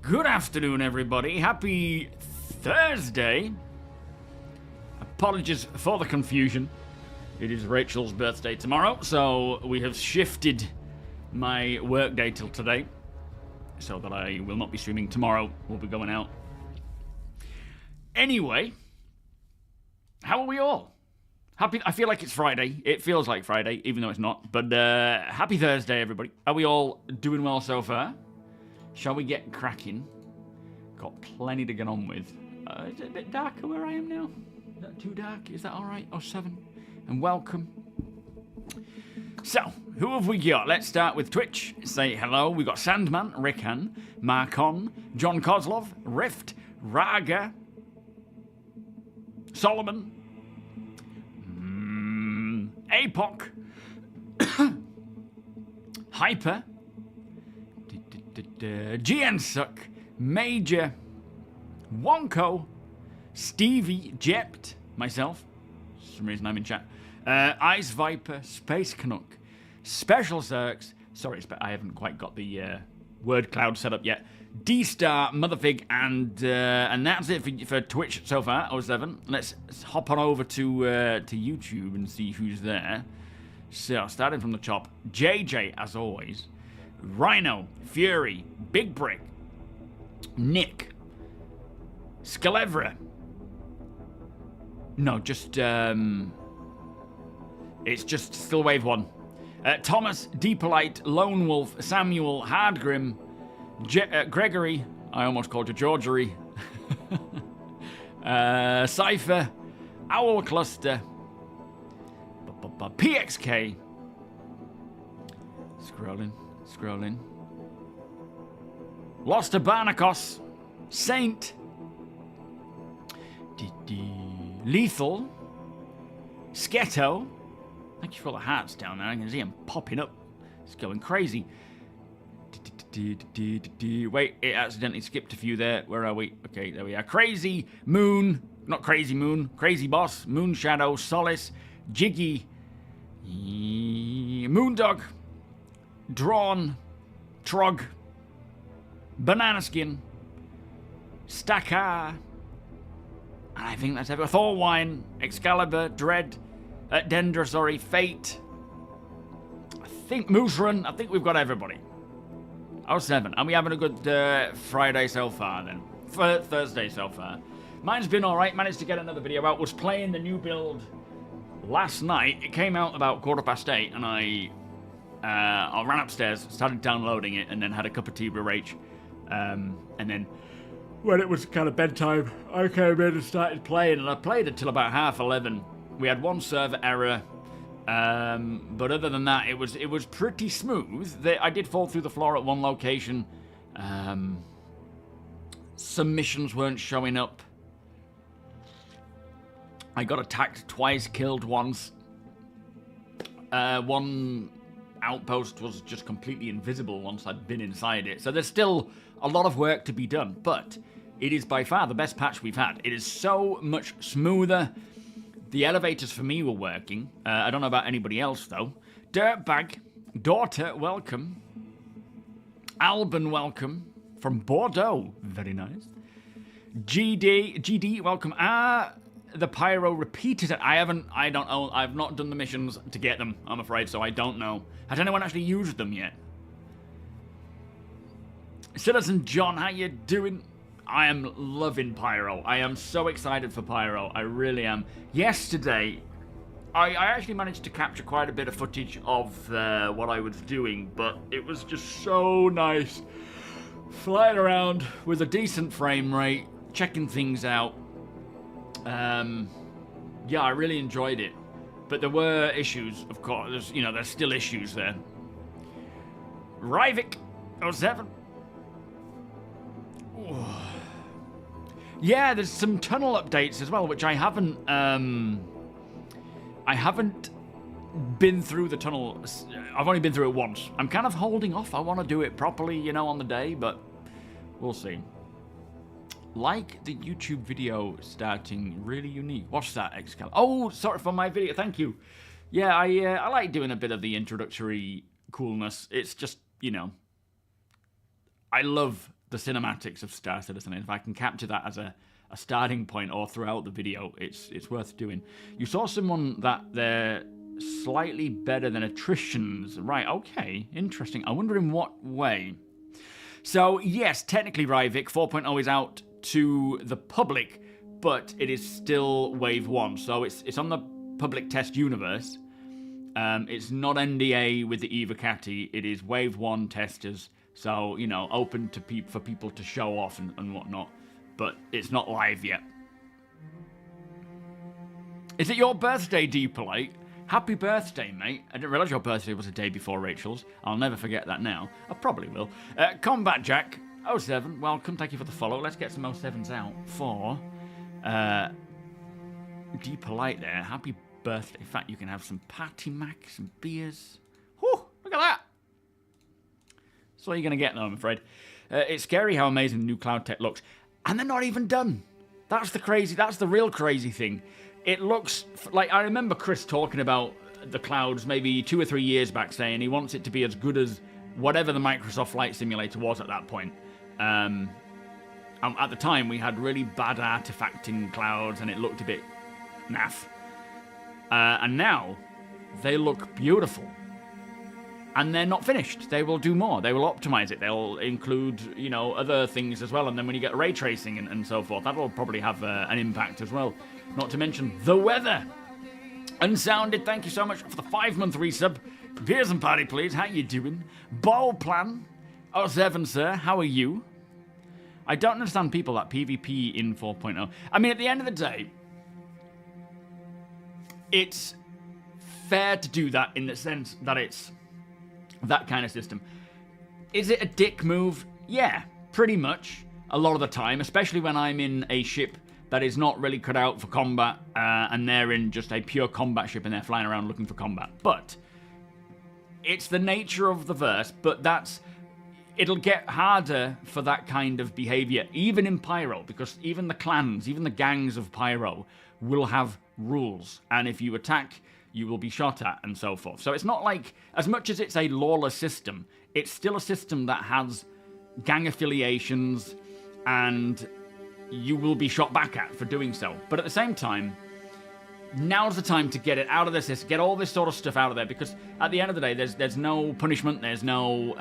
Good afternoon, everybody. Happy Thursday. Apologies for the confusion. It is Rachel's birthday tomorrow, so we have shifted my workday till today so that I will not be streaming tomorrow. We'll be going out. Anyway, how are we all? Happy. I feel like it's Friday. It feels like Friday, even though it's not. But happy Thursday, everybody. Are we all doing well so far? Shall we get cracking? Got plenty to get on with. Is it a bit darker where I am now? Is that too dark? Is that all right? Oh, 7. And welcome. So, who have we got? Let's start with Twitch. Say hello. We got Sandman, Rickan, Marcon, John Kozlov, Rift, Raga, Solomon, Apoc, Hyper, Giansuck, Major, Wonko, Stevie, Jept, myself, for some reason I'm in chat, Ice Viper, Space Canuck, Special Zerks, sorry, I haven't quite got the word cloud set up yet, D-Star, Motherfig, and that's it for Twitch so far, 07. Let's hop on over to YouTube and see who's there. So, starting from the top, JJ, as always, Rhino, Fury, Big Brick, Nick, Skelevra. No, just, it's just still Wave 1. Thomas, Deepolite, Lone Wolf, Samuel, Hardgrim, Gregory, I almost called you Georgery, Cypher, Owl Cluster, PXK, Scrolling, Lost Barnacos, Saint, Lethal, Sketo. Thank you for all the hearts down there. I can see them popping up. It's going crazy. Wait, it accidentally skipped a few there. Where are we? Okay, there we are. Crazy Moon, not Crazy Moon. Crazy Boss, Moon Shadow, Solace, Jiggy, Moondog, Drawn, Trog, Banana Skin, Stackar, and I think that's everyone. Thorwine, Excalibur, Dread, Dendra, sorry, Fate, I think Moose Run. I think we've got everybody. 07. And we having a good Friday so far then. Thursday so far. Mine's been alright. Managed to get another video out. Was playing the new build last night. It came out about 8:15 and I ran upstairs, started downloading it, and then had a cup of tea with Rach. And then when it was kind of bedtime, I came in and started playing, and I played it till about 11:30. We had one server error. But other than that, it was pretty smooth. I did fall through the floor at one location. Some missions weren't showing up. I got attacked twice, killed once. One outpost was just completely invisible once I'd been inside it. So there's still a lot of work to be done, but it is by far the best patch we've had. It is so much smoother. The elevators for me were working. I don't know about anybody else, though. Dirtbag, Daughter, welcome. Alban, welcome. From Bordeaux, very nice. GD, welcome. The Pyro repeated it. I don't know. I've not done the missions to get them, I'm afraid, so I don't know. Has anyone actually used them yet? Citizen John, how you doing? I am loving Pyro. I am so excited for Pyro. I really am. Yesterday, I actually managed to capture quite a bit of footage of what I was doing, but it was just so nice. Flying around with a decent frame rate, checking things out. Yeah, I really enjoyed it. But there were issues, of course. There's still issues there. Ryvik, 07. Yeah, there's some tunnel updates as well, which I haven't been through the tunnel. I've only been through it once. I'm kind of holding off. I want to do it properly, on the day, but we'll see. Like the YouTube video starting, really unique. What's that, Excalibur? Oh, sorry for my video. Thank you. Yeah, I like doing a bit of the introductory coolness. It's just, I love the cinematics of Star Citizen. If I can capture that as a starting point or throughout the video, it's worth doing. You saw someone that they're slightly better than attritions. Right, okay, interesting. I wonder in what way. So, yes, technically, Ryvik 4.0 is out to the public, but it is still Wave 1. So it's on the public test universe. It's not NDA with the Evocati. It is Wave 1 testers. So, you know, open to for people to show off and whatnot. But it's not live yet. Is it your birthday, D Polite? Happy birthday, mate. I didn't realise your birthday was a day before Rachel's. I'll never forget that now. I probably will. Combat Jack 07, welcome. Thank you for the follow. Let's get some 07s out for D Polite there. Happy birthday. In fact, you can have some Patty Mac, some beers. Whew, look at that. That's all you're going to get, though, I'm afraid. It's scary how amazing the new cloud tech looks. And they're not even done. That's the real crazy thing. It looks like, I remember Chris talking about the clouds maybe 2 or 3 years back, saying he wants it to be as good as whatever the Microsoft Flight Simulator was at that point. At the time, we had really bad artifacting clouds, and it looked a bit naff. And now, they look beautiful. And they're not finished. They will do more. They will optimize it. They'll include, you know, other things as well. And then when you get ray tracing and so forth, that will probably have an impact as well. Not to mention the weather. Unsounded, thank you so much for the 5-month resub. Beers and party, please. How you doing? Ball plan. 07, sir. How are you? I don't understand people that PvP in 4.0. I mean, at the end of the day, it's fair to do that in the sense that it's that kind of system. Is it a dick move? Yeah, pretty much. A lot of the time, especially when I'm in a ship that is not really cut out for combat, and they're in just a pure combat ship and they're flying around looking for combat. But it's the nature of the verse, but it'll get harder for that kind of behavior, even in Pyro, because even the clans, even the gangs of Pyro will have rules. And if you attack, you will be shot at, and so forth. So it's not like, as much as it's a lawless system, it's still a system that has gang affiliations, and you will be shot back at for doing so. But at the same time, now's the time to get it out of the system, get all this sort of stuff out of there, because at the end of the day, there's no punishment, there's no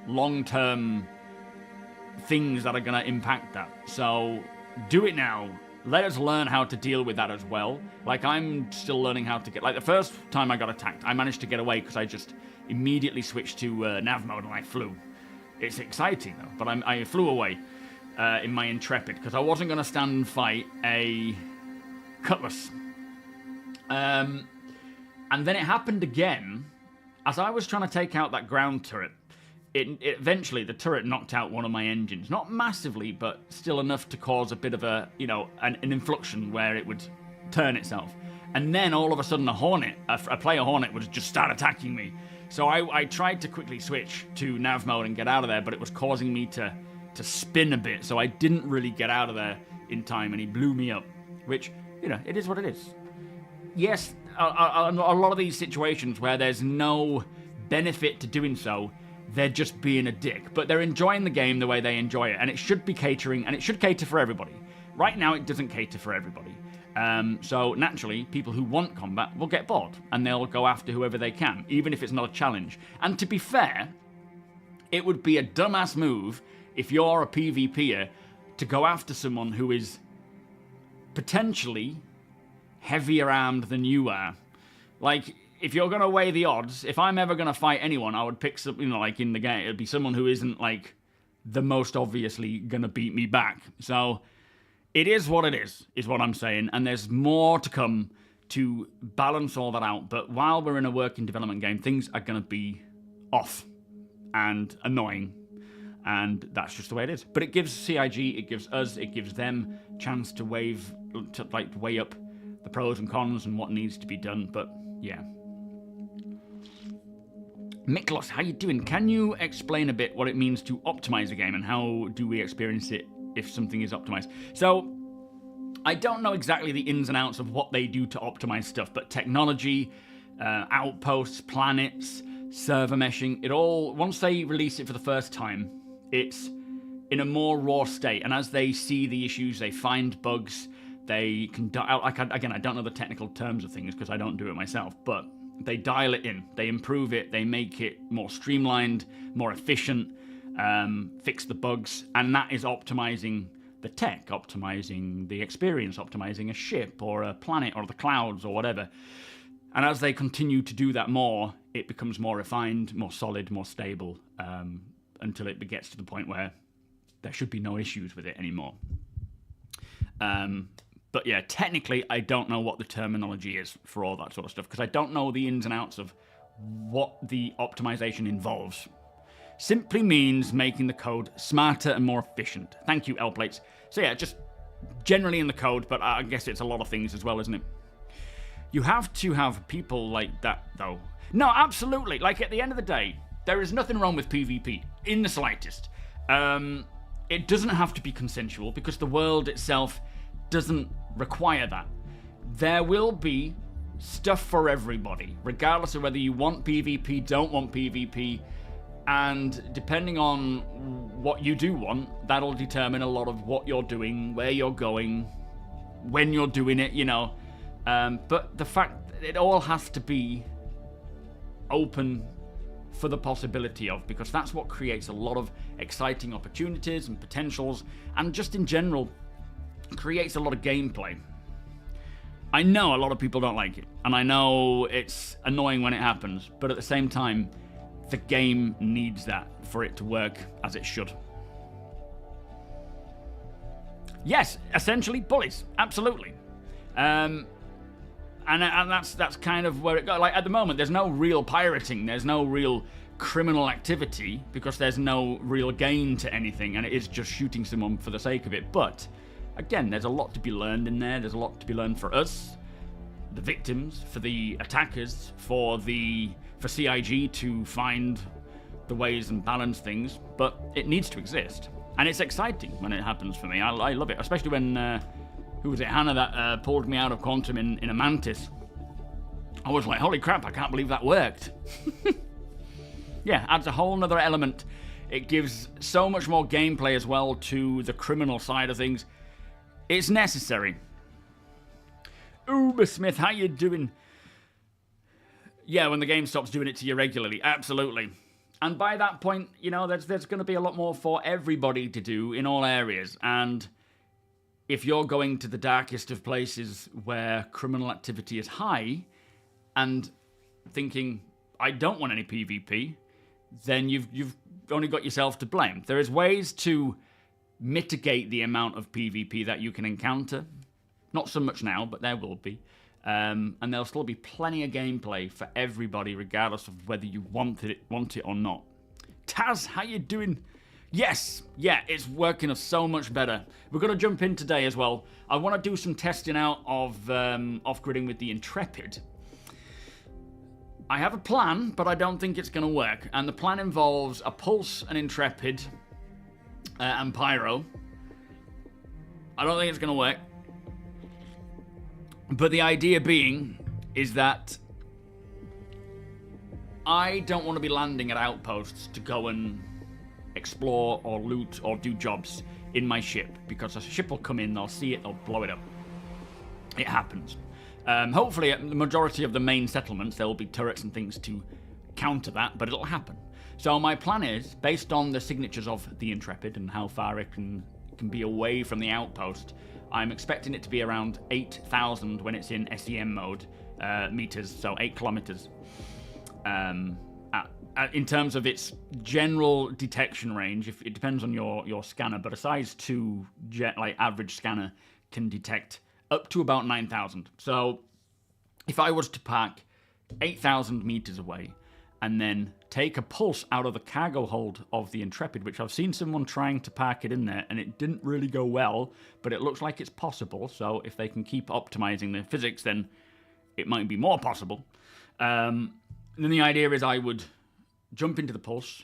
long-term things that are going to impact that. So do it now. Let us learn how to deal with that as well. Like, I'm still learning how to get... Like, the first time I got attacked, I managed to get away because I just immediately switched to nav mode and I flew. It's exciting, though, but I flew away in my Intrepid because I wasn't going to stand and fight a Cutlass. And then it happened again as I was trying to take out that ground turret. Eventually, the turret knocked out one of my engines. Not massively, but still enough to cause a bit of a, you know, an inflection where it would turn itself. And then all of a sudden, a player Hornet would just start attacking me. So I tried to quickly switch to nav mode and get out of there, but it was causing me to spin a bit. So I didn't really get out of there in time, and he blew me up. Which, you know, it is what it is. Yes, a lot of these situations where there's no benefit to doing so, they're just being a dick, but they're enjoying the game the way they enjoy it, and it should be catering, and it should cater for everybody. Right now, it doesn't cater for everybody. So naturally, people who want combat will get bored, and they'll go after whoever they can, even if it's not a challenge. And to be fair, it would be a dumbass move if you're a PvPer to go after someone who is potentially heavier armed than you are. Like, if you're going to weigh the odds, if I'm ever going to fight anyone, I would pick some, you know, like in the game, it'd be someone who isn't, like, the most obviously going to beat me back. So, it is what it is what I'm saying. And there's more to come to balance all that out. But while we're in a working development game, things are going to be off and annoying. And that's just the way it is. But it gives CIG, it gives us, it gives them chance to weigh up the pros and cons and what needs to be done. But, yeah. Miklos, how you doing? Can you explain a bit what it means to optimize a game and how do we experience it if something is optimized? So, I don't know exactly the ins and outs of what they do to optimize stuff, but technology, outposts, planets, server meshing, it all, once they release it for the first time, It's in a more raw state, and as they see the issues, they find bugs, they can again, I don't know the technical terms of things because I don't do it myself, but they dial it in, they improve it, they make it more streamlined, more efficient, fix the bugs, and that is optimizing the tech, optimizing the experience, optimizing a ship or a planet or the clouds or whatever. And as they continue to do that more, it becomes more refined, more solid, more stable, until it gets to the point where there should be no issues with it anymore. But yeah, technically, I don't know what the terminology is for all that sort of stuff, because I don't know the ins and outs of what the optimization involves. Simply means making the code smarter and more efficient. Thank you, L-Plates. So yeah, just generally in the code, but I guess it's a lot of things as well, isn't it? You have to have people like that, though. No, absolutely. Like, at the end of the day, there is nothing wrong with PvP, in the slightest. It doesn't have to be consensual, because the world itself doesn't require that. There will be stuff for everybody, regardless of whether you want PvP, don't want PvP, and depending on what you do want, that'll determine a lot of what you're doing, where you're going, when you're doing it, you know. But the fact that it all has to be open for the possibility of, because that's what creates a lot of exciting opportunities and potentials, and just in general creates a lot of gameplay. I know a lot of people don't like it, and I know it's annoying when it happens, but at the same time, the game needs that for it to work as it should. Yes, essentially bullies, absolutely. And that's kind of where it goes. Like, at the moment, there's no real pirating, there's no real criminal activity, because there's no real gain to anything, and it is just shooting someone for the sake of it. But again, there's a lot to be learned in there. There's a lot to be learned for us, the victims, for the attackers, for CIG to find the ways and balance things. But it needs to exist, and it's exciting when it happens for me. I love it, especially when who was it, Hannah, that pulled me out of Quantum in a Mantis. I was like, holy crap, I can't believe that worked. Yeah, adds a whole nother element. It gives so much more gameplay as well to the criminal side of things. It's necessary. Ubersmith, how you doing? Yeah, when the game stops doing it to you regularly, absolutely. And by that point, you know, there's going to be a lot more for everybody to do in all areas. And if you're going to the darkest of places where criminal activity is high and thinking, I don't want any PvP, then you've only got yourself to blame. There is ways to mitigate the amount of PvP that you can encounter. Not so much now, but there will be. And there'll still be plenty of gameplay for everybody, regardless of whether you want it or not. Taz, how you doing? Yes, yeah, it's working so much better. We're going to jump in today as well. I want to do some testing out of off-gridding with the Intrepid. I have a plan, but I don't think it's going to work. And the plan involves a Pulse, an Intrepid, and Pyro. I don't think it's going to work. But the idea being is that I don't want to be landing at outposts to go and explore or loot or do jobs in my ship, because a ship will come in, they'll see it, they'll blow it up. It happens. Hopefully at the majority of the main settlements there will be turrets and things to counter that, but it'll happen. So my plan is, based on the signatures of the Intrepid and how far it can be away from the outpost, I'm expecting it to be around 8,000 when it's in SEM mode, meters, so 8 kilometers. In terms of its general detection range, it depends on your scanner, but a size 2 average scanner can detect up to about 9,000. So if I was to park 8,000 meters away and then take a Pulse out of the cargo hold of the Intrepid, which I've seen someone trying to park it in there and it didn't really go well, but it looks like it's possible. So if they can keep optimizing the physics, then it might be more possible. And then the idea is I would jump into the Pulse,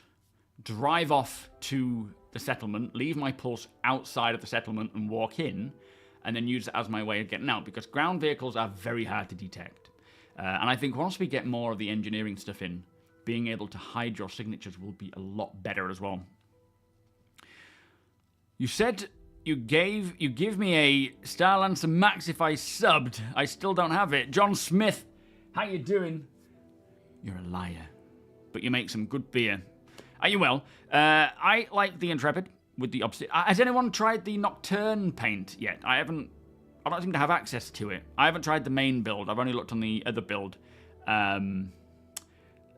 drive off to the settlement, leave my Pulse outside of the settlement and walk in, and then use it as my way of getting out, because ground vehicles are very hard to detect. And I think once we get more of the engineering stuff in, being able to hide your signatures will be a lot better as well. You said you give me a Starlancer Max if I subbed. I still don't have it. John Smith, how you doing? You're a liar, but you make some good beer. Are you well? I like the Intrepid with the opposite. Has anyone tried the Nocturne paint yet? I don't seem to have access to it. I haven't tried the main build. I've only looked on the other build, the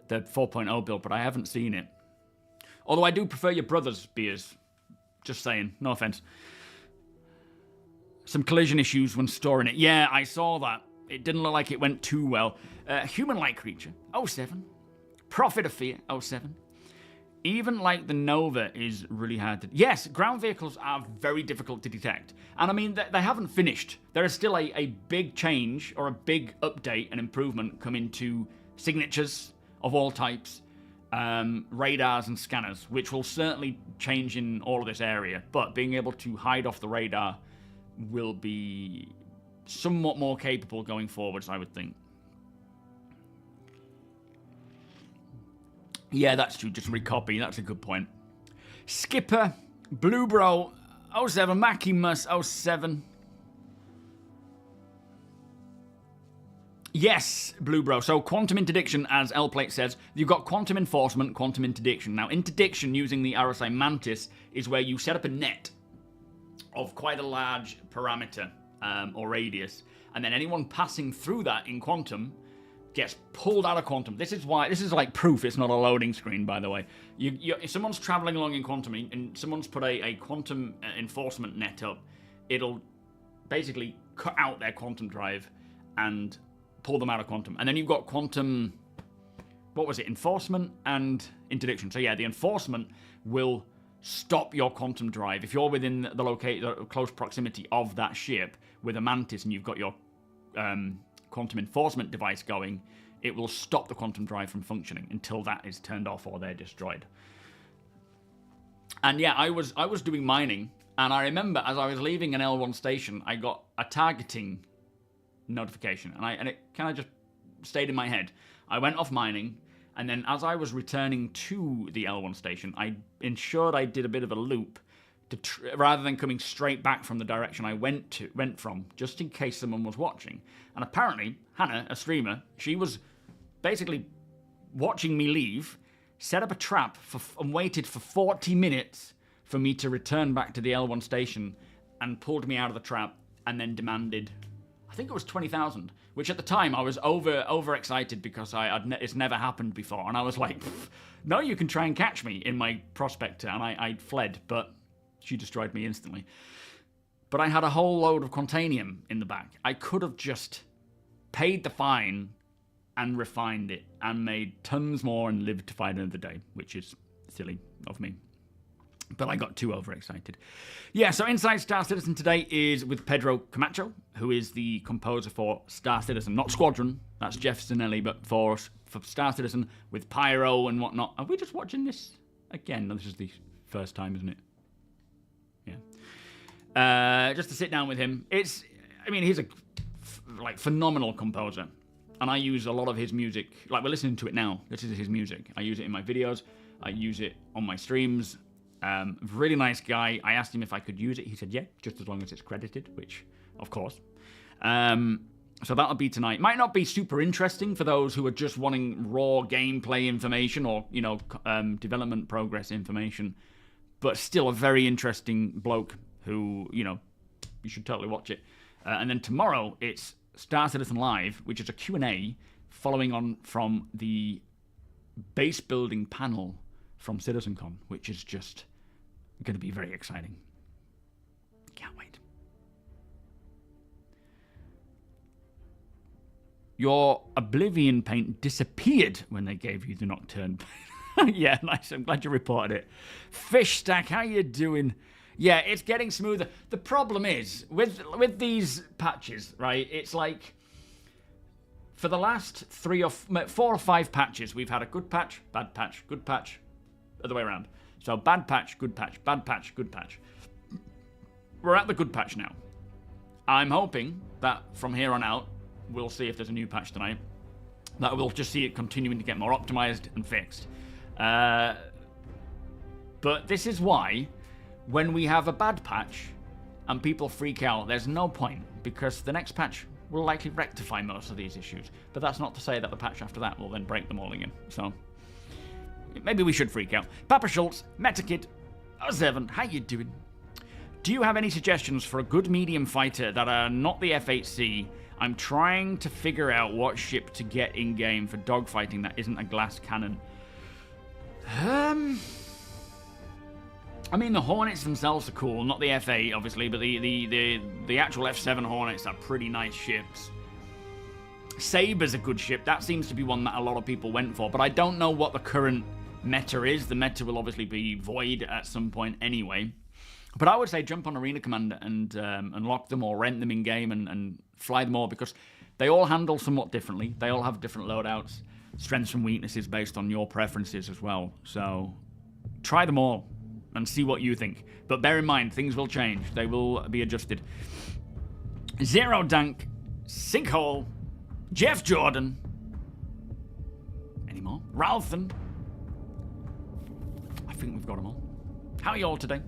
4.0 build, but I haven't seen it. Although I do prefer your brother's beers. Just saying, no offense. Some collision issues when storing it. Yeah, I saw that. It didn't look like it went too well. Human-like creature, 07. Prophet of Fear, 07. Even like the Nova is really hard to... Yes, ground vehicles are very difficult to detect. And I mean, they haven't finished. There is still a big change or a big update and improvement coming to signatures of all types, radars and scanners, which will certainly change in all of this area. But being able to hide off the radar will be somewhat more capable going forwards, I would think. Yeah, that's true. Just recopy. That's a good point. Skipper, Blue Bro, 07, Maximus, 07. Yes, Blue Bro. So quantum interdiction, as L-Plate says, you've got quantum enforcement, quantum interdiction. Now, interdiction using the RSI Mantis is where you set up a net of quite a large parameter or radius, and then anyone passing through that in quantum gets pulled out of quantum. This is like proof it's not a loading screen, by the way. If someone's traveling along in quantum and someone's put a quantum enforcement net up, it'll basically cut out their quantum drive and pull them out of quantum. And then you've got quantum, what was it, enforcement and interdiction. So yeah, the enforcement will stop your quantum drive. If you're within the close proximity of that ship with a Mantis and you've got your quantum enforcement device going, it will stop the quantum drive from functioning until that is turned off or they're destroyed. And yeah, I was doing mining, and I remember as I was leaving an L1 station, I got a targeting notification, and it kind of just stayed in my head. I went off mining, and then as I was returning to the L1 station, I ensured I did a bit of a loop rather than coming straight back from the direction I went from, just in case someone was watching. And apparently, Hannah, a streamer, she was basically watching me leave, set up a trap and waited for 40 minutes for me to return back to the L1 station, and pulled me out of the trap and then demanded, I think it was 20,000, which at the time I was overexcited because it's never happened before. And I was like, no, you can try and catch me in my prospector. And I fled, but she destroyed me instantly. But I had a whole load of Quantanium in the back. I could have just paid the fine and refined it and made tons more and lived to fight another day, which is silly of me. But I got too overexcited. Yeah, so Inside Star Citizen today is with Pedro Camacho, who is the composer for Star Citizen. Not Squadron, that's Jeff Zanelli, but for Star Citizen with Pyro and whatnot. Are we just watching this again? No, this is the first time, isn't it? Yeah. Just to sit down with him. He's a phenomenal composer. And I use a lot of his music. Like, we're listening to it now. This is his music. I use it in my videos. I use it on my streams. Really nice guy. I asked him if I could use it. He said, yeah, just as long as it's credited, which, of course. So that'll be tonight. Might not be super interesting for those who are just wanting raw gameplay information or, development progress information. But still a very interesting bloke who, you should totally watch it. And then tomorrow, it's Star Citizen Live, which is a Q&A following on from the base building panel from CitizenCon, which is just going to be very exciting. Can't wait. Your Oblivion paint disappeared when they gave you the Nocturne paint. Yeah, nice. I'm glad you reported it. Fish Stack, how you doing? Yeah, it's getting smoother. The problem is, with these patches, right, it's like, for the last 4 or 5 patches, we've had a good patch, bad patch, good patch, other way around. So bad patch, good patch, bad patch, good patch. We're at the good patch now. I'm hoping that from here on out, we'll see if there's a new patch tonight, that we'll just see it continuing to get more optimized and fixed. But this is why when we have a bad patch and people freak out, there's no point, because the next patch will likely rectify most of these issues. But that's not to say that the patch after that will then break them all again. So maybe we should freak out. Papa Schultz, Metakid, 07, how you doing? Do you have any suggestions for a good medium fighter that are not the F8C? I'm trying to figure out what ship to get in-game for dogfighting that isn't a glass cannon. I mean, the Hornets themselves are cool, not the F8, obviously, but the actual F7 Hornets are pretty nice ships. Saber's a good ship. That seems to be one that a lot of people went for, but I don't know what the current meta is. The meta will obviously be void at some point anyway. But I would say jump on Arena Commander and lock them or rent them in-game and fly them all, because they all handle somewhat differently. They all have different loadouts, strengths and weaknesses based on your preferences as well. So try them all and see what you think. But bear in mind, things will change. They will be adjusted. Zero Dank, Sinkhole, Jeff Jordan. Any more? Ralphen. I think we've got them all. How are you all today?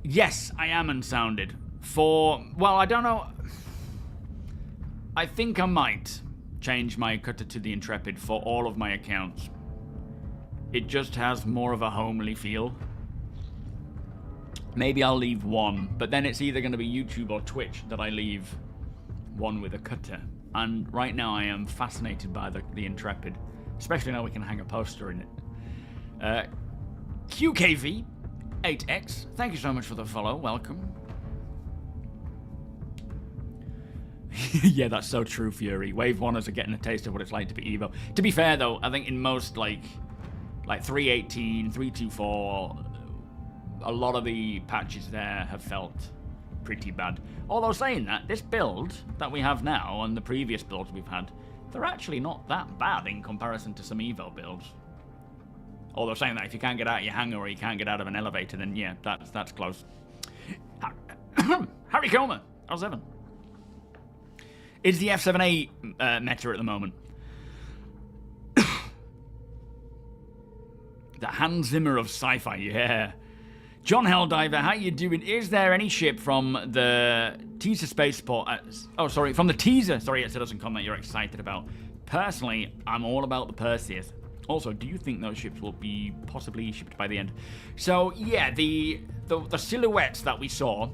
Yes, I am unsounded. Well, I don't know. I think I might change my cutter to the Intrepid for all of my accounts. It just has more of a homely feel. Maybe I'll leave one, but then it's either going to be YouTube or Twitch that I leave one with a cutter. And right now I am fascinated by the Intrepid, especially now we can hang a poster in it. QKV 8X, thank you so much for the follow. Welcome. Yeah, that's so true, Fury. Wave 1ers are getting a taste of what it's like to be Evo. To be fair, though, I think in most, like 318, 324, a lot of the patches there have felt pretty bad. Although saying that, this build that we have now and the previous builds we've had, they're actually not that bad in comparison to some Evo builds. Although saying that, if you can't get out of your hangar or you can't get out of an elevator, then yeah, that's close. Harry Comer, how's Evan? Is the F7A meta at the moment? The Hans Zimmer of sci-fi, yeah. John Helldiver, how you doing? Is there any ship from the teaser spaceport? From the teaser. Sorry, it doesn't comment. You're excited about. Personally, I'm all about the Perseus. Also, do you think those ships will be possibly shipped by the end? So yeah, the silhouettes that we saw,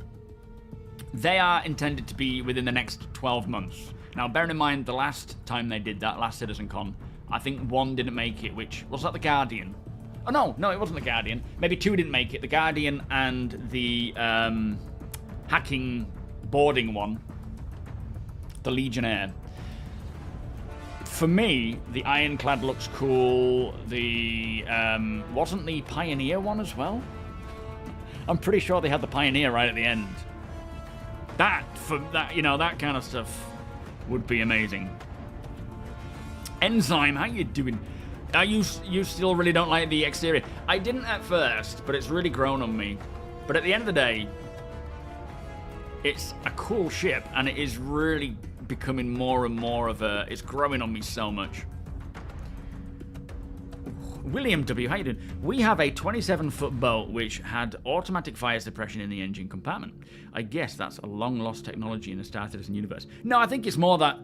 they are intended to be within the next 12 months. Now, bearing in mind the last time they did that, last CitizenCon, I think one didn't make it, which was that the Guardian. Oh no, it wasn't the Guardian. Maybe two didn't make it. The Guardian and the hacking boarding one, the Legionnaire. For me, the Ironclad looks cool. The wasn't the Pioneer one as well? I'm pretty sure they had the Pioneer right at the end. That kind of stuff would be amazing. Enzyme, how you doing? You still really don't like the exterior? I didn't at first, but it's really grown on me. But at the end of the day, it's a cool ship, and it is really becoming more and more of a... It's growing on me so much. William W, how you doing? We have a 27-foot boat which had automatic fire suppression in the engine compartment. I guess that's a long-lost technology in the Star Citizen universe. No, I think it's more that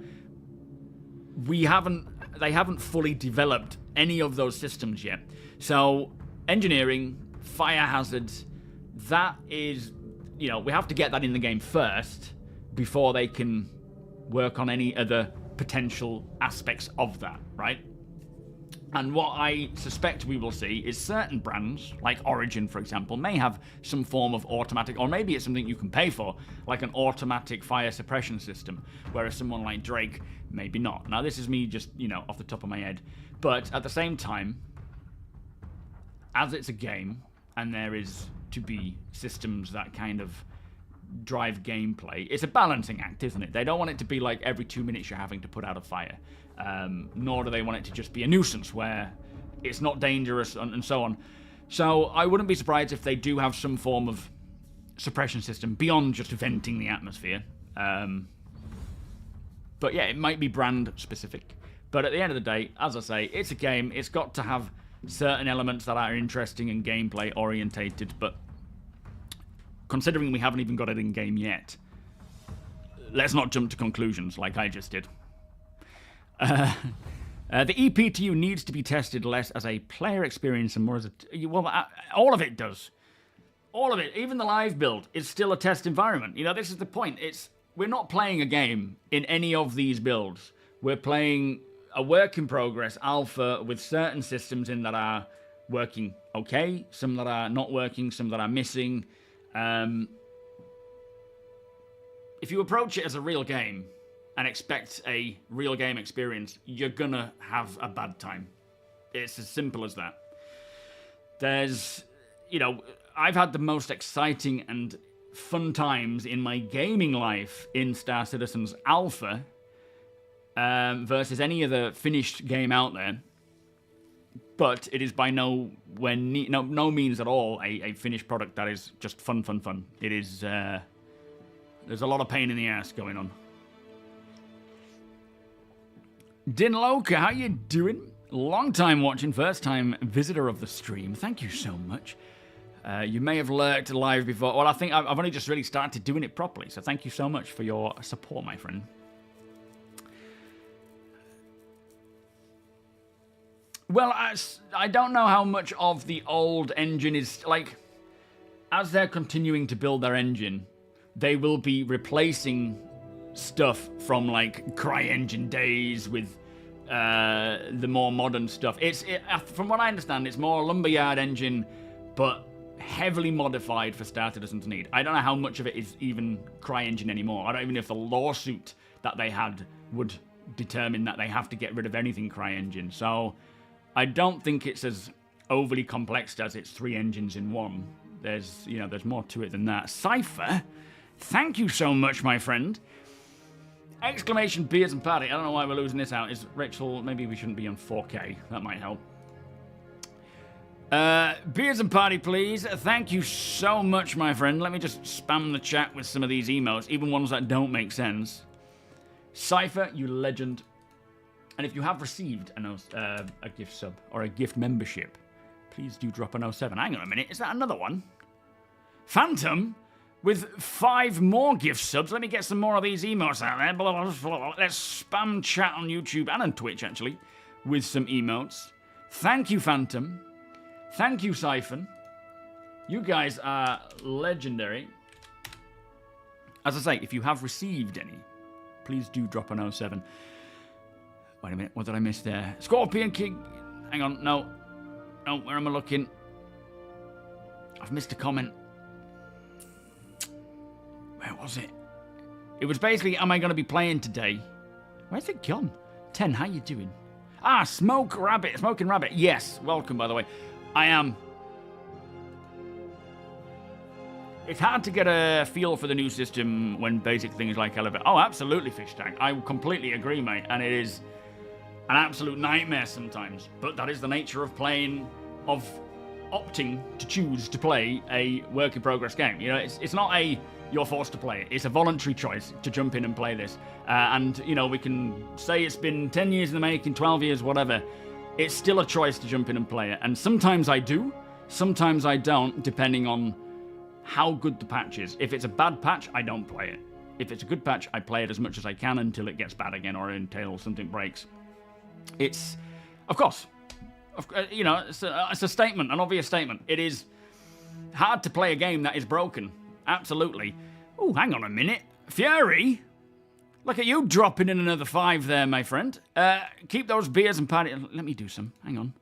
they haven't fully developed any of those systems yet. So, engineering, fire hazards, that is... we have to get that in the game first before they can work on any other potential aspects of that, right? And what I suspect we will see is certain brands, like Origin, for example, may have some form of automatic, or maybe it's something you can pay for, like an automatic fire suppression system, whereas someone like Drake, maybe not. Now, this is me just, off the top of my head. But at the same time, as it's a game, and there is to be systems that kind of drive gameplay, it's a balancing act, isn't it? They don't want it to be like every 2 minutes you're having to put out a fire. Nor do they want it to just be a nuisance where it's not dangerous and so on. So I wouldn't be surprised if they do have some form of suppression system beyond just venting the atmosphere. But yeah, it might be brand specific. But at the end of the day, as I say, it's a game. It's got to have certain elements that are interesting and gameplay orientated, but considering we haven't even got it in game yet, let's not jump to conclusions like I just did. The EPTU needs to be tested less as a player experience and more as a... Well, all of it does. All of it, even the live build, is still a test environment. You know, this is the point. We're not playing a game in any of these builds. We're playing a work in progress alpha with certain systems in that are working okay, some that are not working, some that are missing. If you approach it as a real game and expect a real game experience, you're gonna have a bad time. It's as simple as that. There's, you know, I've had the most exciting and fun times in my gaming life in Star Citizen's Alpha versus any other finished game out there. But it is by no means at all a finished product that is just fun. It is, there's a lot of pain in the ass going on. Dinloka, how you doing? Long time watching, first time visitor of the stream. Thank you so much. You may have lurked live before. Well, I think I've only just really started doing it properly, so thank you so much for your support, my friend. Well, I don't know how much of the old engine is, like, as they're continuing to build their engine, they will be replacing stuff from, like, CryEngine days with the more modern stuff. From what I understand, it's more Lumberyard engine, but heavily modified for Star Citizen's need. I don't know how much of it is even CryEngine anymore. I don't even know if the lawsuit that they had would determine that they have to get rid of anything CryEngine. So I don't think it's as overly complex as it's 3 engines in one. There's more to it than that. Cypher, thank you so much, my friend. Exclamation beers and party. I don't know why we're losing this out. Is Rachel, maybe we shouldn't be on 4K. That might help. Beers and party, please. Thank you so much, my friend. Let me just spam the chat with some of these emails, even ones that don't make sense. Cypher, you legend. And if you have received a gift sub or a gift membership, please do drop an 07. Hang on a minute. Is that another one? Phantom? With 5 more gift subs. Let me get some more of these emotes out there. Let's spam chat on YouTube and on Twitch, actually, with some emotes. Thank you, Phantom. Thank you, Siphon. You guys are legendary. As I say, if you have received any, please do drop an 07. Wait a minute, what did I miss there? Scorpion King. Hang on, no, where am I looking? I've missed a comment. Where was it? It was basically, am I going to be playing today? Where's it gone? 10, how you doing? Ah, Smoking Rabbit. Yes, welcome, by the way. I am. It's hard to get a feel for the new system when basic things like Elevate. Oh, absolutely, Fish Tank. I completely agree, mate. And it is an absolute nightmare sometimes. But that is the nature of opting to choose to play a work in progress game. You know, it's not you're forced to play it. It's a voluntary choice to jump in and play this. And, you know, we can say it's been 10 years in the making, 12 years, whatever. It's still a choice to jump in and play it. And sometimes I do, sometimes I don't, depending on how good the patch is. If it's a bad patch, I don't play it. If it's a good patch, I play it as much as I can until it gets bad again or until something breaks. It's, of course, you know, it's a statement, an obvious statement. It is hard to play a game that is broken. Absolutely. Oh, hang on a minute. Fury? Look at you dropping in another 5 there, my friend. Keep those beers and party. Let me do some. Hang on.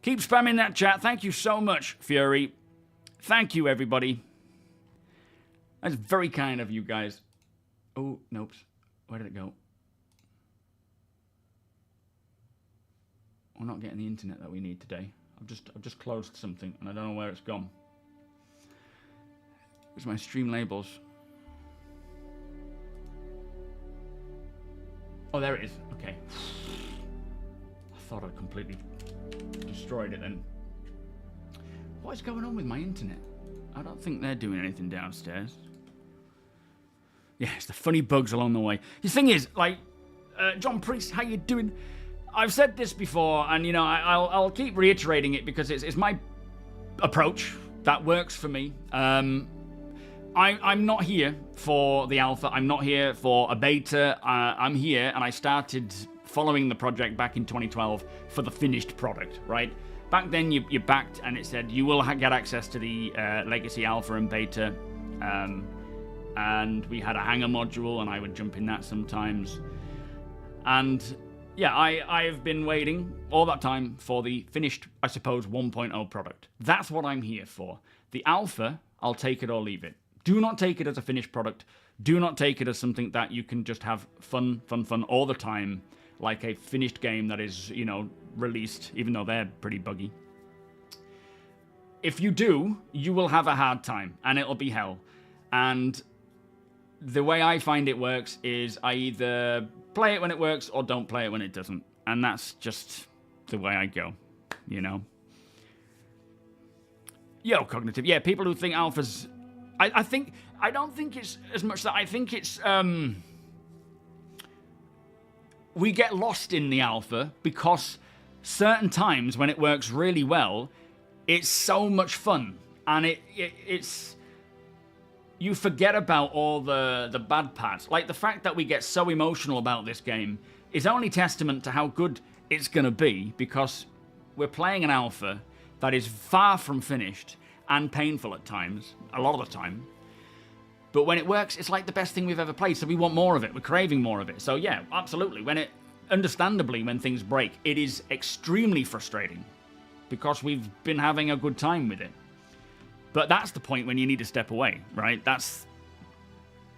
Keep spamming that chat. Thank you so much, Fury. Thank you, everybody. That's very kind of you guys. Oh, nope. Where did it go? We're not getting the internet that we need today. I've just closed something and I don't know where it's gone. Where's my stream labels? Oh, there it is. Okay. I thought I'd completely destroyed it then. What is going on with my internet? I don't think they're doing anything downstairs. Yeah, it's the funny bugs along the way. The thing is, like, John Priest, how you doing? I've said this before, and, you know, I'll keep reiterating it because it's my approach that works for me. I'm not here for the alpha. I'm not here for a beta. I'm here, and I started following the project back in 2012 for the finished product, right? Back then, you backed, and it said you will get access to the Legacy Alpha and Beta, and we had a hangar module, and I would jump in that sometimes. And yeah, I've been waiting all that time for the finished, I suppose, 1.0 product. That's what I'm here for. The Alpha, I'll take it or leave it. Do not take it as a finished product. Do not take it as something that you can just have fun all the time, like a finished game that is, you know, released, even though they're pretty buggy. If you do, you will have a hard time, and it'll be hell. And the way I find it works is I either play it when it works or don't play it when it doesn't. And that's just the way I go, you know? Yo, Cognitive. Yeah, people who think alphas... I don't think it's as much that. I think it's... we get lost in the alpha because certain times when it works really well, it's so much fun. And it's... You forget about all the bad parts. Like, the fact that we get so emotional about this game is only testament to how good it's going to be, because we're playing an alpha that is far from finished and painful at times, a lot of the time. But when it works, it's like the best thing we've ever played, so we want more of it. We're craving more of it. So yeah, absolutely. Understandably, when things break, it is extremely frustrating because we've been having a good time with it. But that's the point when you need to step away, right? That's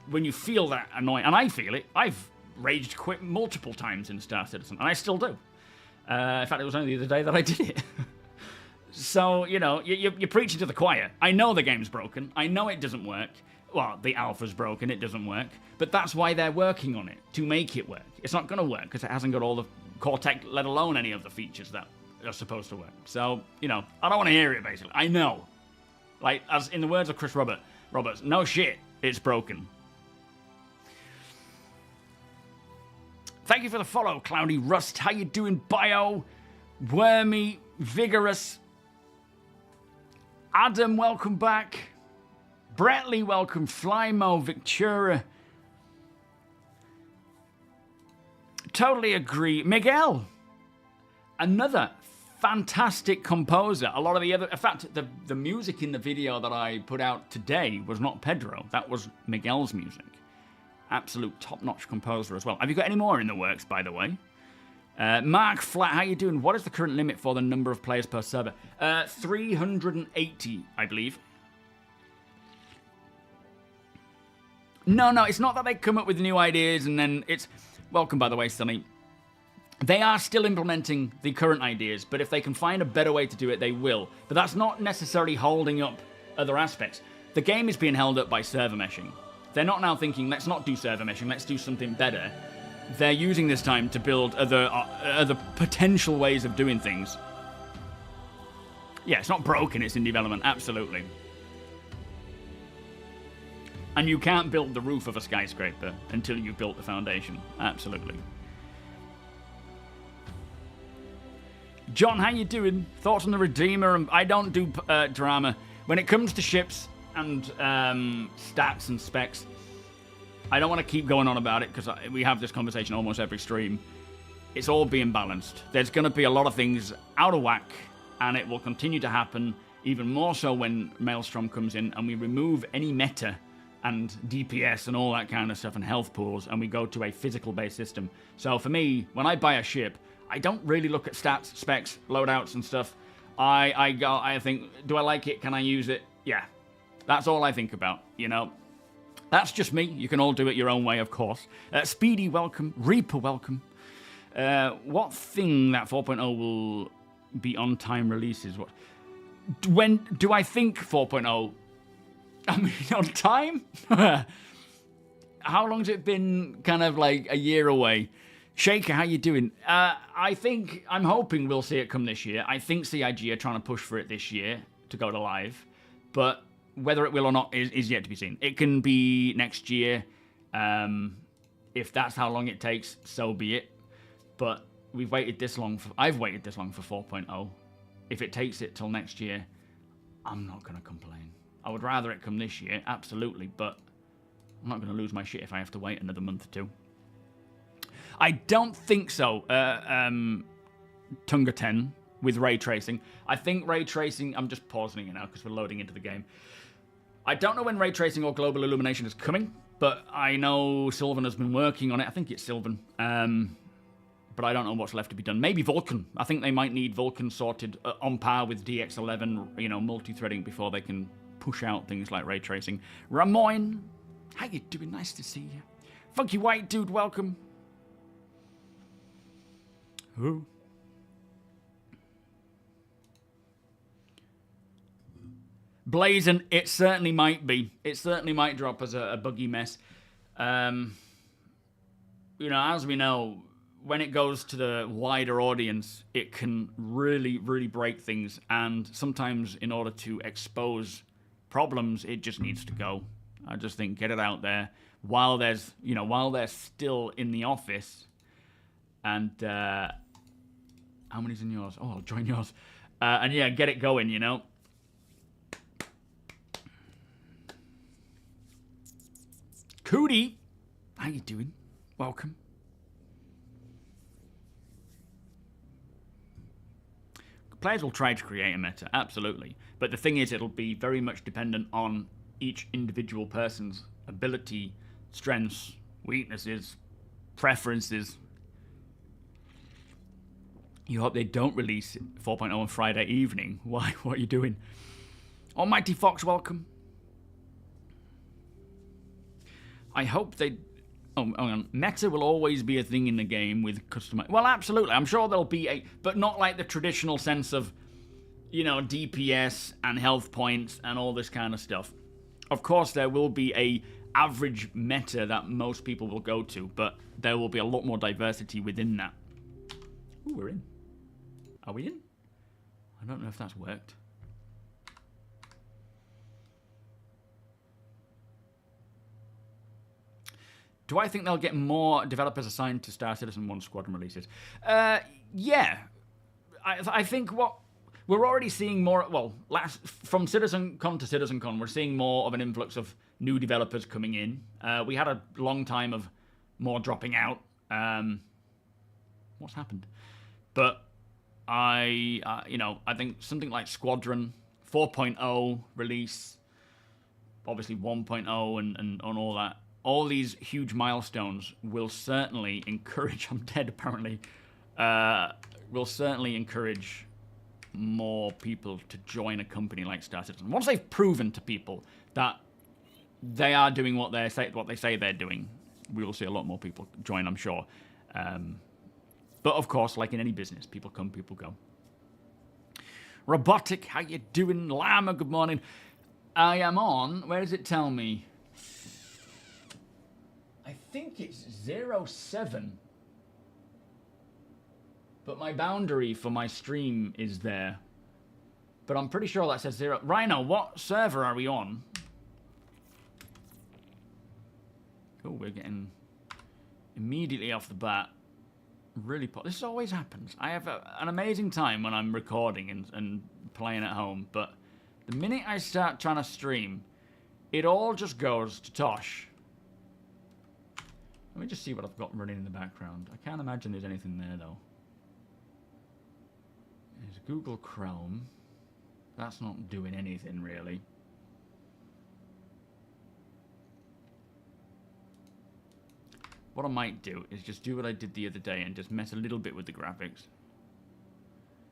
when you feel that annoying. And I feel it. I've raged quit multiple times in Star Citizen, and I still do. In fact, it was only the other day that I did it. So, you know, you're preaching to the choir. I know the game's broken. I know it doesn't work. Well, the alpha's broken. It doesn't work. But that's why they're working on it, to make it work. It's not going to work because it hasn't got all the core tech, let alone any of the features that are supposed to work. So, you know, I don't want to hear it, basically. I know. Like, as in the words of Chris Roberts, no shit, it's broken. Thank you for the follow, Cloudy Rust. How you doing, Bio? Wormy, Vigorous. Adam, welcome back. Bretley, welcome. Flymo, Victura. Totally agree. Miguel, another fantastic composer. A lot of the other... In fact, the music in the video that I put out today was not Pedro. That was Miguel's music. Absolute top-notch composer as well. Have you got any more in the works, by the way? Mark Flat, how you doing? What is the current limit for the number of players per server? 380, I believe. No, it's not that they come up with new ideas and then it's... Welcome, by the way, Sonny. They are still implementing the current ideas, but if they can find a better way to do it, they will. But that's not necessarily holding up other aspects. The game is being held up by server meshing. They're not now thinking, let's not do server meshing, let's do something better. They're using this time to build other potential ways of doing things. Yeah, it's not broken, it's in development, absolutely. And you can't build the roof of a skyscraper until you've built the foundation, absolutely. John, how you doing? Thoughts on the Redeemer? I don't do drama. When it comes to ships and stats and specs, I don't want to keep going on about it because we have this conversation almost every stream. It's all being balanced. There's going to be a lot of things out of whack, and it will continue to happen even more so when Maelstrom comes in and we remove any meta and DPS and all that kind of stuff and health pools, and we go to a physical-based system. So for me, when I buy a ship, I don't really look at stats, specs, loadouts and stuff. I think, do I like it? Can I use it? Yeah. That's all I think about, you know. That's just me. You can all do it your own way, of course. Speedy, welcome. Reaper, welcome. What thing that 4.0 will be on-time releases? When do I think 4.0? I mean, on time? How long's it been kind of like a year away? Shaker, how you doing? I'm hoping we'll see it come this year. I think CIG are trying to push for it this year to go to live. But whether it will or not is yet to be seen. It can be next year. If that's how long it takes, so be it. But we've waited this long for... I've waited this long for 4.0. If it takes it till next year, I'm not going to complain. I would rather it come this year, absolutely, but I'm not going to lose my shit if I have to wait another month or two. I don't think so, Tunga 10, with ray tracing. I think ray tracing... I'm just pausing it now because we're loading into the game. I don't know when ray tracing or global illumination is coming, but I know Sylvan has been working on it. I think it's Sylvan. But I don't know what's left to be done. Maybe Vulkan. I think they might need Vulkan sorted on par with DX11, you know, multi-threading before they can push out things like ray tracing. Ramoin, how you doing? Nice to see you. Funky White Dude, welcome. Who? Blazing, it certainly might be. It certainly might drop as a buggy mess. You know, as we know, when it goes to the wider audience, it can really, really break things. And sometimes in order to expose problems, it just needs to go. I just think get it out there while there's, you know, while they're still in the office. And how many's in yours? Oh, I'll join yours. And yeah, get it going, you know. Cootie, how you doing? Welcome. Players will try to create a meta, absolutely. But the thing is, it'll be very much dependent on each individual person's ability, strengths, weaknesses, preferences. You hope they don't release 4.0 on Friday evening. Why? What are you doing? Almighty Fox, welcome. I hope they... Oh, hang on. Meta will always be a thing in the game with customized... Well, absolutely. I'm sure there'll be a... But not like the traditional sense of, you know, DPS and health points and all this kind of stuff. Of course, there will be a average meta that most people will go to, but there will be a lot more diversity within that. Ooh, we're in. Are we in? I don't know if that's worked. Do I think they'll get more developers assigned to Star Citizen 1 Squadron releases? Yeah. I think what... We're already seeing more... Well, from CitizenCon to CitizenCon, we're seeing more of an influx of new developers coming in. We had a long time of more dropping out. What's happened? But you know, I think something like Squadron 4.0 release, obviously 1.0 and all that, all these huge milestones will certainly encourage... I'm dead, apparently. Will certainly encourage more people to join a company like Star Citizen. Once they've proven to people that they are doing what they say they're doing, we will see a lot more people join, I'm sure. But of course, like in any business, people come, people go. Robotic, how you doing? Llama, good morning. I am on... Where does it tell me? I think it's 07. But my boundary for my stream is there. But I'm pretty sure that says 0. Rhino, what server are we on? Oh, we're getting immediately off the bat. Really, this always happens. I have an amazing time when I'm recording and playing at home. But the minute I start trying to stream, it all just goes to tosh. Let me just see what I've got running in the background. I can't imagine there's anything there, though. There's Google Chrome. That's not doing anything, really. What I might do is just do what I did the other day and just mess a little bit with the graphics.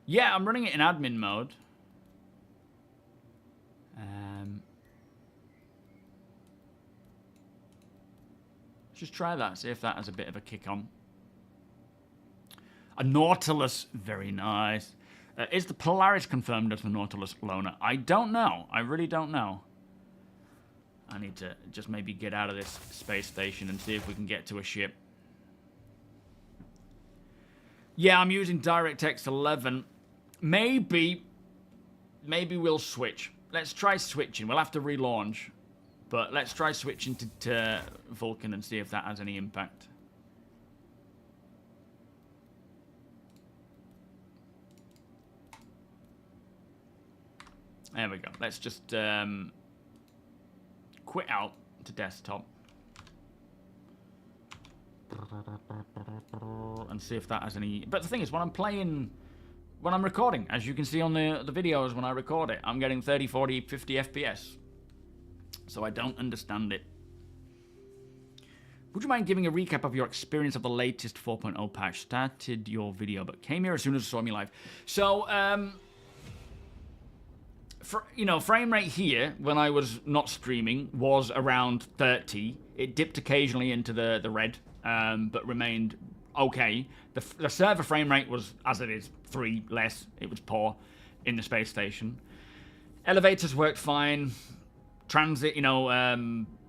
Yeah, I'm running it in admin mode. Just try that, see if that has a bit of a kick on. A Nautilus, very nice. Is the Polaris confirmed as the Nautilus loaner? I don't know. I really don't know. I need to just maybe get out of this space station and see if we can get to a ship. Yeah, I'm using DirectX 11. Maybe we'll switch. Let's try switching. We'll have to relaunch. But let's try switching to Vulkan and see if that has any impact. There we go. Let's just quit out to desktop. And see if that has any... But the thing is, when I'm recording, as you can see on the videos when I record it, I'm getting 30, 40, 50 FPS. So I don't understand it. Would you mind giving a recap of your experience of the latest 4.0 patch? Started your video, but came here as soon as I saw me live. So, frame rate here, when I was not streaming, was around 30. It dipped occasionally into the red, but remained okay. The server frame rate was, as it is, 3 less. It was poor in the space station. Elevators worked fine. Transit,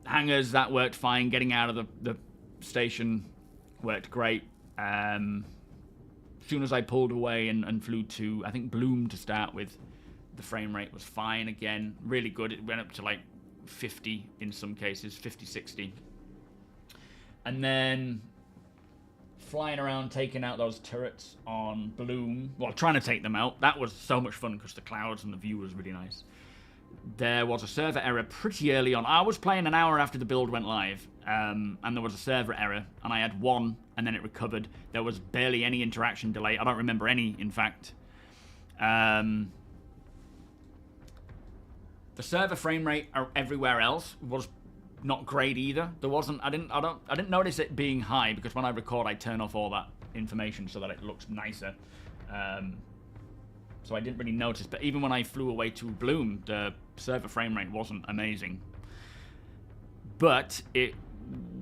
hangars, that worked fine. Getting out of the station worked great. As soon as I pulled away and flew to, I think, Bloom to start with, the frame rate was fine again. Really good. It went up to like 50 in some cases, 50, 60. And then flying around, taking out those turrets on Bloom. Well, trying to take them out. That was so much fun because the clouds and the view was really nice. There was a server error pretty early on. I was playing an hour after the build went live, and there was a server error, and I had one, and then it recovered. There was barely any interaction delay. I don't remember any, in fact. The server frame rate everywhere else was not great either. There wasn't. I didn't notice it being high because when I record, I turn off all that information so that it looks nicer. So I didn't really notice. But even when I flew away to Bloom, the server frame rate wasn't amazing. But it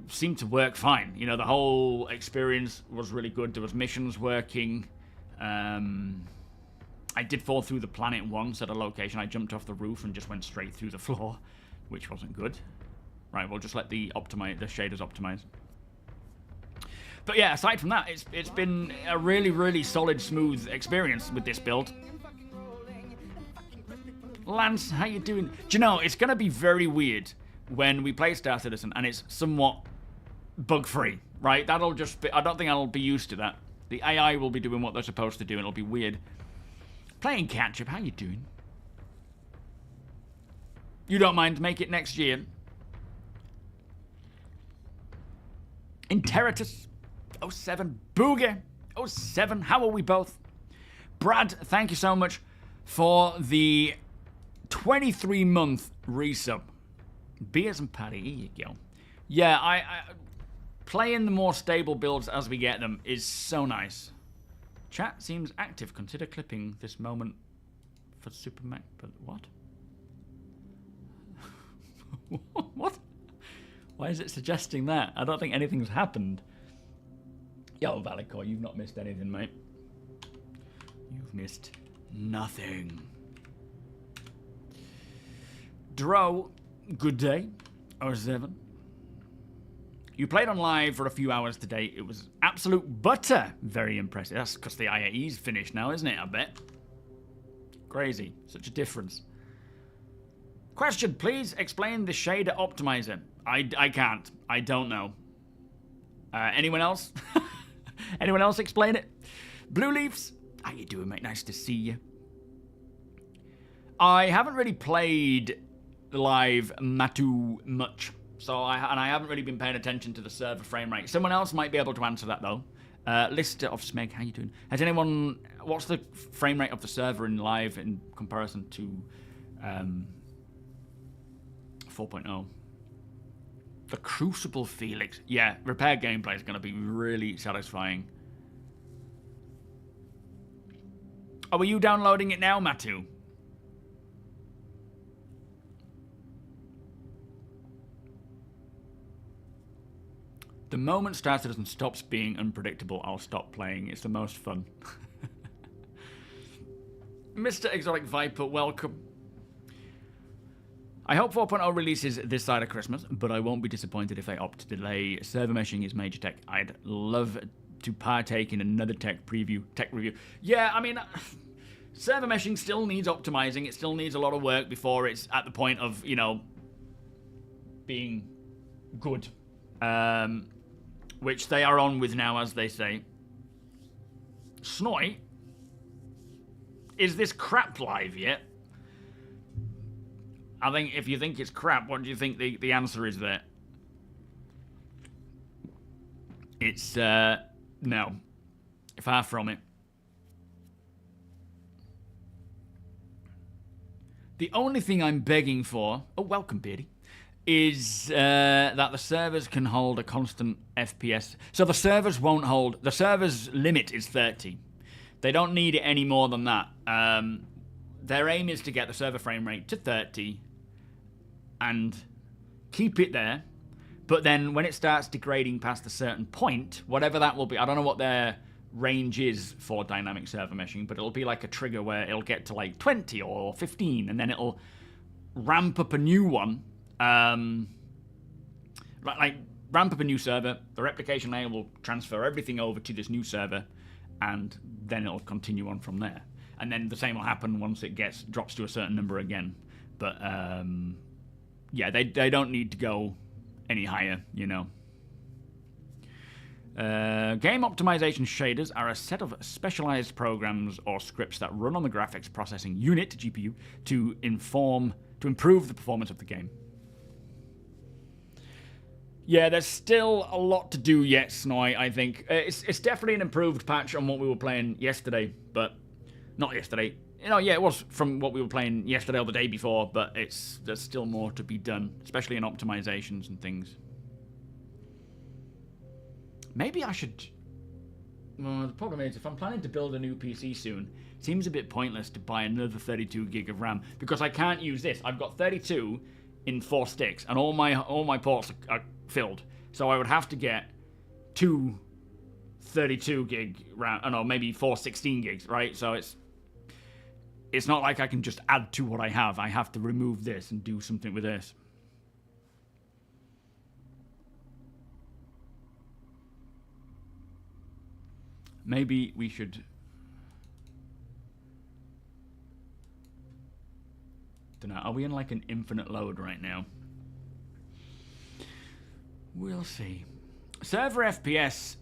seemed to work fine. The whole experience was really good. There was missions working. I did fall through the planet once at a location. I jumped off the roof and just went straight through the floor, which wasn't good. Right, we'll just let the shaders optimize. But yeah, aside from that, it's been a really, really solid, smooth experience with this build. Lance, how you doing? Do you know, it's going to be very weird when we play Star Citizen and it's somewhat bug-free, right? That'll just be... I don't think I'll be used to that. The AI will be doing what they're supposed to do and it'll be weird. Playing catch-up, how you doing? You don't mind, make it next year. Interitus 07, Booger 07, how are we both? Brad, thank you so much for the 23-month resub. Beers and Paddy, here you go. Yeah, I playing the more stable builds as we get them is so nice. Chat seems active. Consider clipping this moment for Super Mac. But what? What? Why is it suggesting that? I don't think anything's happened. Yo, Valicor, you've not missed anything, mate. You've missed nothing. Dro, good day. 07. You played on live for a few hours today. It was absolute butter. Very impressive. That's because the IAE's finished now, isn't it? I bet. Crazy. Such a difference. Question, please explain the shader optimizer. I can't. I don't know. Anyone else? Anyone else explain it? Blue Leafs, how you doing, mate? Nice to see you. I haven't really played live Matu much, so I haven't really been paying attention to the server frame rate. Someone else might be able to answer that though. Lister of Smeg, how you doing? Has anyone? What's the frame rate of the server in live in comparison to 4.0? The Crucible Felix. Yeah, repair gameplay is going to be really satisfying. Oh, are you downloading it now, Matu? The moment Star Citizen stops being unpredictable, I'll stop playing. It's the most fun. Mr. Exotic Viper, welcome. I hope 4.0 releases this side of Christmas, but I won't be disappointed if they opt to delay. Server meshing is major tech. I'd love to partake in another tech review. Yeah, I mean, server meshing still needs optimizing. It still needs a lot of work before it's at the point of, being good. Which they are on with now, as they say. Snoy? Is this crap live yet? I think if you think it's crap, what do you think the answer is there? It's, no. Far from it. The only thing I'm begging for, oh, welcome, Beardy, is that the servers can hold a constant FPS. So the servers won't hold, the server's limit is 30. They don't need it any more than that. Their aim is to get the server frame rate to 30 and keep it there. But then when it starts degrading past a certain point, whatever that will be, I don't know what their range is for dynamic server meshing, but it'll be like a trigger where it'll get to like 20 or 15, and then it'll ramp up a new one. Like ramp up a new server, the replication layer will transfer everything over to this new server, and then it'll continue on from there. And then the same will happen once it drops to a certain number again. But yeah, they don't need to go any higher, you know. Game optimization shaders are a set of specialized programs or scripts that run on the graphics processing unit, GPU, to improve the performance of the game. Yeah, there's still a lot to do yet, Snoy, I think. It's definitely an improved patch on what we were playing yesterday, but not yesterday. You know, yeah, it was from what we were playing yesterday or the day before, but there's still more to be done, especially in optimizations and things. Maybe I should... Well, the problem is, if I'm planning to build a new PC soon, it seems a bit pointless to buy another 32 gig of RAM, because I can't use this. I've got 32 in 4 sticks, and all my ports are filled. So I would have to get 2 32 gig RAM, oh no, maybe 4 16 gigs, right? So it's not like I can just add to what I have. I have to remove this and do something with this. Maybe we should... Dunno, are we in like an infinite load right now? We'll see. Server FPS,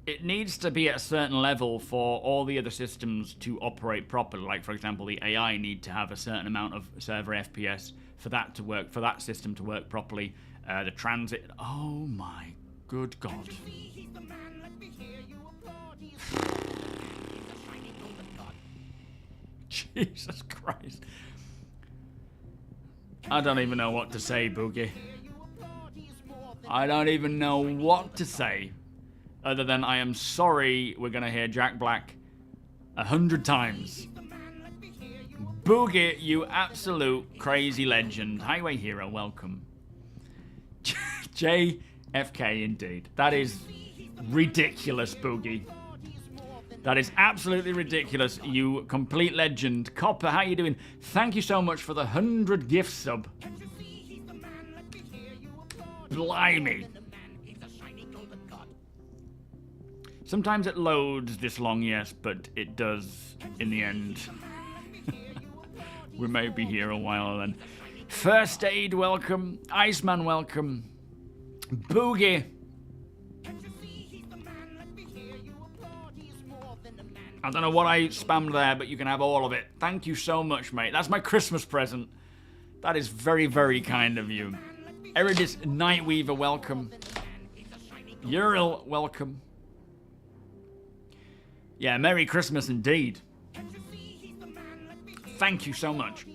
it needs to be at a certain level for all the other systems to operate properly. Like, for example, the AI need to have a certain amount of server FPS for that to work, for that system to work properly. The transit... Oh my good God. Jesus Christ. I don't even know what to say, Boogie. I don't even know what to say. Other than I am sorry we're going to hear Jack Black 100 times. Boogie, you absolute crazy legend. Highway Hero, welcome. JFK indeed. That is ridiculous, Boogie. That is absolutely ridiculous, you complete legend. Copper, how you doing? Thank you so much for the 100 gift sub. Blimey. Sometimes it loads this long, yes, but it does in the end. We may be here a while then. First Aid, welcome. Iceman, welcome. Boogie. I don't know what I spammed there, but you can have all of it. Thank you so much, mate. That's my Christmas present. That is very, very kind of you. Eridis Nightweaver, welcome. Uriel, welcome. Yeah, Merry Christmas indeed. Thank you so much.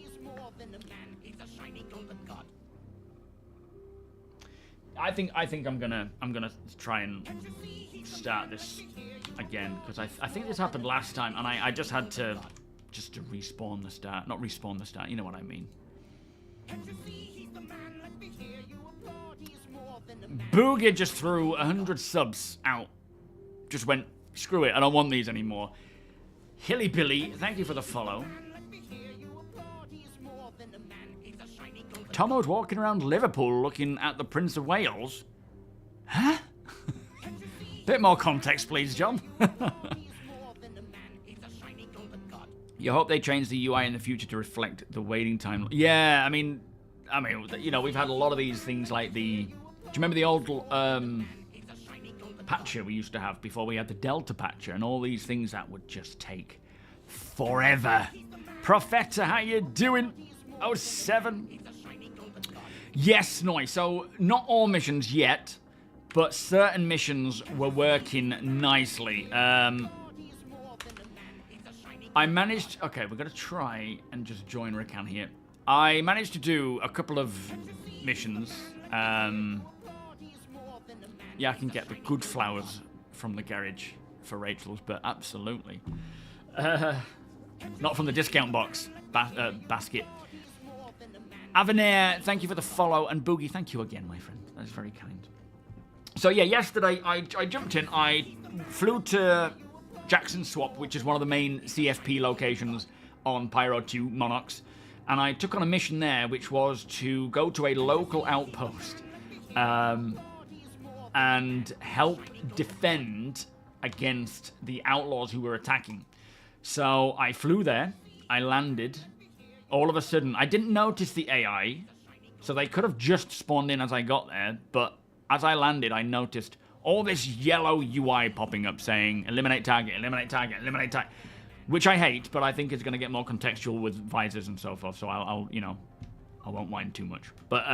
I think I'm gonna try and start this again, because I think this happened last time, and I just had to respawn the start. Not respawn the start, you know what I mean. Boogie just threw 100 subs out. Just went, screw it, I don't want these anymore. Hilly Billy, thank you for the follow. Tomo's walking around Liverpool looking at the Prince of Wales. Huh? Bit more context, please, John. You hope they change the UI in the future to reflect the waiting time. Yeah, I mean, you know, we've had a lot of these things like the... Do you remember the old patcher we used to have before we had the Delta patcher and all these things that would just take forever? Profeta, how you doing? Oh, 7. Yes, Noy. So, not all missions yet, but certain missions were working nicely. I managed... Okay, we're going to try and just join Rican here. I managed to do a couple of missions. Yeah, I can get the good flowers from the garage for Rachel's, but absolutely. Not from the discount box basket. Avenir, thank you for the follow, and Boogie, thank you again, my friend. That's very kind. So yeah, yesterday I jumped in. I flew to Jackson Swap, which is one of the main CFP locations on Pyro 2 Monarchs, and I took on a mission there, which was to go to a local outpost and help defend against the outlaws who were attacking. So I flew there, I landed. All of a sudden, I didn't notice the AI, so they could have just spawned in as I got there, but as I landed, I noticed all this yellow UI popping up saying, eliminate target, eliminate target, eliminate target, which I hate, but I think it's going to get more contextual with visors and so forth, so I'll you know, I won't whine too much. But,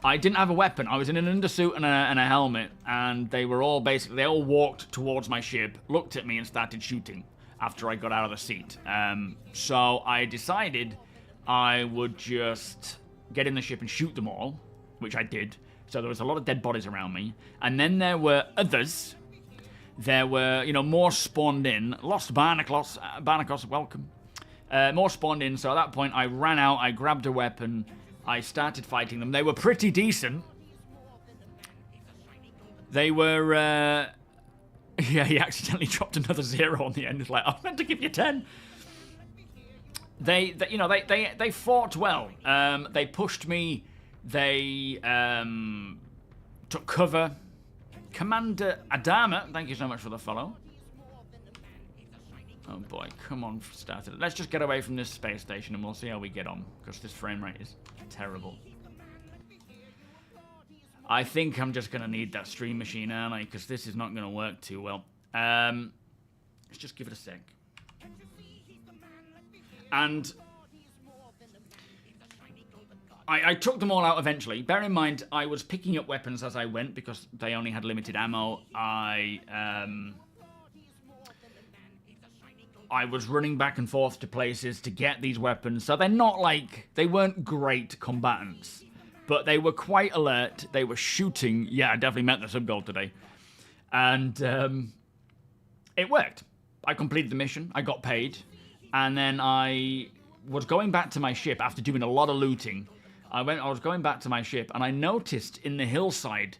I didn't have a weapon. I was in an undersuit and a helmet, and they were all basically, they all walked towards my ship, looked at me, and started shooting after I got out of the seat. So I decided I would just get in the ship and shoot them all, which I did. So there was a lot of dead bodies around me. And then there were others. There were, you know, more spawned in. Lost Barnacles, welcome. More spawned in, so at that point I ran out, I grabbed a weapon, I started fighting them. They were pretty decent. They were, yeah, he accidentally dropped another 0 on the end. It's like, I meant to give you 10. They you know, they fought well. They pushed me. They took cover. Commander Adama, thank you so much for the follow. Oh boy, come on, started. Let's just get away from this space station and we'll see how we get on, because this frame rate is terrible. I think I'm just going to need that stream machine, aren't I? Because this is not going to work too well. Let's just give it a sec. And I took them all out eventually. Bear in mind, I was picking up weapons as I went because they only had limited ammo. I was running back and forth to places to get these weapons. So they're not like... They weren't great combatants. But they were quite alert. They were shooting. Yeah, I definitely met the sub-goal today. And it worked. I completed the mission. I got paid. And then I was going back to my ship after doing a lot of looting. I was going back to my ship, and I noticed in the hillside,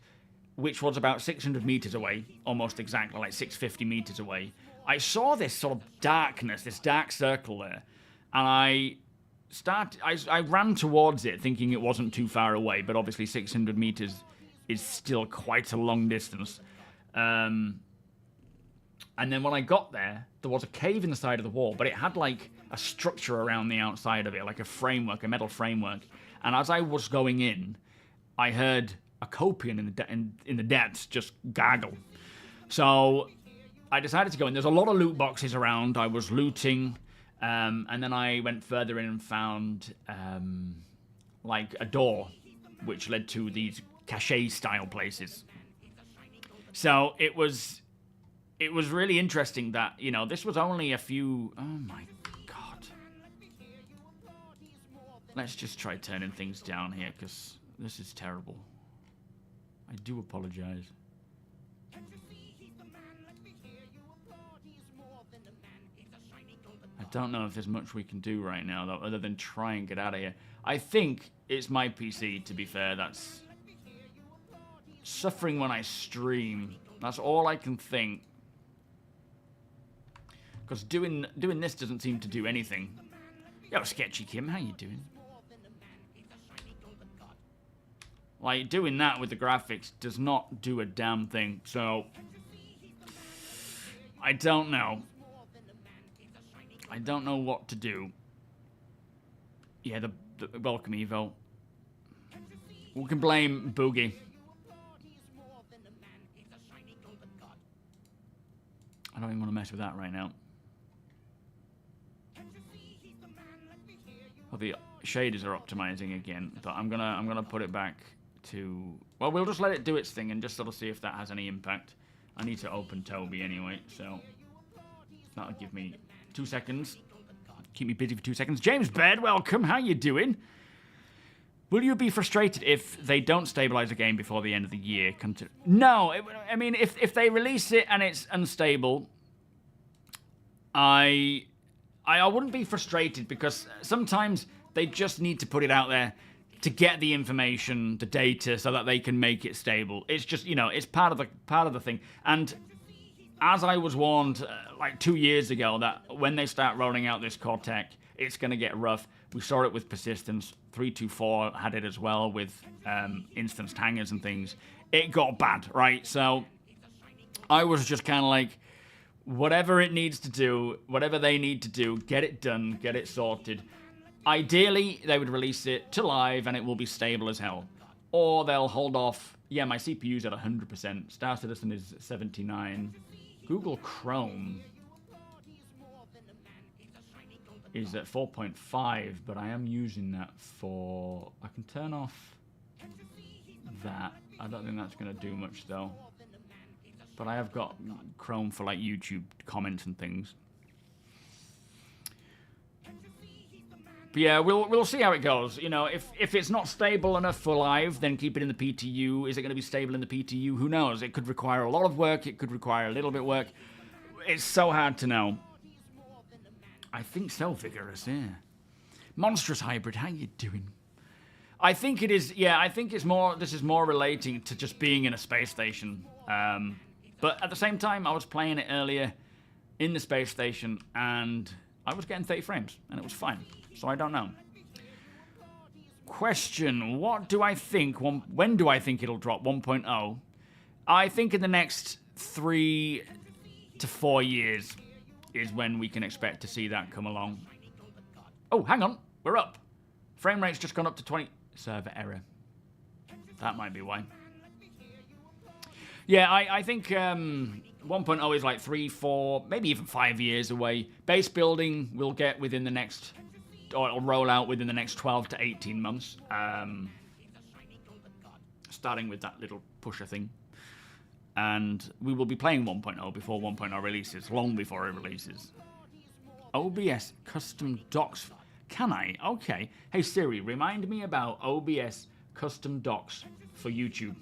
which was about 600 meters away, almost exactly, like 650 meters away, I saw this sort of darkness, this dark circle there, and I ran towards it thinking it wasn't too far away, but obviously 600 meters is still quite a long distance. And then when I got there, there was a cave in the side of the wall, but it had like a structure around the outside of it, like a framework, a metal framework. And as I was going in, I heard a copian in the depths just gargle. So I decided to go in. There's a lot of loot boxes around. I was looting, and then I went further in and found like a door, which led to these cache-style places. So it was really interesting that, you know, this was only a few... Oh my god. Let's just try turning things down here, because this is terrible. I do apologize. I don't know if there's much we can do right now, though, other than try and get out of here. I think it's my PC, to be fair, that's suffering when I stream. That's all I can think. Because doing this doesn't seem to do anything. Yo, Sketchy Kim, how you doing? Like, doing that with the graphics does not do a damn thing, so... I don't know. I don't know what to do. Yeah, the welcome Evo. We can blame Boogie. I don't even want to mess with that right now. Well, the shaders are optimizing again, but I'm gonna put it back to. Well, we'll just let it do its thing and just sort of see if that has any impact. I need to open Toby anyway, so that'll give me 2 seconds. Keep me busy for 2 seconds. James Baird, welcome. How you doing? Will you be frustrated if they don't stabilize the game before the end of the year? No, I mean, if they release it and it's unstable, I wouldn't be frustrated because sometimes they just need to put it out there to get the information, the data, so that they can make it stable. It's just, you know, it's part of the thing. And as I was warned like 2 years ago, that when they start rolling out this core tech, it's going to get rough. We saw it with persistence. 324 had it as well with instanced hangers and things. It got bad, right? So I was just kind of like, whatever it needs to do, whatever they need to do, get it done, get it sorted. Ideally, they would release it to live and it will be stable as hell. Or they'll hold off. Yeah, my CPU's at 100%. Star Citizen is 79. Google Chrome is at 4.5, but I am using that for... I can turn off that. I don't think that's going to do much, though. But I have got Chrome for, like, YouTube comments and things. But yeah, we'll see how it goes. You know, if it's not stable enough for live, then keep it in the PTU. Is it going to be stable in the PTU? Who knows? It could require a lot of work. It could require a little bit of work. It's so hard to know. I think so, Vigorous, yeah. Monstrous Hybrid, how you doing? I think it is, yeah, I think it's more, this is more relating to just being in a space station. But at the same time, I was playing it earlier in the space station, and I was getting 30 frames, and it was fine. So I don't know. Question, what do I think, when do I think it'll drop 1.0? I think in the next 3 to 4 years is when we can expect to see that come along. Oh, hang on, we're up. Frame rate's just gone up to 20. Server error. That might be why. Yeah, I think 1.0 is like 3, 4, maybe even 5 years away. Base building we'll get within the next, or it'll roll out within the next 12 to 18 months. Starting with that little pusher thing. And we will be playing 1.0 before 1.0 releases, long before it releases. OBS custom docs. Can I? Okay. Hey Siri, remind me about OBS custom docs for YouTube.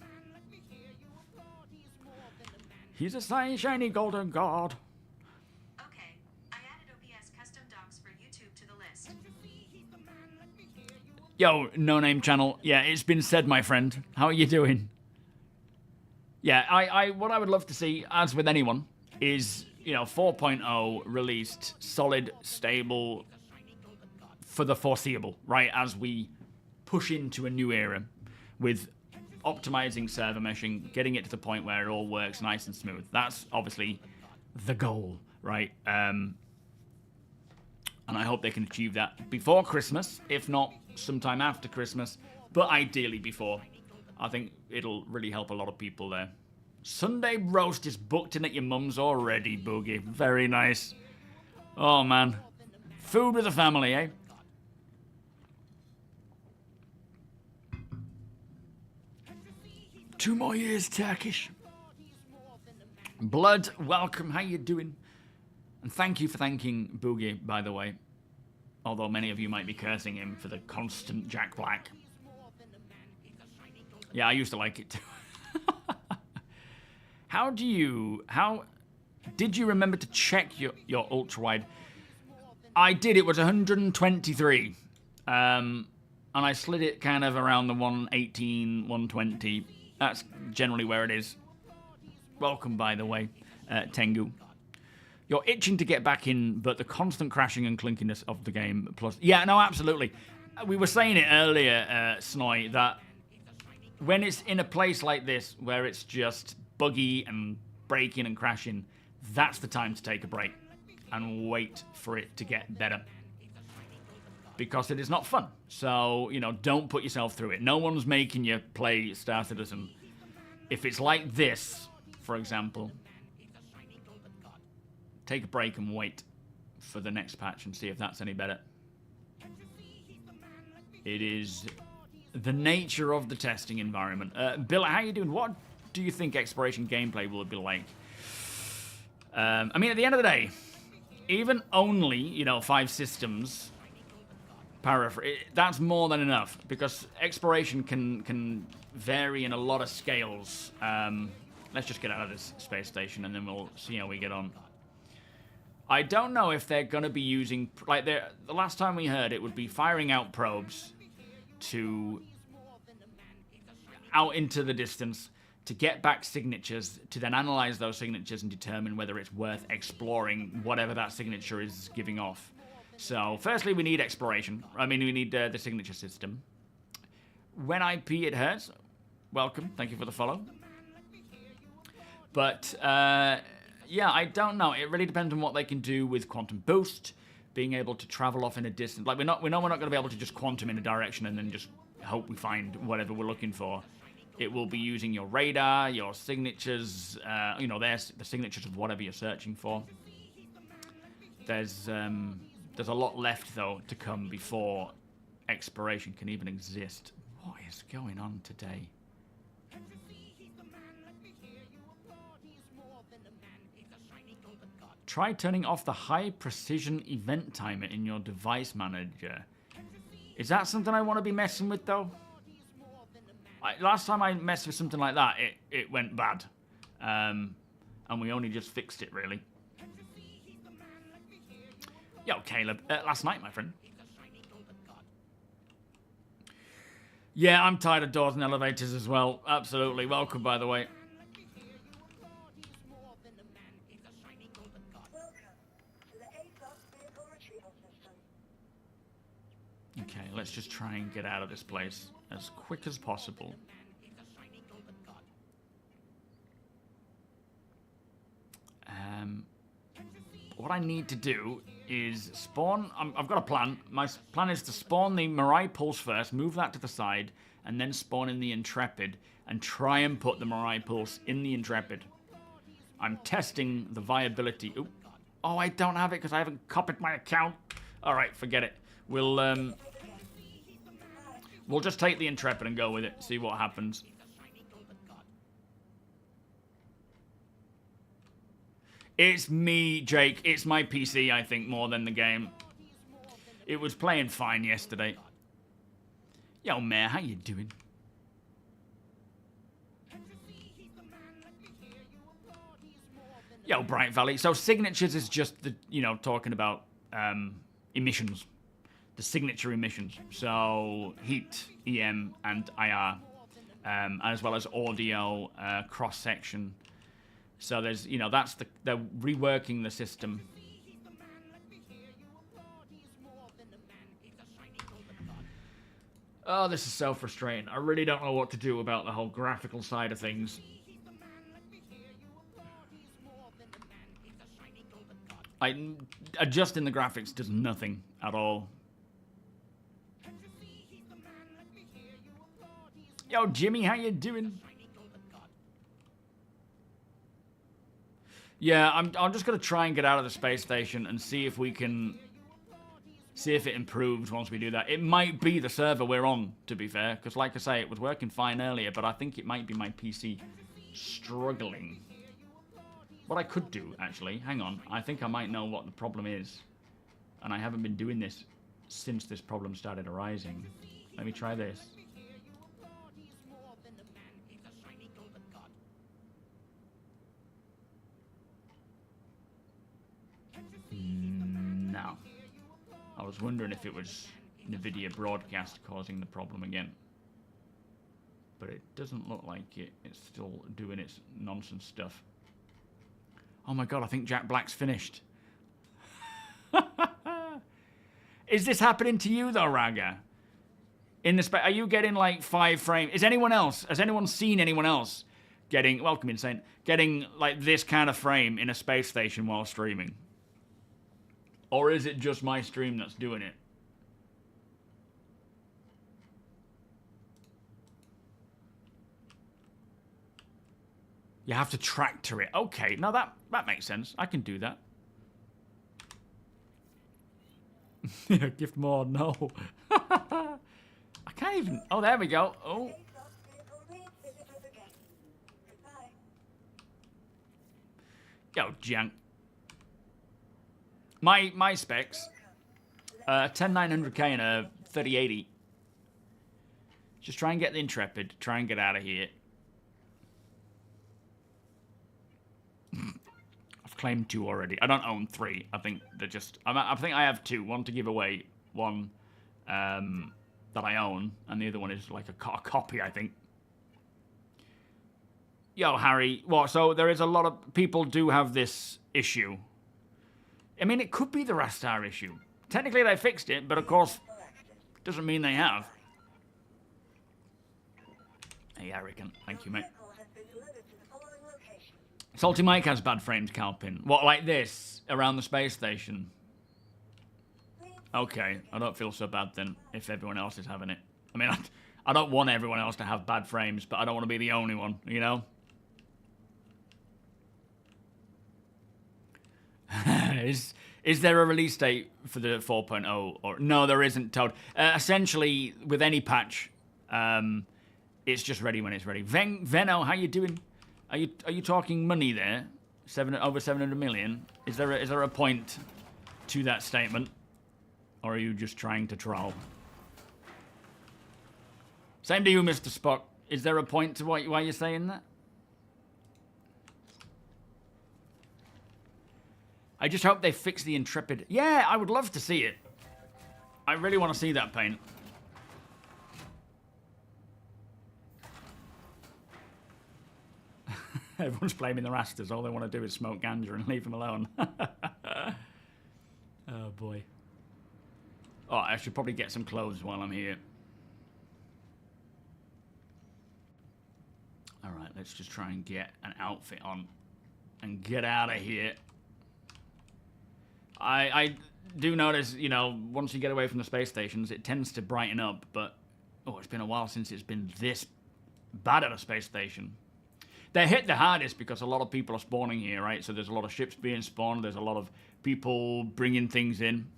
He's a shiny golden god. Okay, I added OBS custom docs for YouTube to the list. Yo, no name channel. Yeah, it's been said, my friend. How are you doing? Yeah, what I would love to see, as with anyone, is, you know, 4.0 released, solid, stable, for the foreseeable, right? As we push into a new era with optimizing server meshing, getting it to the point where it all works nice and smooth. That's obviously the goal, right? And I hope they can achieve that before Christmas, if not sometime after Christmas, but ideally before. I think it'll really help a lot of people there. Sunday roast is booked in at your mum's already, Boogie. Very nice. Oh, man. Food with the family, eh? Two more years, Turkish. Blood, welcome. How you doing? And thank you for thanking Boogie, by the way. Although many of you might be cursing him for the constant Jack Black. Yeah, I used to like it too. How did you remember to check your ultra-wide? I did, it was 123. And I slid it kind of around the 118, 120. That's generally where it is. Welcome, by the way, Tengu. You're itching to get back in, but the constant crashing and clinkiness of the game plus... Yeah, no, absolutely. We were saying it earlier, Snoy, that when it's in a place like this, where it's just buggy and breaking and crashing, that's the time to take a break and wait for it to get better. Because it is not fun. So, you know, don't put yourself through it. No one's making you play Star Citizen. If it's like this, for example, take a break and wait for the next patch and see if that's any better. It is the nature of the testing environment. Bill, how you doing? What do you think exploration gameplay will be like? I mean, at the end of the day, even only, you know, 5 systems, that's more than enough, because exploration can vary in a lot of scales. Let's just get out of this space station and then we'll see how we get on. I don't know if they're going to be using, like, the last time we heard it would be firing out probes to out into the distance to get back signatures, to then analyze those signatures and determine whether it's worth exploring whatever that signature is giving off. So, firstly, we need exploration. I mean, we need the signature system. When IP it hurts, welcome. Thank you for the follow. But, yeah, I don't know. It really depends on what they can do with quantum boost, being able to travel off in a distance. Like, we know we're not going to be able to just quantum in a direction and then just hope we find whatever we're looking for. It will be using your radar, your signatures, you know, the signatures of whatever you're searching for. There's a lot left, though, to come before exploration can even exist. What is going on today? Try turning off the high precision event timer in your device manager. Is that something I want to be messing with, though? Last time I messed with something like that, it went bad. And we only just fixed it, really. Yo, Caleb. Last night, my friend. Yeah, I'm tired of doors and elevators as well. Absolutely. Welcome, by the way. Okay, let's just try and get out of this place as quick as possible. What I need to do is spawn... I've got a plan. My plan is to spawn the Mirai Pulse first, move that to the side, and then spawn in the Intrepid, and try and put the Mirai Pulse in the Intrepid. I'm testing the viability. Oop. Oh, I don't have it because I haven't copied my account. Alright, forget it. We'll just take the Intrepid and go with it, see what happens. It's me, Jake. It's my PC, I think, more than the game. It was playing fine yesterday. Yo, Mayor, how you doing? Yo, Bright Valley. So signatures is just the, you know, talking about emissions. The signature emissions. So heat, EM, and IR. As well as audio, cross-section. So there's, you know, they're reworking the system. Oh, this is so frustrating. I really don't know what to do about the whole graphical side of things. Adjusting the graphics does nothing at all. Yo, Jimmy, how you doing? Yeah, I'm just going to try and get out of the space station and see if we can... See if it improves once we do that. It might be the server we're on, to be fair. Because like I say, it was working fine earlier, but I think it might be my PC struggling. What I could do, actually, hang on. I think I might know what the problem is. And I haven't been doing this since this problem started arising. Let me try this. No. I was wondering if it was NVIDIA broadcast causing the problem again. But it doesn't look like it. It's still doing its nonsense stuff. Oh my god, I think Jack Black's finished. Is this happening to you though, Raga? Are you getting like 5 frames? Has anyone seen anyone else getting, welcome Insane, getting like this kind of frame in a space station while streaming? Or is it just my stream that's doing it? You have to tractor it. Okay, now that makes sense. I can do that. Gift more, no. I even... Oh, there we go. Oh. Yo, jank. My specs. 10900K and a 3080. Just try and get the Intrepid. Try and get out of here. I've claimed 2 already. I don't own 3. I think they're just... I think I have 2. 1 to give away. 1 that I own. And the other one is like a copy, I think. Yo, Harry. What? So there is a lot of... People do have this issue. I mean, it could be the Rastar issue. Technically, they fixed it, but of course, doesn't mean they have. Hey, Arrogant. Thank you, mate. Salty Mike has bad frames, Calpin. What, like this? Around the space station? Okay, I don't feel so bad then, if everyone else is having it. I mean, I don't want everyone else to have bad frames, but I don't want to be the only one, you know? Is there a release date for the 4.0? Or no, there isn't, Toad. Essentially, with any patch, it's just ready when it's ready. Veno, how you doing? Are you talking money there? Over 700 million? Is there a point to that statement, or are you just trying to troll? Same to you, Mr. Spock. Is there a point to why you're saying that? I just hope they fix the Intrepid. Yeah, I would love to see it. I really want to see that paint. Everyone's blaming the Rastas. All they want to do is smoke ganja and leave them alone. Oh, boy. Oh, I should probably get some clothes while I'm here. All right, let's just try and get an outfit on and get out of here. I do notice, you know, once you get away from the space stations, it tends to brighten up, but, oh, it's been a while since it's been this bad at a space station. They're hit the hardest because a lot of people are spawning here, right? So there's a lot of ships being spawned, there's a lot of people bringing things in.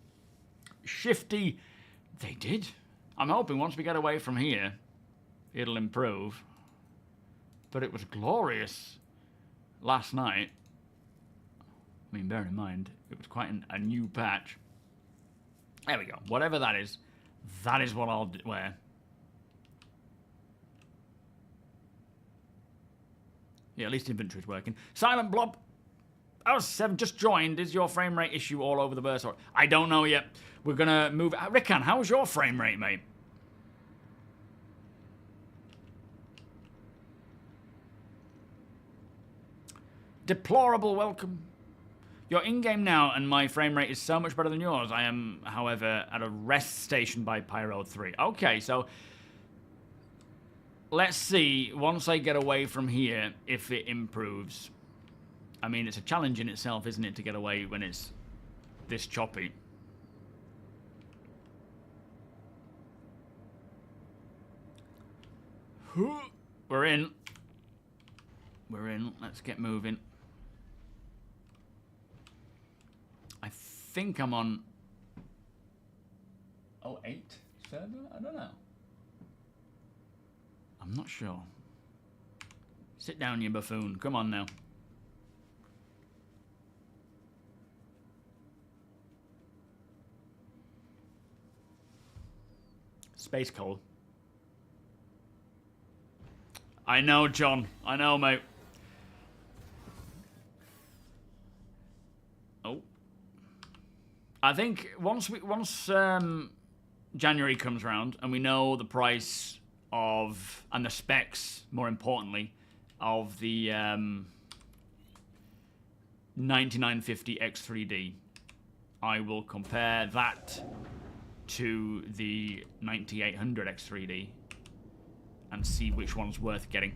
Shifty, they did. I'm hoping once we get away from here, it'll improve. But it was glorious last night. I mean, bear in mind, it was quite a new patch. There we go. Whatever that is what I'll wear. Yeah, at least inventory's working. Silent Blob. Oh, 7 just joined. Is your frame rate issue all over the burst? I don't know yet. We're going to move... Rickan, how's your frame rate, mate? Deplorable welcome. You're in-game now, and my frame rate is so much better than yours. I am, however, at a rest station by Pyro 3. Okay, so... let's see, once I get away from here, if it improves. I mean, it's a challenge in itself, isn't it, to get away when it's this choppy. We're in. We're in. Let's get moving. I think I'm on 08 server? I don't know. I'm not sure. Sit down, you buffoon. Come on now. Space coal. I know, John. I know, mate. Oh. I think once January comes around and we know the price of, and the specs, more importantly, of the 9950 X3D, I will compare that to the 9800 X3D and see which one's worth getting.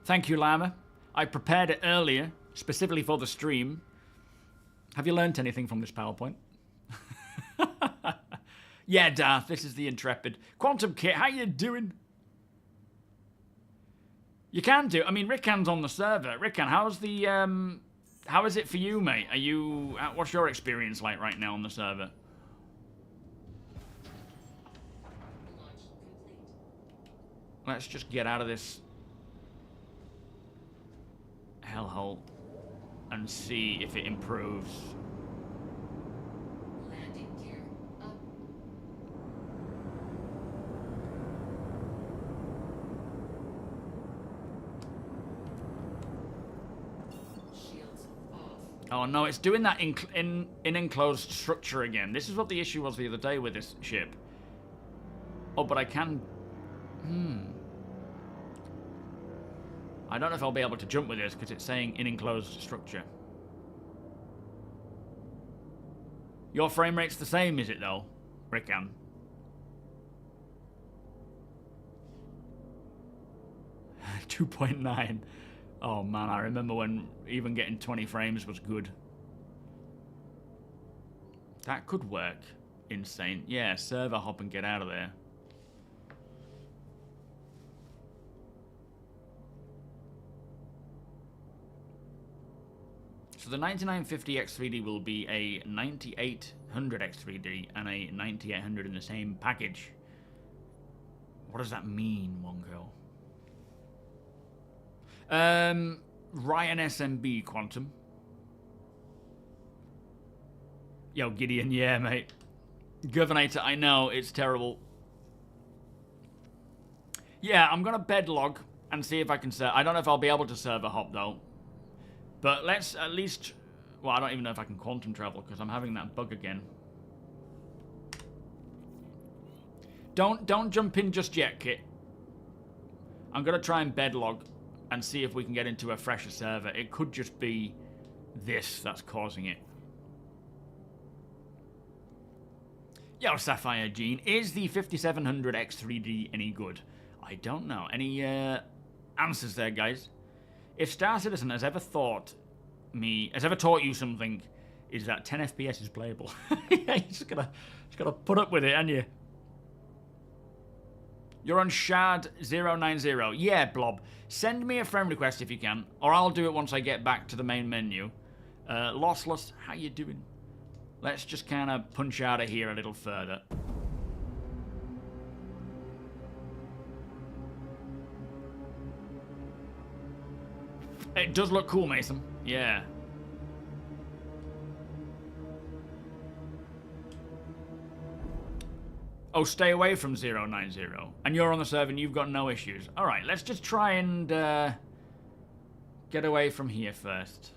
Thank you, Lama. I prepared it earlier, specifically for the stream. Have you learnt anything from this PowerPoint? Yeah, Darth, this is the Intrepid. Quantum Kit, how you doing? You can do. I mean, Rickan's on the server. Rickan, how's the how is it for you, mate? Are you? What's your experience like right now on the server? Let's just get out of this hellhole and see if it improves. Landing gear up. Shields off. Oh no, it's doing that in enclosed structure again. This is what the issue was the other day with this ship. Oh, but I can... I don't know if I'll be able to jump with this because it's saying in enclosed structure. Your frame rate's the same, is it though, Rickan? .9. Oh man, I remember when even getting 20 frames was good. That could work. Insane. Yeah, server hop and get out of there. So the 9950 X3D will be a 9800 X3D and a 9800 in the same package. What does that mean, Wonko? Ryan SMB Quantum. Yo, Gideon, yeah, mate. Governator, I know, it's terrible. Yeah, I'm gonna bed log and see if I can I don't know if I'll be able to server hop though. But let's at least... Well, I don't even know if I can quantum travel because I'm having that bug again. Don't jump in just yet, Kit. I'm going to try and bedlog and see if we can get into a fresher server. It could just be this that's causing it. Yo, Sapphire Gene. Is the 5700 X3D any good? I don't know. Any answers there, guys? If Star Citizen has ever taught you something, is that 10 FPS is playable. Yeah, you just gotta put up with it, ain't you? You're on Shard 090. Yeah, Blob. Send me a friend request if you can, or I'll do it once I get back to the main menu. Lossless, how you doing? Let's just kind of punch out of here a little further. It does look cool, Mason. Yeah. Oh, stay away from 090. And you're on the server and you've got no issues. Alright, let's just try and get away from here first.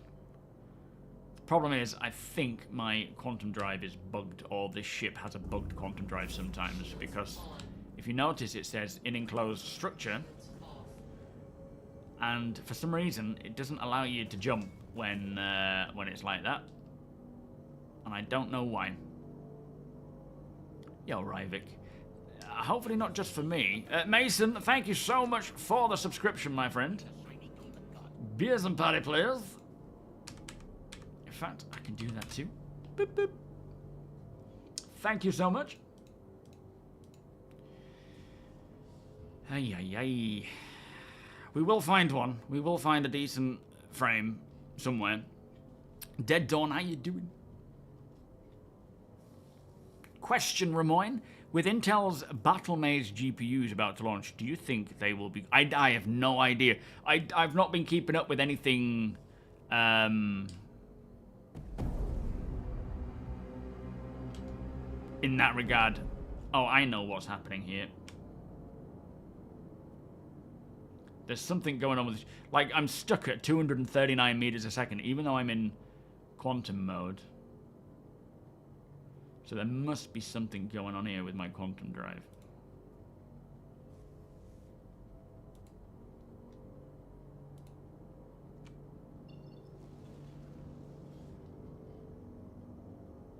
The problem is, I think my quantum drive is bugged, or this ship has a bugged quantum drive sometimes, because if you notice it says in enclosed structure, and for some reason it doesn't allow you to jump when it's like that, and I don't know why. Yo, Ryvik. Hopefully not just for me. Mason, thank you so much for the subscription, my friend. Beers and party players. In fact, I can do that too. Boop, boop. Thank you so much. Ay, ay, ay. We will find one. We will find a decent frame somewhere. Dead Dawn, how you doing? Question, Ramoyne. With Intel's Battle Maze GPUs about to launch, do you think they will be... I have no idea. I've not been keeping up with anything... in that regard. Oh, I know what's happening here. There's something going on with this. Like, I'm stuck at 239 meters a second, even though I'm in quantum mode. So there must be something going on here with my quantum drive.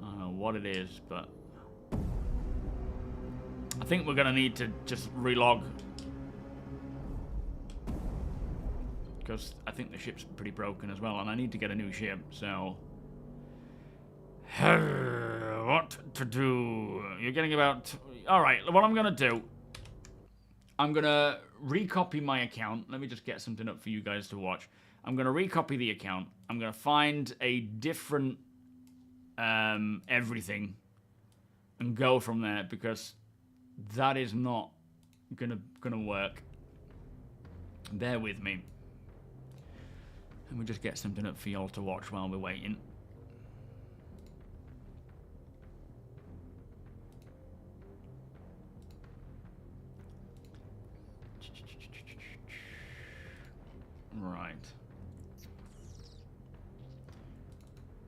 I don't know what it is, but I think we're gonna need to just relog, because I think the ship's pretty broken as well, and I need to get a new ship, so... What to do? You're getting about... Alright, what I'm gonna do... I'm going to recopy my account. Let me just get something up for you guys to watch. I'm going to recopy the account. I'm going to find a different everything and go from there, because that is not gonna work. Bear with me. And we just get something up for y'all to watch while we're waiting. Right.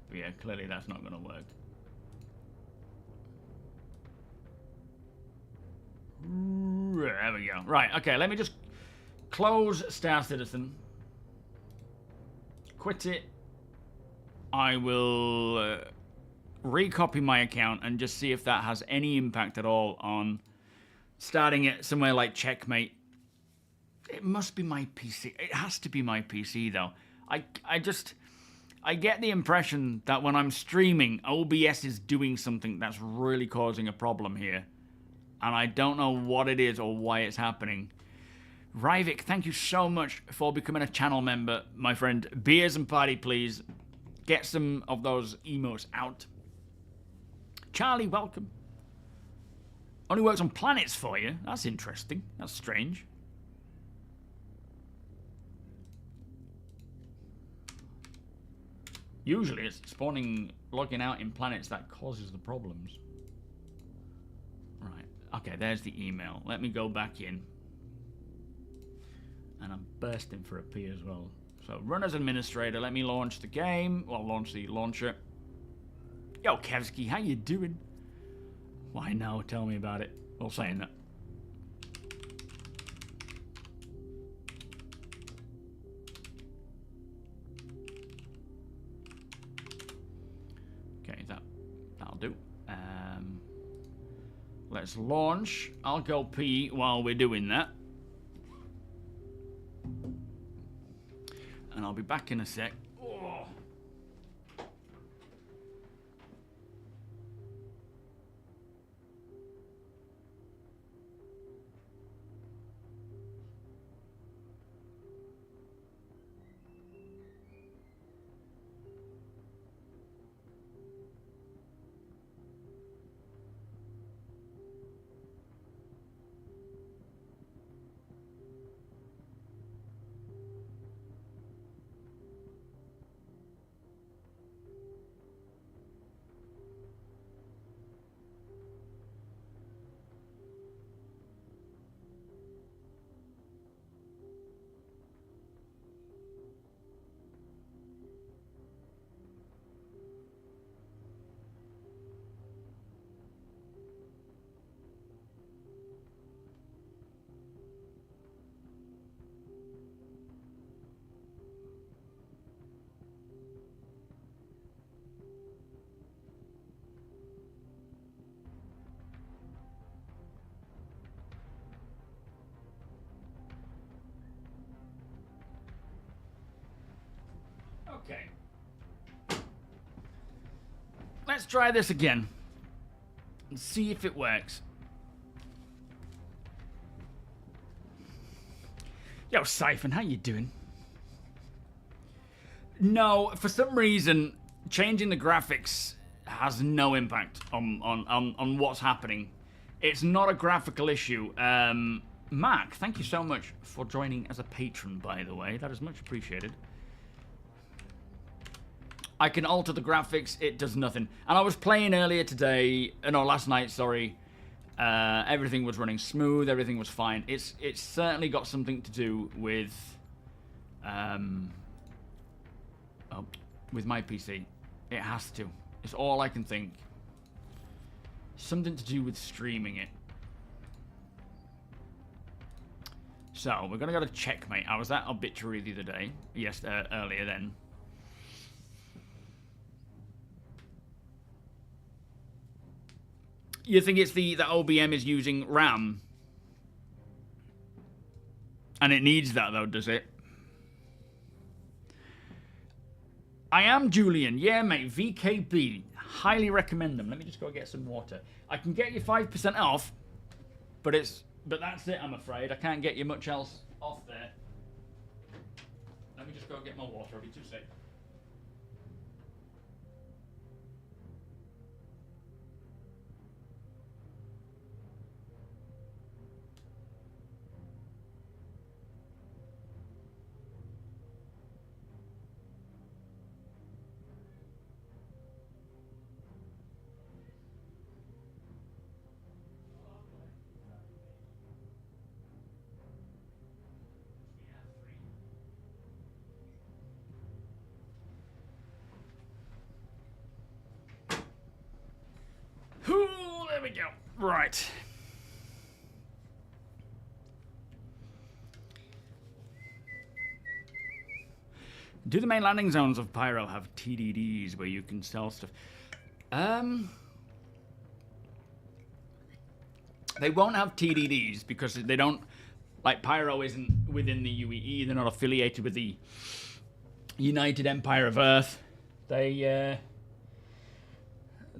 But yeah, clearly that's not going to work. There we go. Right, okay, let me just close Star Citizen. Quit it. I will recopy my account and just see if that has any impact at all on starting it somewhere like Checkmate. It must be my PC. It has to be my PC, though. I get the impression that when I'm streaming, OBS is doing something that's really causing a problem here. And I don't know what it is or why it's happening. Ryvik, thank you so much for becoming a channel member, my friend. Beers and party, please. Get some of those emotes out. Charlie, welcome. Only works on planets for you. That's interesting. That's strange. Usually it's spawning, logging out in planets that causes the problems. Right. Okay, there's the email. Let me go back in. And I'm bursting for a pee as well. So, run as administrator. Let me launch the game. Well, launch the launcher. Yo, Kevsky, how you doing? Why no? Tell me about it. Well, saying that. Okay, that'll do. Let's launch. I'll go pee while we're doing that. And I'll be back in a sec. Oh. Okay. Let's try this again and see if it works. Yo, Siphon, how you doing? No, for some reason, changing the graphics has no impact on what's happening. It's not a graphical issue. Mark, thank you so much for joining as a patron, by the way. That is much appreciated. I can alter the graphics, it does nothing. And I was playing earlier today, no, last night, sorry. Everything was running smooth, everything was fine. It's certainly got something to do with my PC. It has to. It's all I can think. Something to do with streaming it. So, we're gonna go to Checkmate. I was at Obituary the other day. Yes, earlier then. You think it's the OBM is using RAM? And it needs that though, does it? I am Julian. Yeah, mate. VKB. Highly recommend them. Let me just go get some water. I can get you 5% off, but it's But that's it, I'm afraid. I can't get you much else off there. Let me just go and get my water. I'll be 2 seconds. Ooh, there we go. Right. Do the main landing zones of Pyro have TDDs where you can sell stuff? They won't have TDDs because they don't... Like, Pyro isn't within the UEE. They're not affiliated with the United Empire of Earth. They,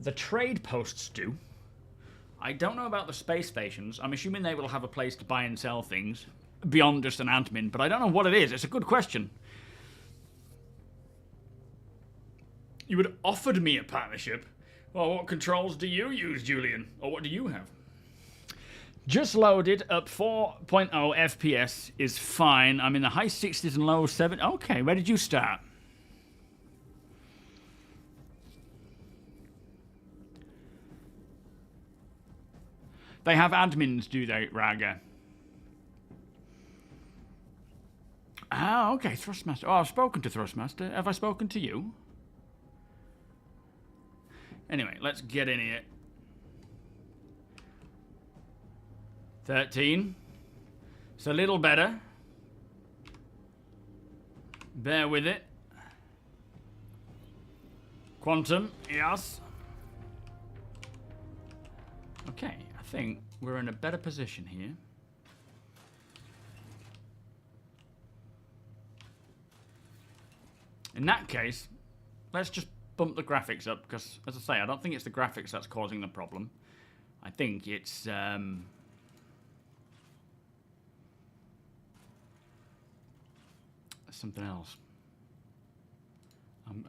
the trade posts do. I don't know about the space stations. I'm assuming they will have a place to buy and sell things beyond just an admin, but I don't know what it is. It's a good question. You had offered me a partnership. Well, what controls do you use, Julian? Or what do you have? Just loaded up 4.0 FPS is fine. I'm in the high 60s and low 7. Okay, where did you start? They have admins, do they, Raga? Ah, okay, Thrustmaster. Oh, I've spoken to Thrustmaster. Have I spoken to you? Anyway, let's get in here. 13. It's a little better. Bear with it. Quantum, yes. Okay, I think we're in a better position here. In that case, let's just bump the graphics up, because, as I say, I don't think it's the graphics that's causing the problem. I think it's... something else.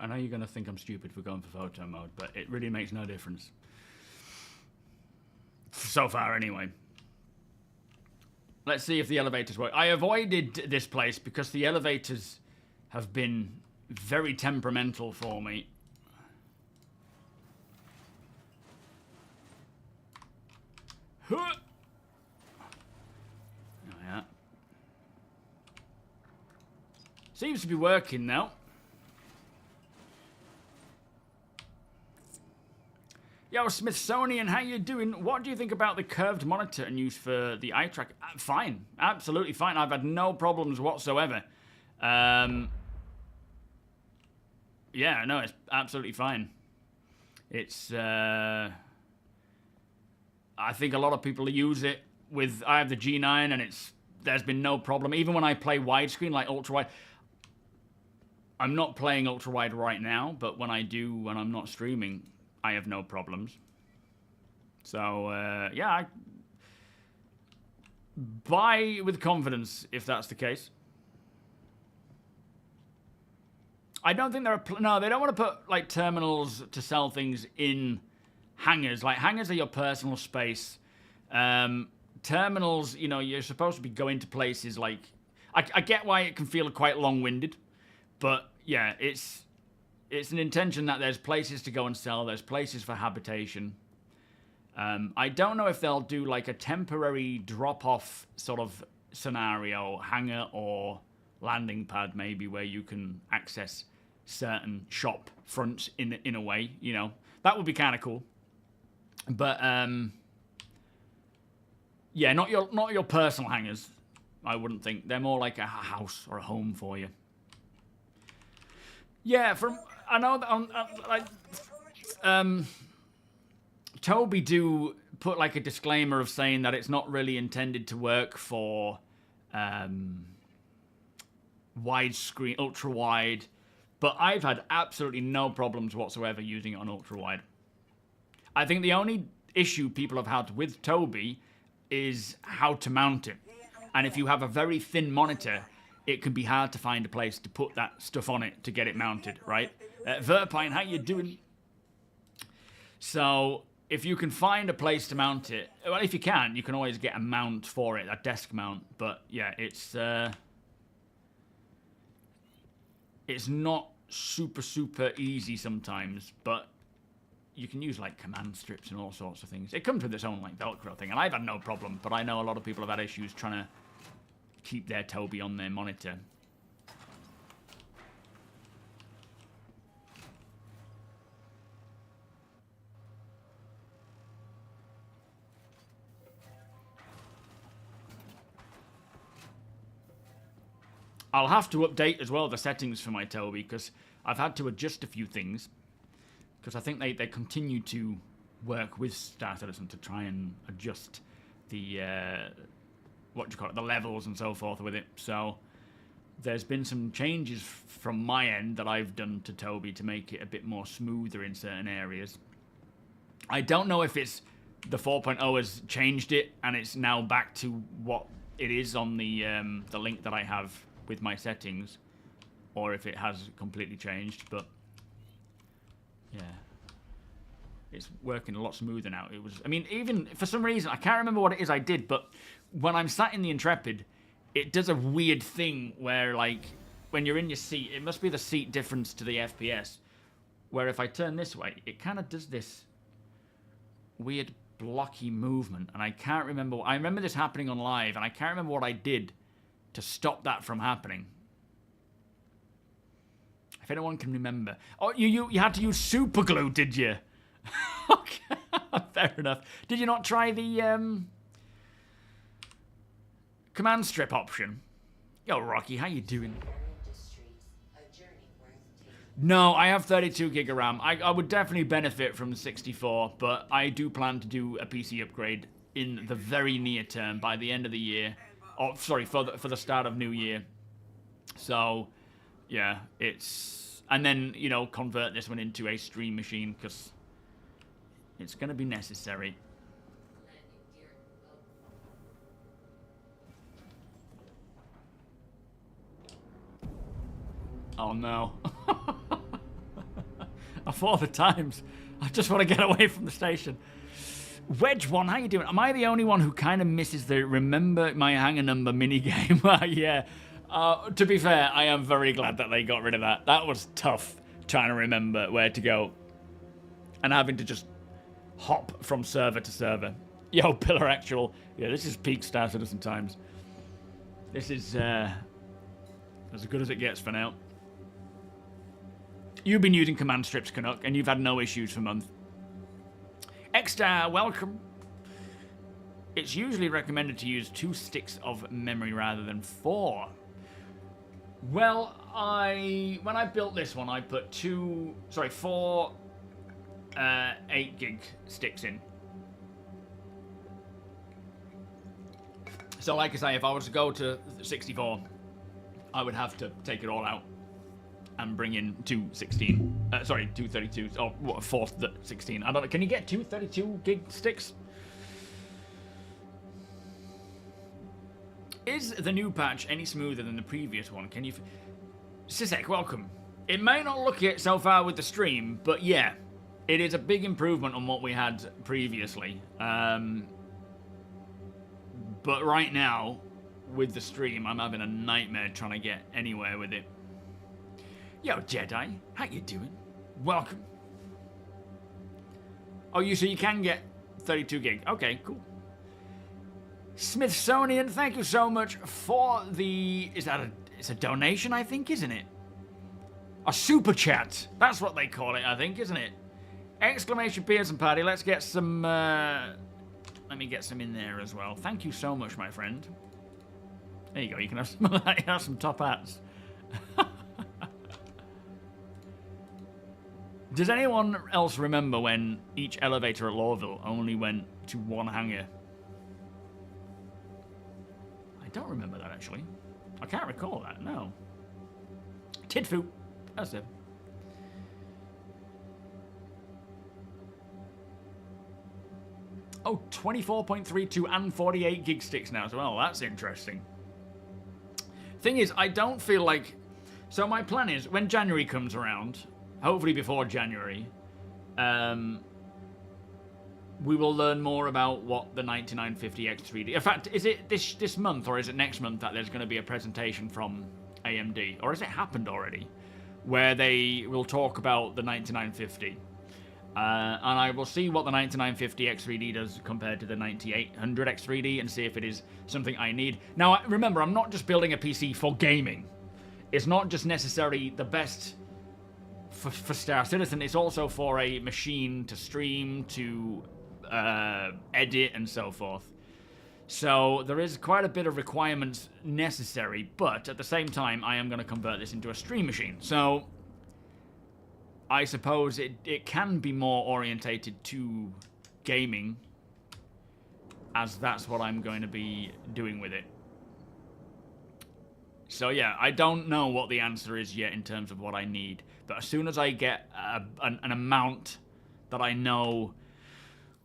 I know you're going to think I'm stupid for going for photo mode, but it really makes no difference. So far, anyway. Let's see if the elevators work. I avoided this place because the elevators have been very temperamental for me. Huh. Oh, yeah. Seems to be working now. Yo, Smithsonian, how you doing? What do you think about the curved monitor and use for the eye tracker? Fine. Absolutely fine. I've had no problems whatsoever. Yeah, no, it's absolutely fine. It's, I think a lot of people use it with, I have the G9 and there's been no problem. Even when I play widescreen, like ultra-wide, I'm not playing ultra-wide right now, but when I do, when I'm not streaming, I have no problems. So, yeah, buy with confidence if that's the case. I don't think there are... No, they don't want to put, like, terminals to sell things in hangars. Like, hangars are your personal space. Terminals, you know, you're supposed to be going to places like... I get why it can feel quite long-winded, but, yeah, it's an intention that there's places to go and sell. There's places for habitation. I don't know if they'll do, like, a temporary drop-off sort of scenario, hangar or landing pad, maybe, where you can access certain shop fronts in a way, you know. That would be kind of cool. But, yeah, not your personal hangars, I wouldn't think. They're more like a house or a home for you. Yeah, I know that Toby do put like a disclaimer of saying that it's not really intended to work for widescreen, ultra-wide, but I've had absolutely no problems whatsoever using it on ultra-wide. I think the only issue people have had with Toby is how to mount it. And if you have a very thin monitor, it can be hard to find a place to put that stuff on it to get it mounted, right? Verpine, how you doing? So if you can find a place to mount it, well, if you can always get a mount for it, a desk mount. But yeah, it's not super easy sometimes, but you can use like command strips and all sorts of things. It comes with its own like Velcro thing, and I've had no problem, but I know a lot of people have had issues trying to keep their Toby on their monitor. I'll have to update as well the settings for my Toby, because I've had to adjust a few things, because I think they continue to work with Star Citizen to try and adjust the the levels and so forth with it. So there's been some changes from my end that I've done to Toby to make it a bit more smoother in certain areas. I don't know if it's the 4.0 has changed it and it's now back to what it is on the link that I have with my settings, or if it has completely changed, but yeah, it's working a lot smoother now. It was, I mean, even for some reason, I can't remember what it is I did, but when I'm sat in the Intrepid, it does a weird thing where, like, when you're in your seat, it must be the seat difference to the FPS, where if I turn this way, it kind of does this weird blocky movement, and I can't remember. I remember this happening on live, and I can't remember what I did to stop that from happening. If anyone can remember. Oh, you had to use super glue, did you? Okay, fair enough. Did you not try the command strip option? Yo, Rocky, how you doing? No, I have 32 gig of RAM. I would definitely benefit from 64, but I do plan to do a PC upgrade in the very near term, by the end of the year. Oh, sorry, for the start of new year. So, yeah, it's... And then, you know, convert this one into a stream machine, because it's going to be necessary. Oh, no. Of all the times, I just want to get away from the station. Wedge one, how you doing? Am I the only one who kind of misses the remember my hangar number minigame? Yeah. To be fair, I am very glad that they got rid of that. That was tough, trying to remember where to go. And having to just hop from server to server. Yo, Pillar Actual. Yeah, this is peak Star Citizen times. This is as good as it gets for now. You've been using command strips, Canuck, and you've had no issues for months. Extra, welcome. It's usually recommended to use 2 sticks of memory rather than 4. Well, when I built this one, I put 4 8 gig sticks in. So like I say, if I was to go to 64, I would have to take it all out and bring in 2 32s, or what, 4 16. I don't know. Can you get 2 32 gig sticks? Is the new patch any smoother than the previous one? Can you... Sisek, welcome. It may not look it so far with the stream, but yeah, it is a big improvement on what we had previously. But right now, with the stream, I'm having a nightmare trying to get anywhere with it. Yo, Jedi, how you doing? Welcome. Oh, so you can get 32 gig. Okay, cool. Smithsonian, thank you so much for the... It's a donation, I think, isn't it? A super chat. That's what they call it, I think, isn't it? Exclamation Pearson Party. Let's get some... let me get some in there as well. Thank you so much, my friend. There you go. You can have some of that. You can have some top hats. Does anyone else remember when each elevator at Lawville only went to one hangar? I don't remember that, actually. I can't recall that, no. Tidfu. That's it. Oh, 24.32 and 48 gig sticks now as well. That's interesting. Thing is, I don't feel like... So my plan is, when January comes around, hopefully before January, we will learn more about what the 9950 X3D... In fact, is it this month or is it next month that there's going to be a presentation from AMD? Or has it happened already? Where they will talk about the 9950. And I will see what the 9950 X3D does compared to the 9800 X3D and see if it is something I need. Now, remember, I'm not just building a PC for gaming. It's not just necessarily the best for Star Citizen. It's also for a machine to stream, to edit, and so forth. So there is quite a bit of requirements necessary, but at the same time, I am going to convert this into a stream machine. So I suppose it can be more orientated to gaming, as that's what I'm going to be doing with it. So yeah, I don't know what the answer is yet in terms of what I need, but as soon as I get an amount that I know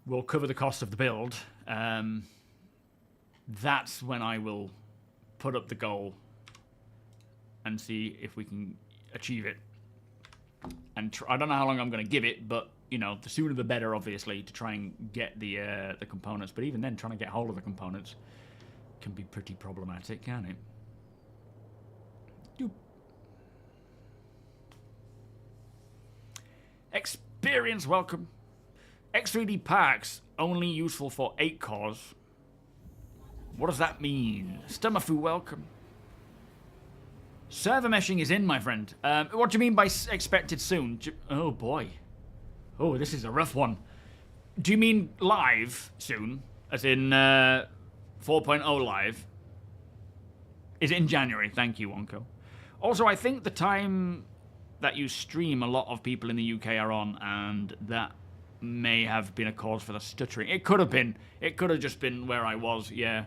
will cover the cost of the build, that's when I will put up the goal and see if we can achieve it. And I don't know how long I'm going to give it, but you know, the sooner the better, obviously, to try and get the components. But even then, trying to get hold of the components can be pretty problematic, can't it? Doop. Experience, welcome. X3D packs only useful for 8 cores. What does that mean? Stumafu, welcome. Server meshing is in, my friend. What do you mean by expected soon? Oh, boy. Oh, this is a rough one. Do you mean live soon? As in 4.0 live? Is it in January? Thank you, Wonko. Also, I think the time that you stream, a lot of people in the UK are on, and that may have been a cause for the stuttering. It could have been. It could have just been where I was, yeah.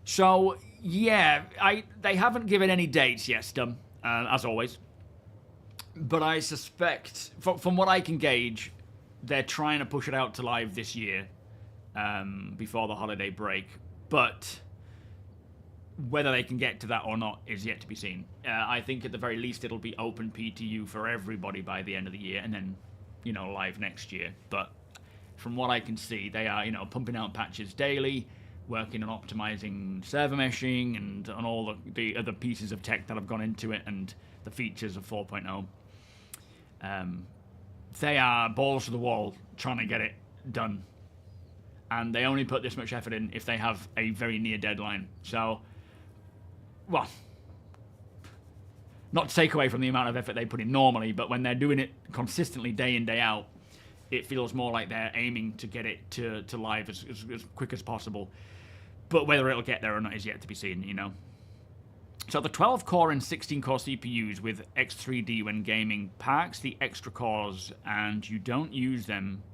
So, yeah, they haven't given any dates yet, Stum, as always. But I suspect, from what I can gauge, they're trying to push it out to live this year, before the holiday break. But whether they can get to that or not is yet to be seen. I think at the very least it'll be open PTU for everybody by the end of the year, and then, you know, live next year. But from what I can see, they are, you know, pumping out patches daily, working on optimizing server meshing and on all the other pieces of tech that have gone into it and the features of 4.0. They are balls to the wall trying to get it done. And they only put this much effort in if they have a very near deadline. So, well, not to take away from the amount of effort they put in normally, but when they're doing it consistently day in, day out, it feels more like they're aiming to get it to live as quick as possible. But whether it'll get there or not is yet to be seen, you know. So the 12-core and 16-core CPUs with X3D when gaming packs the extra cores, and you don't use them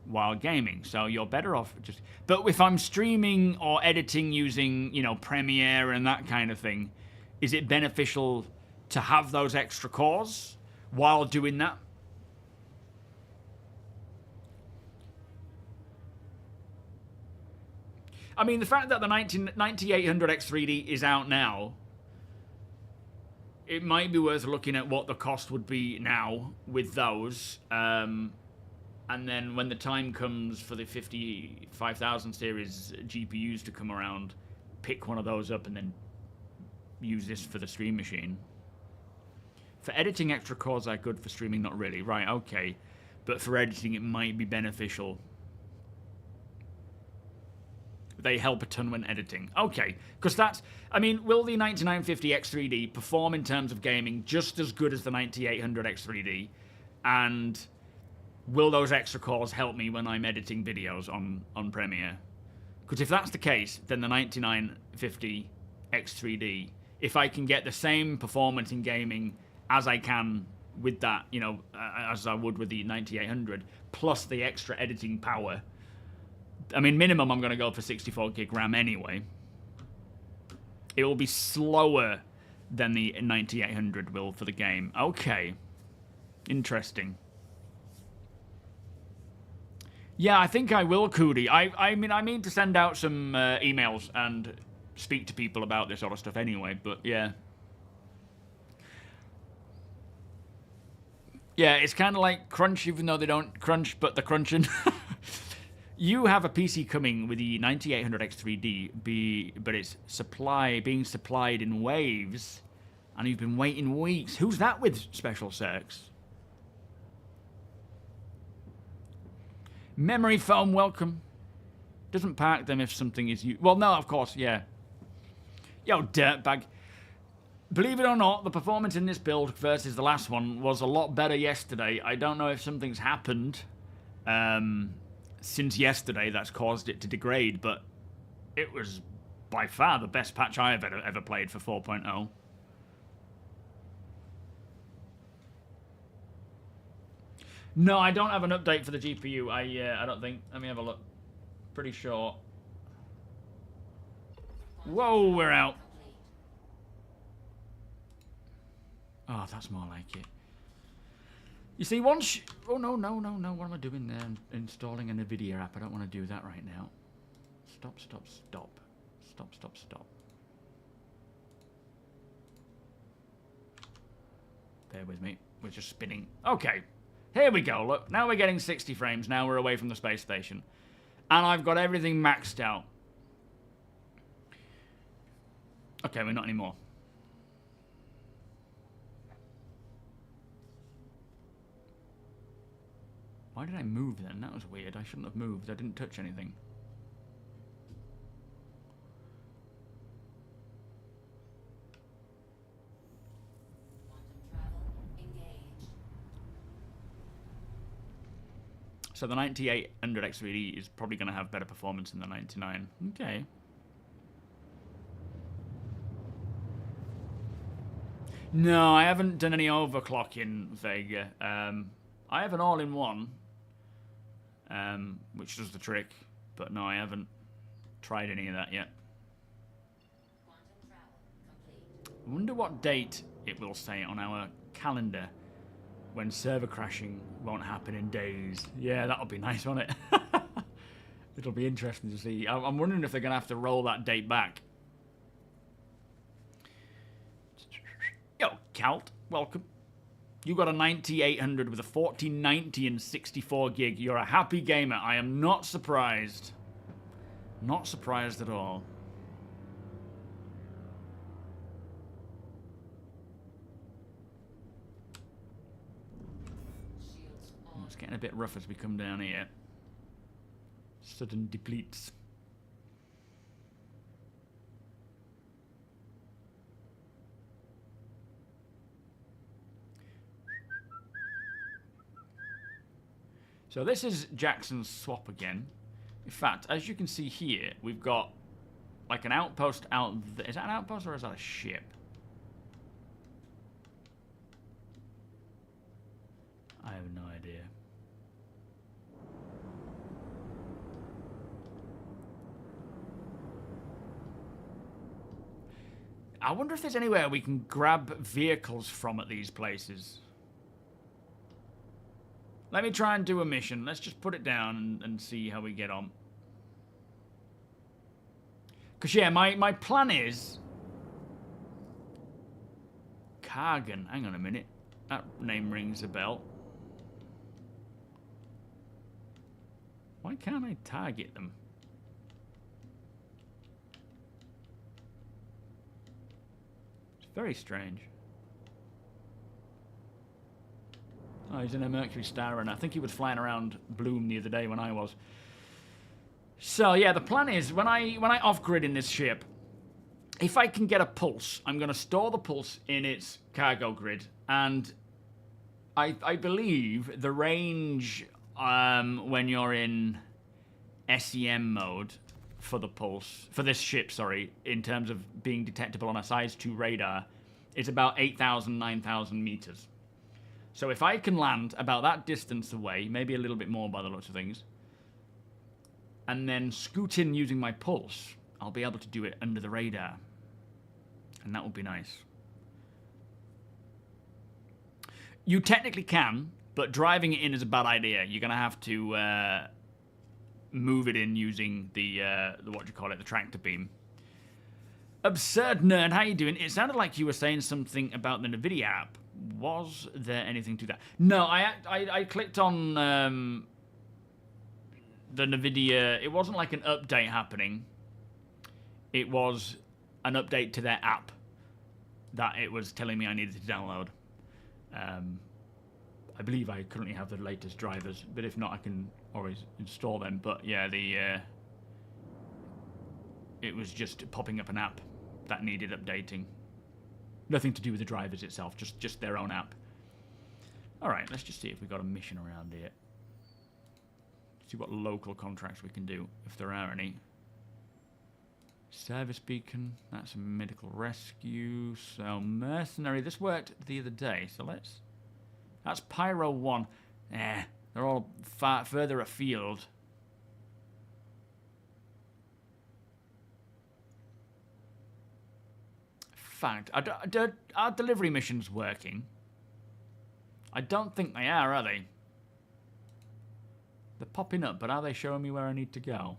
while gaming. So you're better off just... But if I'm streaming or editing using, you know, Premiere and that kind of thing, is it beneficial to have those extra cores while doing that? I mean, the fact that the 9800 X3D is out now, it might be worth looking at what the cost would be now with those. And then when the time comes for the 55,000 series GPUs to come around, pick one of those up and then use this for the stream machine. For editing, extra cores are good. For streaming, not really. Right, okay. But for editing, it might be beneficial. They help a ton when editing. Okay, because that's... I mean, will the 9950 X3D perform in terms of gaming just as good as the 9800 X3D? And will those extra cores help me when I'm editing videos on Premiere? Because if that's the case, then the 9950 X3D, if I can get the same performance in gaming as I can with that, you know, as I would with the 9800, plus the extra editing power... I mean, minimum, I'm going to go for 64 gig RAM anyway. It will be slower than the 9800 will for the game. Okay. Interesting. Yeah, I think I will, Cootie. I mean to send out some emails and speak to people about this sort of stuff anyway, but yeah. Yeah, it's kind of like Crunch, even though they don't crunch, but they're crunching. You have a PC coming with the 9800X3D, but it's being supplied in waves, and you've been waiting weeks. Who's that with, Special Circs? Memory foam, welcome. Doesn't park them if something is well, no, of course, yeah. Yo, dirtbag. Believe it or not, the performance in this build versus the last one was a lot better yesterday. I don't know if something's happened since yesterday that's caused it to degrade, but it was by far the best patch I have ever played for 4.0. No, I don't have an update for the GPU. I don't think. Let me have a look. Pretty sure. Whoa, we're out. Oh, that's more like it. You see, once... Oh, no. What am I doing there? I'm installing an NVIDIA app. I don't want to do that right now. Stop. Bear with me. We're just spinning. Okay. Here we go. Look, now we're getting 60 frames. Now we're away from the space station. And I've got everything maxed out. Okay, we're not anymore. Why did I move then? That was weird. I shouldn't have moved. I didn't touch anything. So the 9800X3D is probably going to have better performance than the 99. Okay. No, I haven't done any overclocking, Vega. I have an all-in-one, which does the trick, but no, I haven't tried any of that yet. I wonder what date it will say on our calendar when server crashing won't happen in days. Yeah, that'll be nice, won't it? It'll be interesting to see. I'm wondering if they're going to have to roll that date back. Yo, Calt, welcome. You got a 9800 with a 1490 and 64 gig. You're a happy gamer. I am not surprised. Not surprised at all. Oh, it's getting a bit rough as we come down here. Sudden depletes. So this is Jackson's swap again. In fact, as you can see here, we've got like an outpost out there. Is that an outpost or is that a ship? I have no idea. I wonder if there's anywhere we can grab vehicles from at these places. Let me try and do a mission. Let's just put it down and see how we get on. Because, yeah, my plan is... Kargan. Hang on a minute. That name rings a bell. Why can't I target them? It's very strange. Oh, he's in a Mercury Star, and I think he was flying around Bloom the other day when I was. So yeah, the plan is when I off-grid in this ship, if I can get a pulse, I'm going to store the pulse in its cargo grid, and I believe the range when you're in SEM mode for the pulse for this ship, sorry, in terms of being detectable on a size 2 radar, is about 8,000, 9,000 meters. So if I can land about that distance away, maybe a little bit more by the looks of things, and then scoot in using my pulse, I'll be able to do it under the radar. And that would be nice. You technically can, but driving it in is a bad idea. You're going to have to move it in using the what do you call it, the tractor beam. Absurd Nerd, how you doing? It sounded like you were saying something about the NVIDIA app. Was there anything to that? No, I clicked on the NVIDIA. It wasn't like an update happening. It was an update to their app that it was telling me I needed to download. I believe I currently have the latest drivers, but if not, I can always install them. But yeah, it was just popping up an app that needed updating. Nothing to do with the drivers itself, just their own app. Alright, let's just see if we got a mission around here. See what local contracts we can do, if there are any. Service beacon, that's a medical rescue. So mercenary, this worked the other day, so let's... That's Pyro 1. They're all far further afield. Fact, are delivery missions working? I don't think they are they? They're popping up, but are they showing me where I need to go?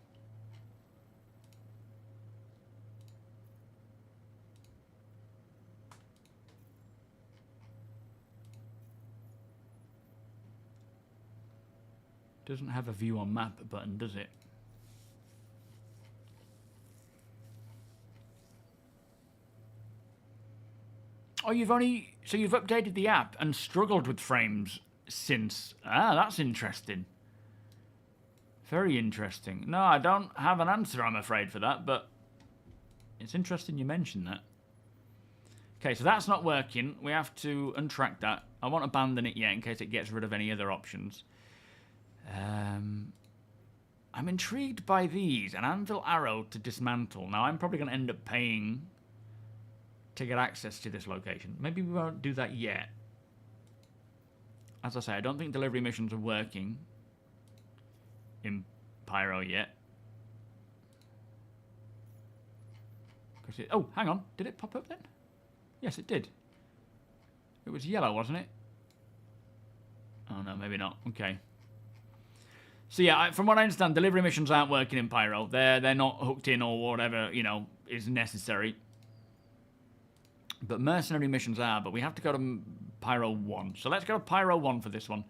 Doesn't have a view on map button, does it? Oh, you've updated the app and struggled with frames since. Ah, that's interesting. Very interesting. No, I don't have an answer, I'm afraid, for that, but it's interesting you mentioned that. Okay, so that's not working. We have to untrack that. I won't abandon it yet in case it gets rid of any other options. I'm intrigued by these. An anvil arrow to dismantle. Now, I'm probably going to end up paying to get access to this location. Maybe we won't do that yet. As I say, I don't think delivery missions are working in Pyro yet. Oh, hang on. Did it pop up then? Yes, it did. It was yellow, wasn't it? Oh, no, maybe not. Okay. So, yeah, from what I understand, delivery missions aren't working in Pyro. They're not hooked in or whatever, you know, is necessary. But mercenary missions are, but we have to go to Pyro 1. So let's go to Pyro 1 for this one.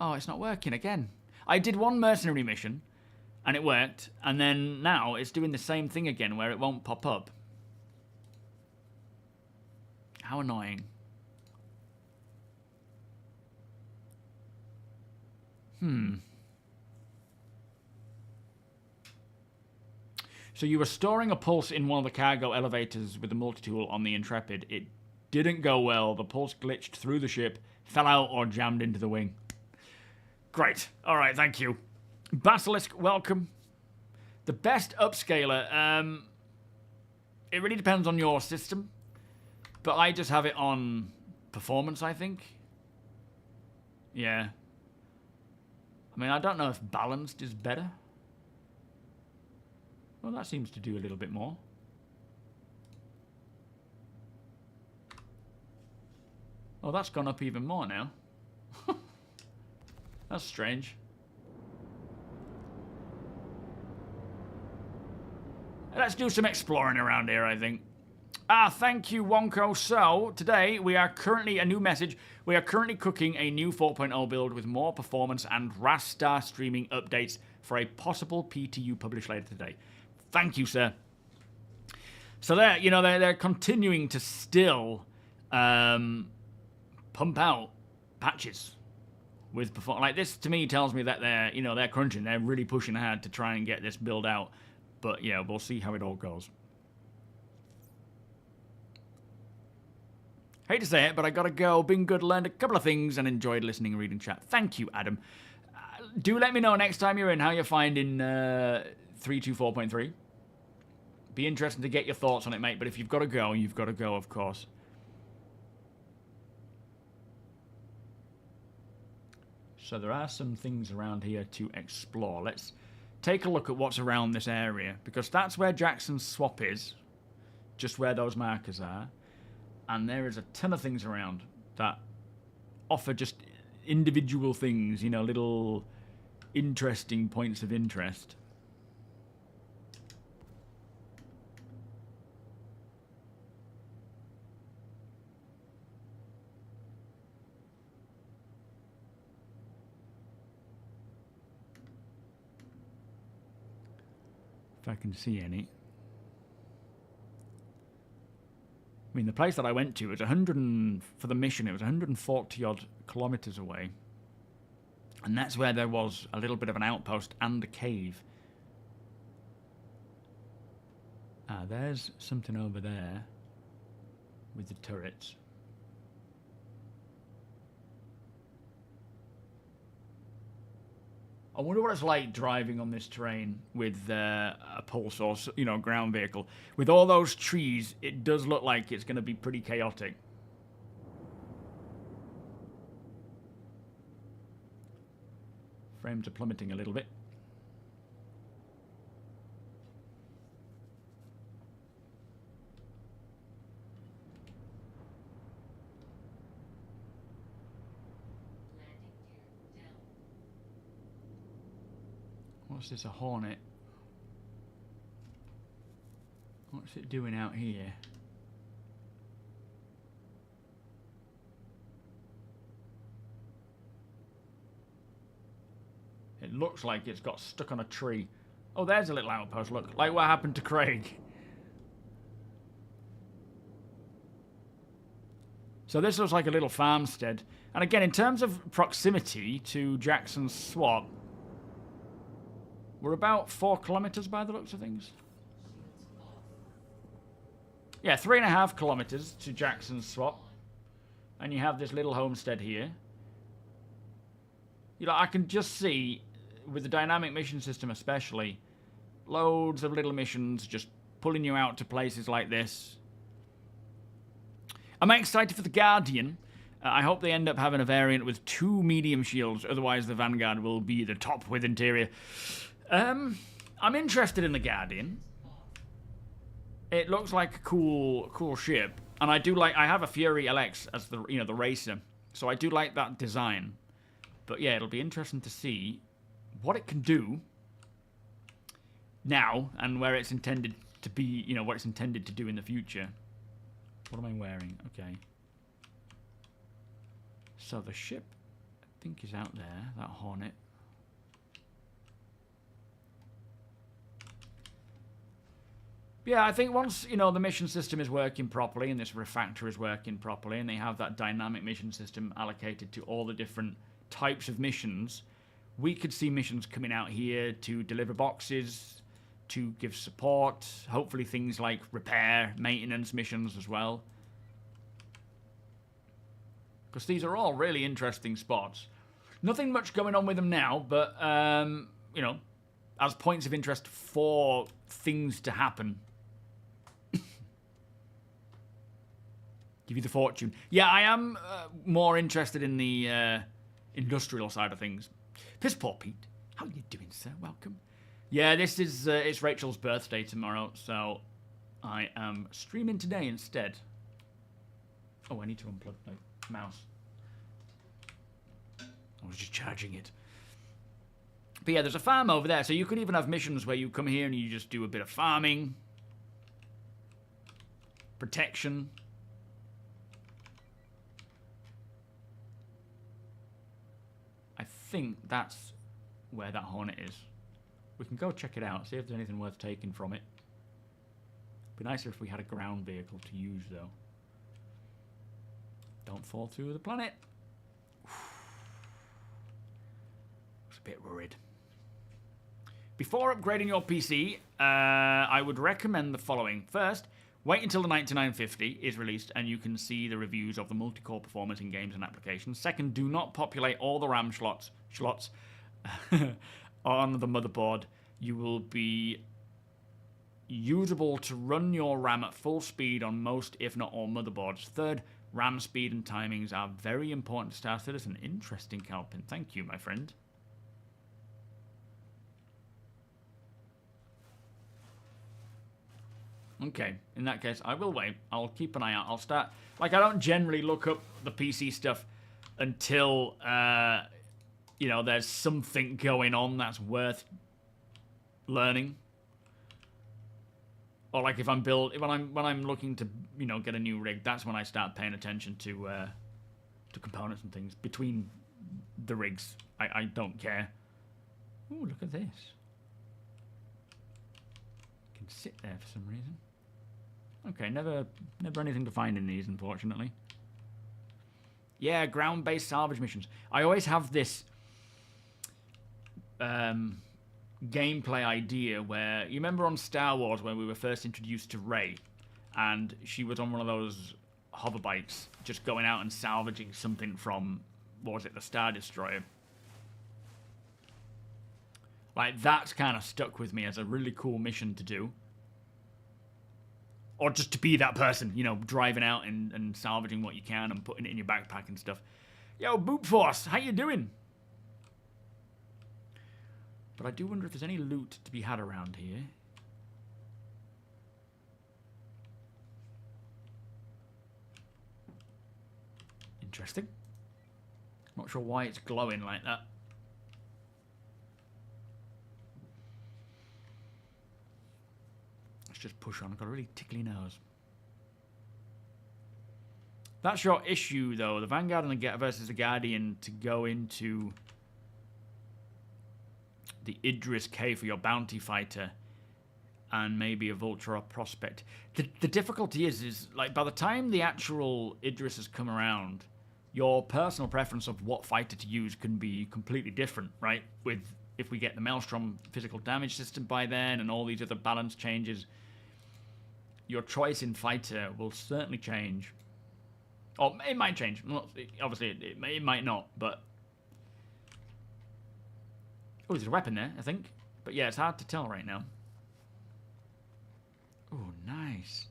Oh, it's not working again. I did one mercenary mission, and it worked, and then now it's doing the same thing again where it won't pop up. How annoying. So you were storing a pulse in one of the cargo elevators with the multi-tool on the Intrepid. It didn't go well. The pulse glitched through the ship, fell out, or jammed into the wing. Great. All right, thank you. Basilisk, welcome. The best upscaler. It really depends on your system. But I just have it on performance, I think. Yeah. I mean, I don't know if balanced is better. Well, that seems to do a little bit more. Oh, that's gone up even more now. That's strange. Let's do some exploring around here, I think. Thank you, Wonko. So, today we are currently, a new message, we are currently cooking a new 4.0 build with more performance and raster streaming updates for a possible PTU published later today. Thank you, sir. So they're continuing to still pump out patches with performance. Like, this to me tells me that they're crunching. They're really pushing hard to try and get this build out. But yeah, we'll see how it all goes. Hate to say it, but I gotta go. Been good, learned a couple of things, and enjoyed listening and reading chat. Thank you, Adam. Do let me know next time you're in how you're finding 324.3. Be interested to get your thoughts on it, mate. But if you've got to go, you've got to go, of course. So there are some things around here to explore. Let's take a look at what's around this area, because that's where Jackson's swap is, just where those markers are. And there is a ton of things around that offer just individual things, little interesting points of interest. If I can see any. I mean, the place that I went to was for the mission, it was 140 odd kilometers away. And that's where there was a little bit of an outpost and a cave. Ah, there's something over there with the turrets. I wonder what it's like driving on this terrain with a pulse or, you know, ground vehicle. With all those trees, it does look like it's going to be pretty chaotic. Frames are plummeting a little bit. What's this, a Hornet? What's it doing out here? It looks like it's got stuck on a tree. Oh, there's a little outpost, look. Like what happened to Craig. So this looks like a little farmstead. And again, in terms of proximity to Jackson's Swap, we're about 4 kilometers by the looks of things. Yeah, 3.5 kilometers to Jackson's Swap. And you have this little homestead here. You know, I can just see, with the dynamic mission system especially, loads of little missions just pulling you out to places like this. I'm excited for the Guardian. I hope they end up having a variant with 2 medium shields, otherwise the Vanguard will be the top with interior. I'm interested in the Guardian. It looks like a cool ship, and I do like. I have a Fury LX as the the racer, so I do like that design. But yeah, it'll be interesting to see what it can do now and where it's intended to be. What it's intended to do in the future. What am I wearing? Okay. So the ship, I think, is out there. That Hornet. Yeah, I think once, the mission system is working properly and this refactor is working properly and they have that dynamic mission system allocated to all the different types of missions, we could see missions coming out here to deliver boxes, to give support, hopefully things like repair, maintenance missions as well. Because these are all really interesting spots. Nothing much going on with them now, but, as points of interest for things to happen. Give you the fortune. Yeah, I am more interested in the industrial side of things. Piss poor Pete. How are you doing, sir? Welcome. Yeah, this is it's Rachel's birthday tomorrow, so I am streaming today instead. Oh, I need to unplug my mouse. I was just charging it. But yeah, there's a farm over there, so you could even have missions where you come here and you just do a bit of farming, protection. I think that's where that Hornet is. We can go check it out, see if there's anything worth taking from it. Be nicer if we had a ground vehicle to use, though. Don't fall through the planet. I was a bit worried. Before upgrading your PC, I would recommend the following. First, wait until the 9950 is released and you can see the reviews of the multi-core performance in games and applications. Second, do not populate all the RAM slots on the motherboard. You will be usable to run your RAM at full speed on most, if not all, motherboards. Third, RAM speed and timings are very important to Star Citizen. Interesting, Calpin. Thank you, my friend. Okay, in that case, I will wait. I'll keep an eye out. I'll start... I don't generally look up the PC stuff until you know, there's something going on that's worth learning. Or like if I'm when I'm looking to, you know, get a new rig, that's when I start paying attention to components and things between the rigs. I don't care. Ooh, look at this. You can sit there for some reason. Okay, never anything to find in these, unfortunately. Yeah, ground-based salvage missions. I always have this gameplay idea where, you remember on Star Wars when we were first introduced to Rey, and she was on one of those hover bikes, just going out and salvaging something from, what was it, the Star Destroyer. Like, that's kind of stuck with me as a really cool mission to do. Or just to be that person, you know, driving out and salvaging what you can and putting it in your backpack and stuff. Yo, Boot Force, how you doing? But I do wonder if there's any loot to be had around here. Interesting. Not sure why it's glowing like that. Let's just push on. I've got a really tickly nose. That's your issue, though. The Vanguard and the versus the Guardian to go into the Idris K for your bounty fighter and maybe a Vulture or Prospect. The difficulty is like by the time the actual Idris has come around, your personal preference of what fighter to use can be completely different, right? With if we get the Maelstrom physical damage system by then and all these other balance changes, your choice in fighter will certainly change. Or it might change. Obviously, it might not, but... Oh, there's a weapon there, I think. But yeah, it's hard to tell right now. Oh, nice.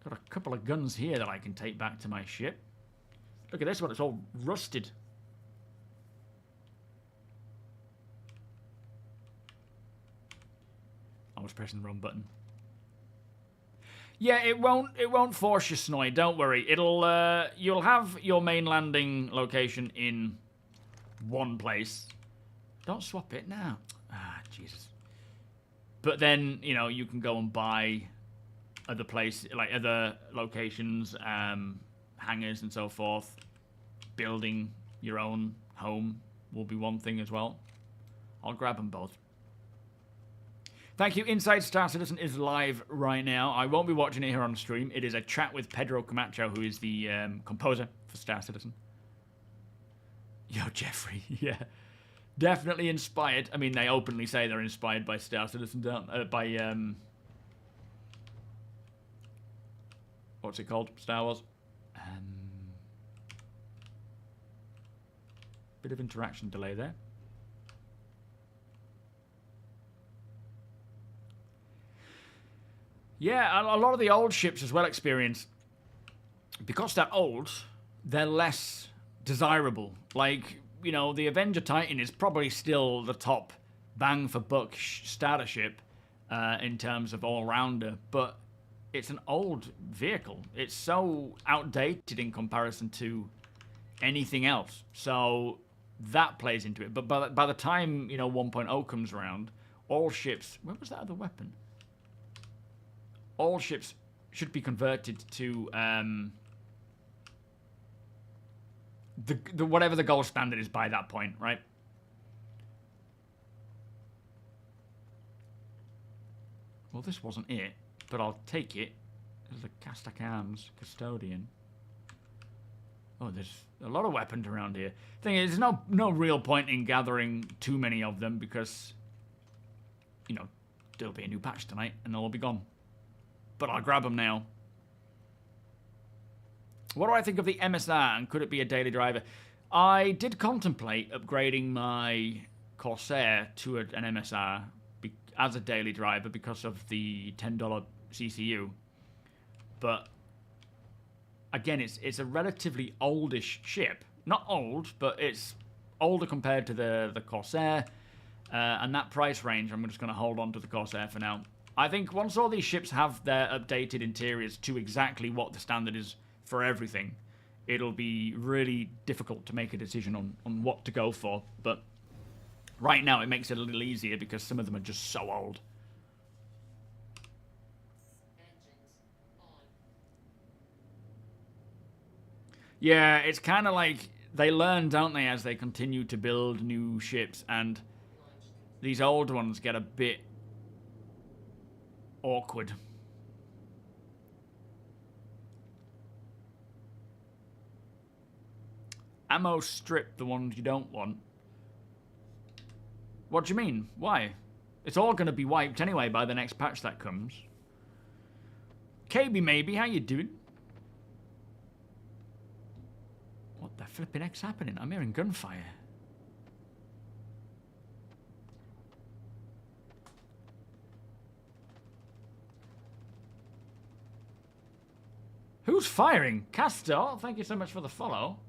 Got a couple of guns here that I can take back to my ship. Look at this one, it's all rusted. I was pressing the wrong button. Yeah, it won't force you, Snoy, don't worry. It'll you'll have your main landing location in one place. Don't swap it now. Ah, Jesus. But then, you know, you can go and buy other places, like other locations, hangars and so forth. Building your own home will be one thing as well. I'll grab them both. Thank you. Inside Star Citizen is live right now. I won't be watching it here on stream. It is a chat with Pedro Camacho, who is the composer for Star Citizen. Yo, Jeffrey. Yeah. Definitely inspired. I mean, they openly say they're inspired by Star Citizen, by what's it called? Star Wars. Bit of interaction delay there. Yeah, a lot of the old ships as well experience, because they're old, they're less desirable. Like, you know, the Avenger Titan is probably still the top bang for buck starter ship in terms of all-rounder, but it's an old vehicle. It's so outdated in comparison to anything else. So that plays into it. But by the time, you know, 1.0 comes around, all ships... Where was that other weapon? All ships should be converted to... the whatever the gold standard is by that point, right? Well, this wasn't it, but I'll take it. There's a Castakhan's Custodian. Oh, there's a lot of weapons around here. Thing is, there's no real point in gathering too many of them because, you know, there'll be a new patch tonight and they'll all be gone. But I'll grab them now. What do I think of the MSR, and could it be a daily driver? I did contemplate upgrading my Corsair to an MSR as a daily driver because of the $10 CCU. But again, it's a relatively oldish ship. Not old, but it's older compared to the Corsair. And that price range, I'm just going to hold on to the Corsair for now. I think once all these ships have their updated interiors to exactly what the standard is for everything, it'll be really difficult to make a decision on what to go for. But right now, it makes it a little easier because some of them are just so old. Engines on. Yeah, it's kind of like they learn, don't they, as they continue to build new ships, and Launch complete. these old ones get a bit awkward. Ammo strip, the ones you don't want. What do you mean? Why? It's all going to be wiped anyway by the next patch that comes. KB maybe, how you doing? What the flipping heck's happening? I'm hearing gunfire. Who's firing? Castor, thank you so much for the follow.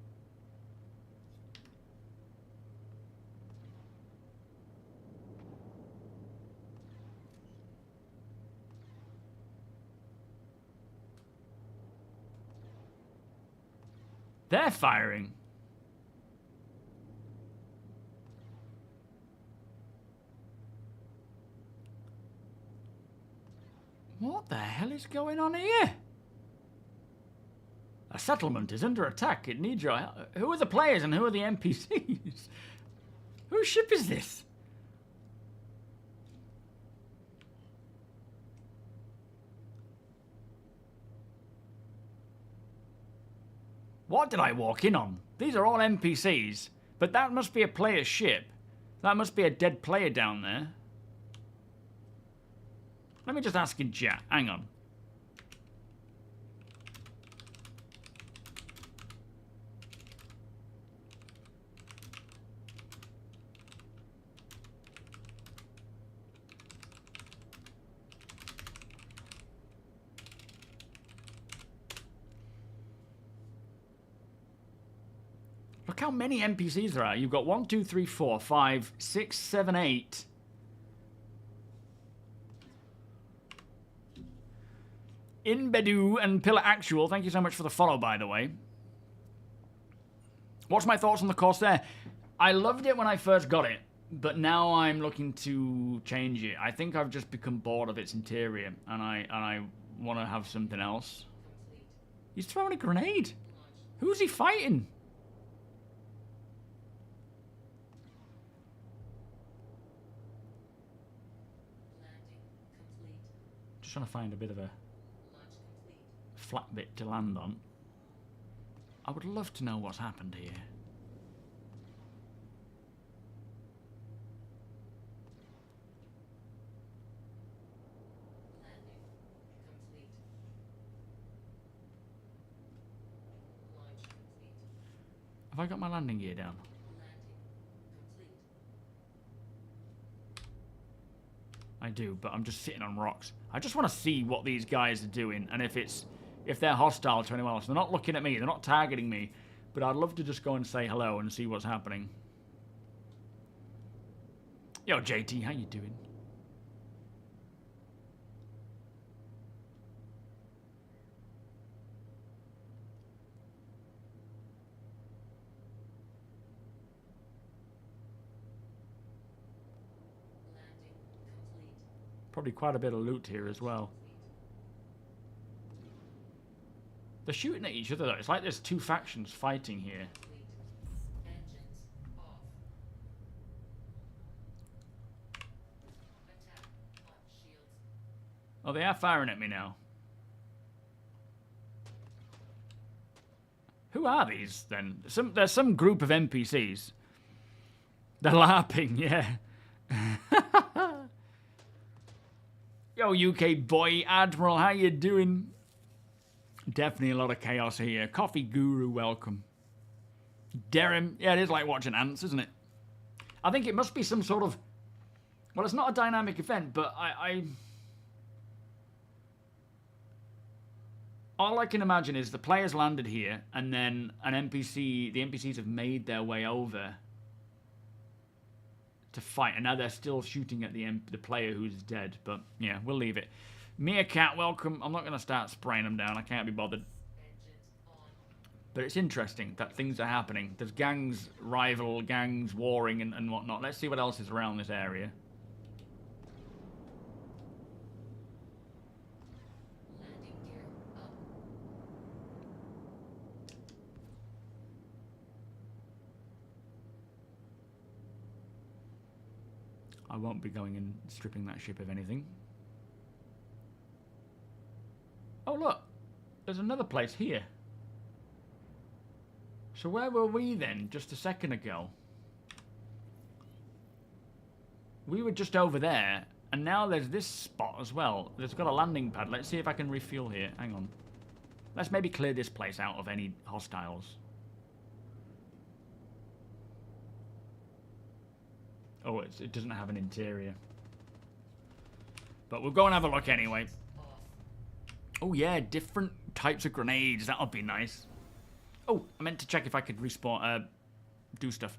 They're firing. What the hell is going on here? A settlement is under attack. It needs your help. Who are the players and who are the NPCs? Whose ship is this? What did I walk in on? These are all NPCs, but that must be a player's ship. That must be a dead player down there. Let me just ask in chat. Hang on. Look how many NPCs there are. You've got 1, 2, 3, 4, 5, 6, 7, 8. Inbedu and Pillar Actual, thank you so much for the follow, by the way. What's my thoughts on the Corsair? I loved it when I first got it, but now I'm looking to change it. I think I've just become bored of its interior, and I want to have something else. Complete. He's throwing a grenade. Launch. Who's he fighting? Landing complete. Just trying to find a bit of a Launch complete. flat bit to land on. I would love to know what's happened here. Landing complete. Launch complete. Have I got my landing gear down? Landing complete. I do, but I'm just sitting on rocks. I just want to see what these guys are doing, and if they're hostile to anyone else. They're not looking at me, they're not targeting me, but I'd love to just go and say hello and see what's happening. Yo, JT, how you doing? Landing complete. Probably quite a bit of loot here as well. They're shooting at each other though. It's like there's two factions fighting here. Complete. Engines off. Attack on shields. Oh, they are firing at me now. Who are these then? There's some group of NPCs. They're LARPing, yeah. Yo, UK boy, Admiral, how you doing? Definitely a lot of chaos here. Coffee Guru, welcome. Derrim, yeah, it is like watching ants, isn't it? I think it must be some sort of... Well, it's not a dynamic event, but all I can imagine is the players landed here, and then the NPCs have made their way over to fight, and now they're still shooting at the player who's dead. But yeah, we'll leave it. Meerkat, welcome. I'm not going to start spraying them down. I can't be bothered. Engines on. But it's interesting that things are happening. There's gangs, rival gangs, warring and whatnot. Let's see what else is around this area. Landing gear up. I won't be going and stripping that ship of anything. Oh, look. There's another place here. So where were we then, just a second ago? We were just over there, and now there's this spot as well. There's got a landing pad. Let's see if I can refuel here. Hang on. Let's maybe clear this place out of any hostiles. Oh, it doesn't have an interior. But we'll go and have a look anyway. Off. Oh yeah, different types of grenades. That would be nice. Oh, I meant to check if I could respawn, do stuff.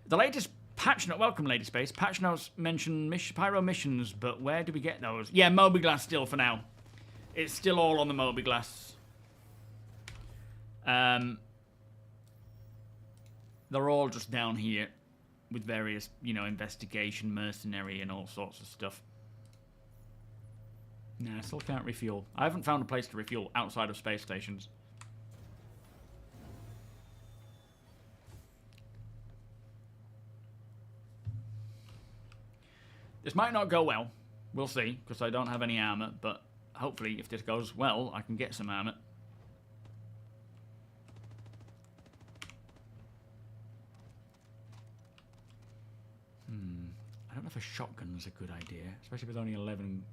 The latest patch note, welcome Lady Space. Patch notes mention Pyro missions, but where do we get those? Yeah, Moby-Glass still for now. It's still all on the Moby-Glass. They're all just down here with various, you know, investigation, mercenary, and all sorts of stuff. Nah, I still can't refuel. I haven't found a place to refuel outside of space stations. This might not go well. We'll see, because I don't have any armor, but hopefully if this goes well, I can get some armor. I don't know if a shotgun's a good idea, especially with only 11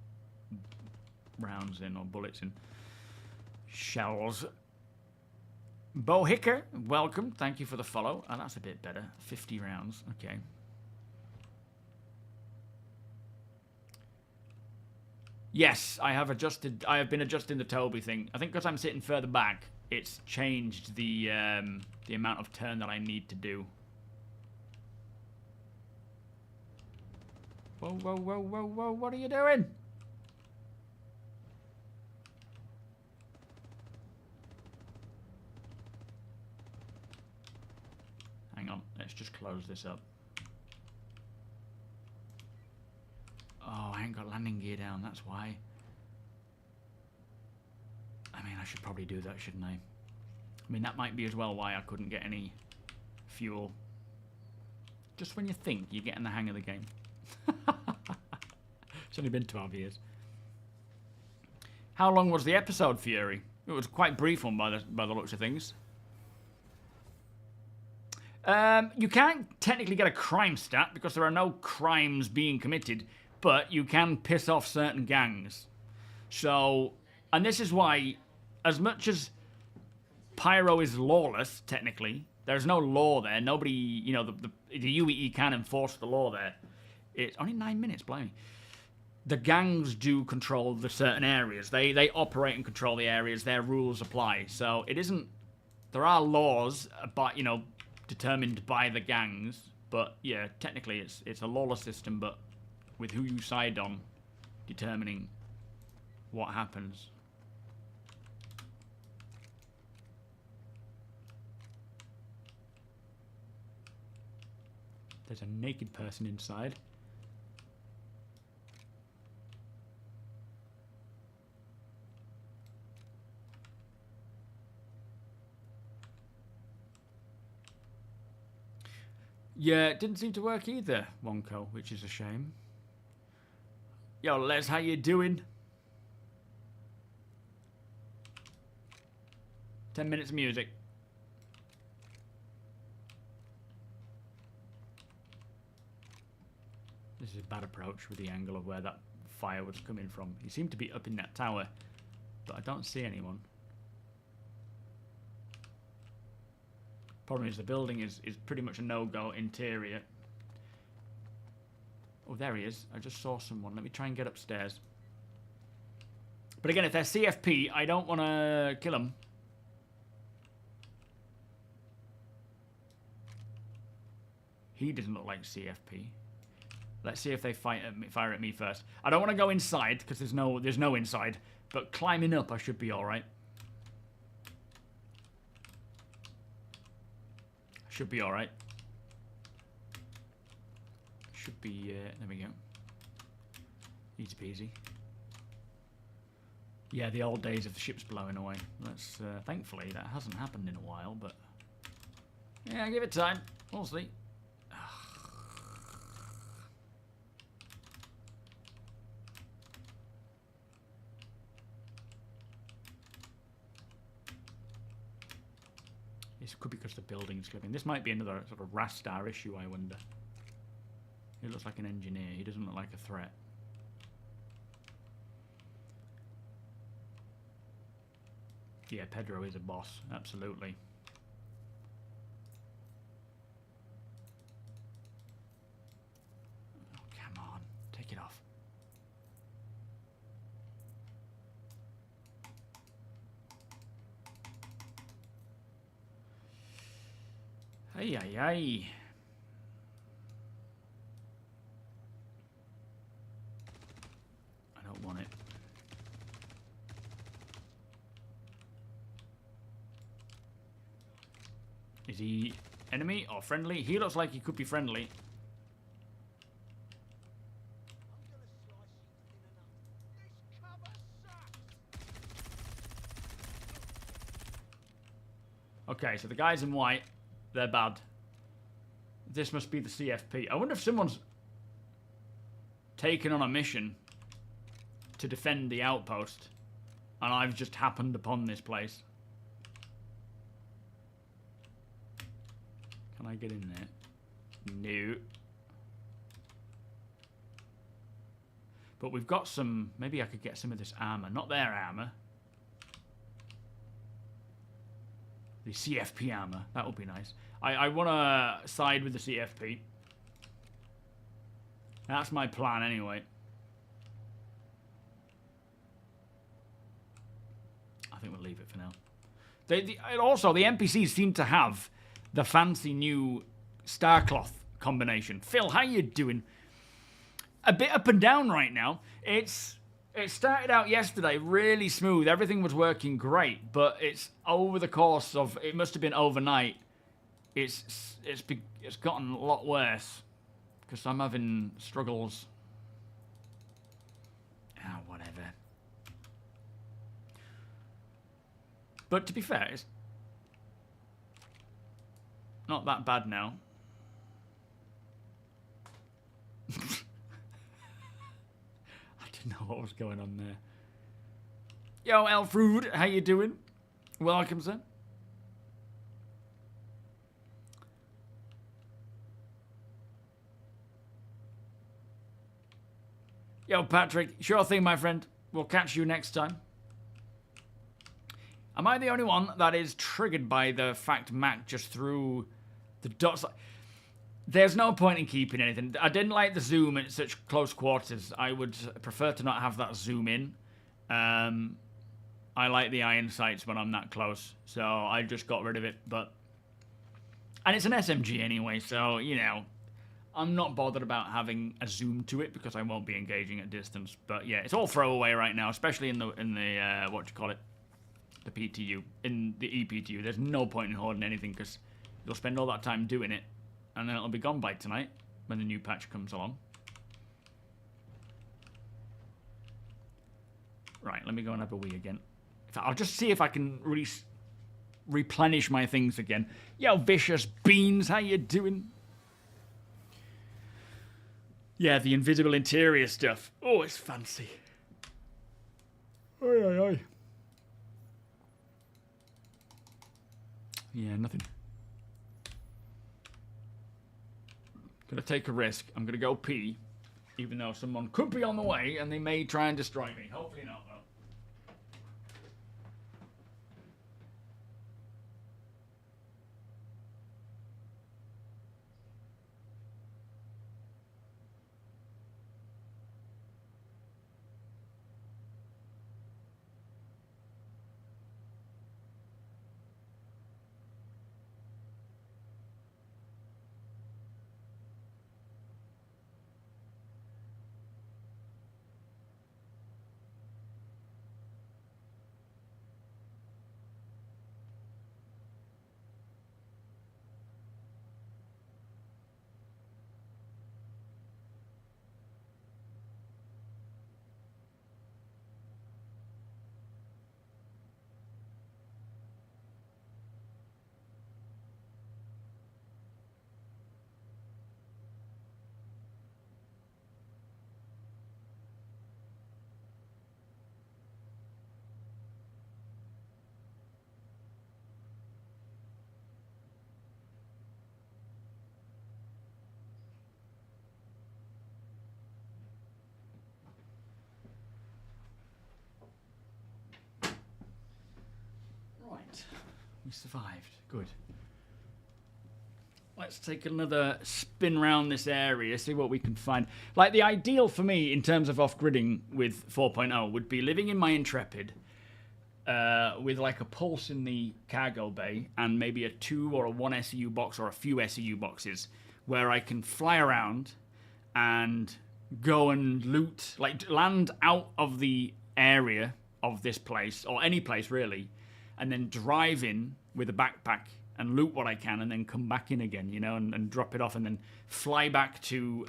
rounds in, or bullets in. Shells. Bo Hicker, welcome. Thank you for the follow. Oh, that's a bit better. 50 rounds. Okay. Yes, I have adjusted. I have been adjusting the Toby thing. I think because I'm sitting further back, it's changed the amount of turn that I need to do. Whoa, whoa, whoa, whoa, whoa! What are you doing? Hang on. Let's just close this up. Oh, I ain't got landing gear down, that's why. I mean, I should probably do that, shouldn't I? I mean, that might be as well why I couldn't get any fuel. Just when you think you're getting the hang of the game. It's only been 12 years. How long was the episode, Fury? It was quite a brief one by the looks of things. You can't technically get a crime stat because there are no crimes being committed, but you can piss off certain gangs. So, and this is why, as much as Pyro is lawless, technically, there's no law there. Nobody, you know, the UEE can enforce the law there. It's only 9 minutes, blimey. The gangs do control the certain areas. They operate and control the areas. Their rules apply. So it isn't. There are laws about, you know, determined by the gangs, but yeah, technically it's a lawless system, but with who you side on determining what happens. There's a naked person inside. Yeah, it didn't seem to work either, Wonko, which is a shame. Yo, Les, how you doing? 10 minutes of music. This is a bad approach with the angle of where that fire was coming from. He seemed to be up in that tower, but I don't see anyone. Problem is the building is pretty much a no-go interior. Oh, there he is. I just saw someone. Let me try and get upstairs. But again, if they're CFP, I don't want to kill them. He doesn't look like CFP. Let's see if they fire at me first. I don't want to go inside because there's no inside. But climbing up, I should be all right. Should be alright. Should be, there we go. Easy peasy. Yeah, the old days of the ships blowing away. That's, thankfully, that hasn't happened in a while, but... Yeah, give it time. We'll see. This could be because the building's slipping. This might be another sort of Rastar issue, I wonder. He looks like an engineer. He doesn't look like a threat. Yeah, Pedro is a boss. Absolutely. Oh, come on. Take it off. Ay, ay, ay. I don't want it. Is he enemy or friendly? He looks like he could be friendly. Okay, so the guys in white, they're bad. This must be the CFP. I wonder if someone's taken on a mission to defend the outpost, and I've just happened upon this place. Can I get in there? No. But we've got some... Maybe I could get some of this armor. Not their armor. The CFP armor. That would be nice. I want to side with the CFP. That's my plan anyway. I think we'll leave it for now. Also, the NPCs seem to have the fancy new Starcloth combination. Phil, how you doing? A bit up and down right now. It started out yesterday really smooth. Everything was working great, but it's over the course of, it must have been overnight. It's gotten a lot worse because I'm having struggles. Ah, whatever. But to be fair, it's not that bad now. I didn't know what was going on there. Yo, Alfred, how you doing? Welcome, sir. Yo, Patrick, sure thing, my friend. We'll catch you next time. Am I the only one that is triggered by the fact Mac just threw the dots? There's no point in keeping anything. I didn't like the zoom at such close quarters. I would prefer to not have that zoom in. I like the iron sights when I'm that close, so I just got rid of it. And it's an SMG anyway, so, you know, I'm not bothered about having a zoom to it because I won't be engaging at distance. But yeah, it's all throwaway right now, especially in the what do you call it? The PTU, in the EPTU. There's no point in holding anything because you'll spend all that time doing it and then it'll be gone by tonight when the new patch comes along. Right, let me go and have a wee again. I'll just see if I can replenish my things again. Yo, Vicious Beans, how you doing? Yeah, the invisible interior stuff. Oh, it's fancy. Oi, oi, oi. Yeah, nothing. Gonna take a risk. I'm gonna go pee, even though someone could be on the way and they may try and destroy me. Hopefully not, though. We survived. Good. Let's take another spin round this area, see what we can find. Like, the ideal for me in terms of off-gridding with 4.0 would be living in my Intrepid with like a pulse in the cargo bay and maybe a 2 or a 1 SEU box or a few SEU boxes where I can fly around and go and loot, like land out of the area of this place, or any place really, and then drive in with a backpack and loot what I can and then come back in again, you know, and drop it off and then fly back to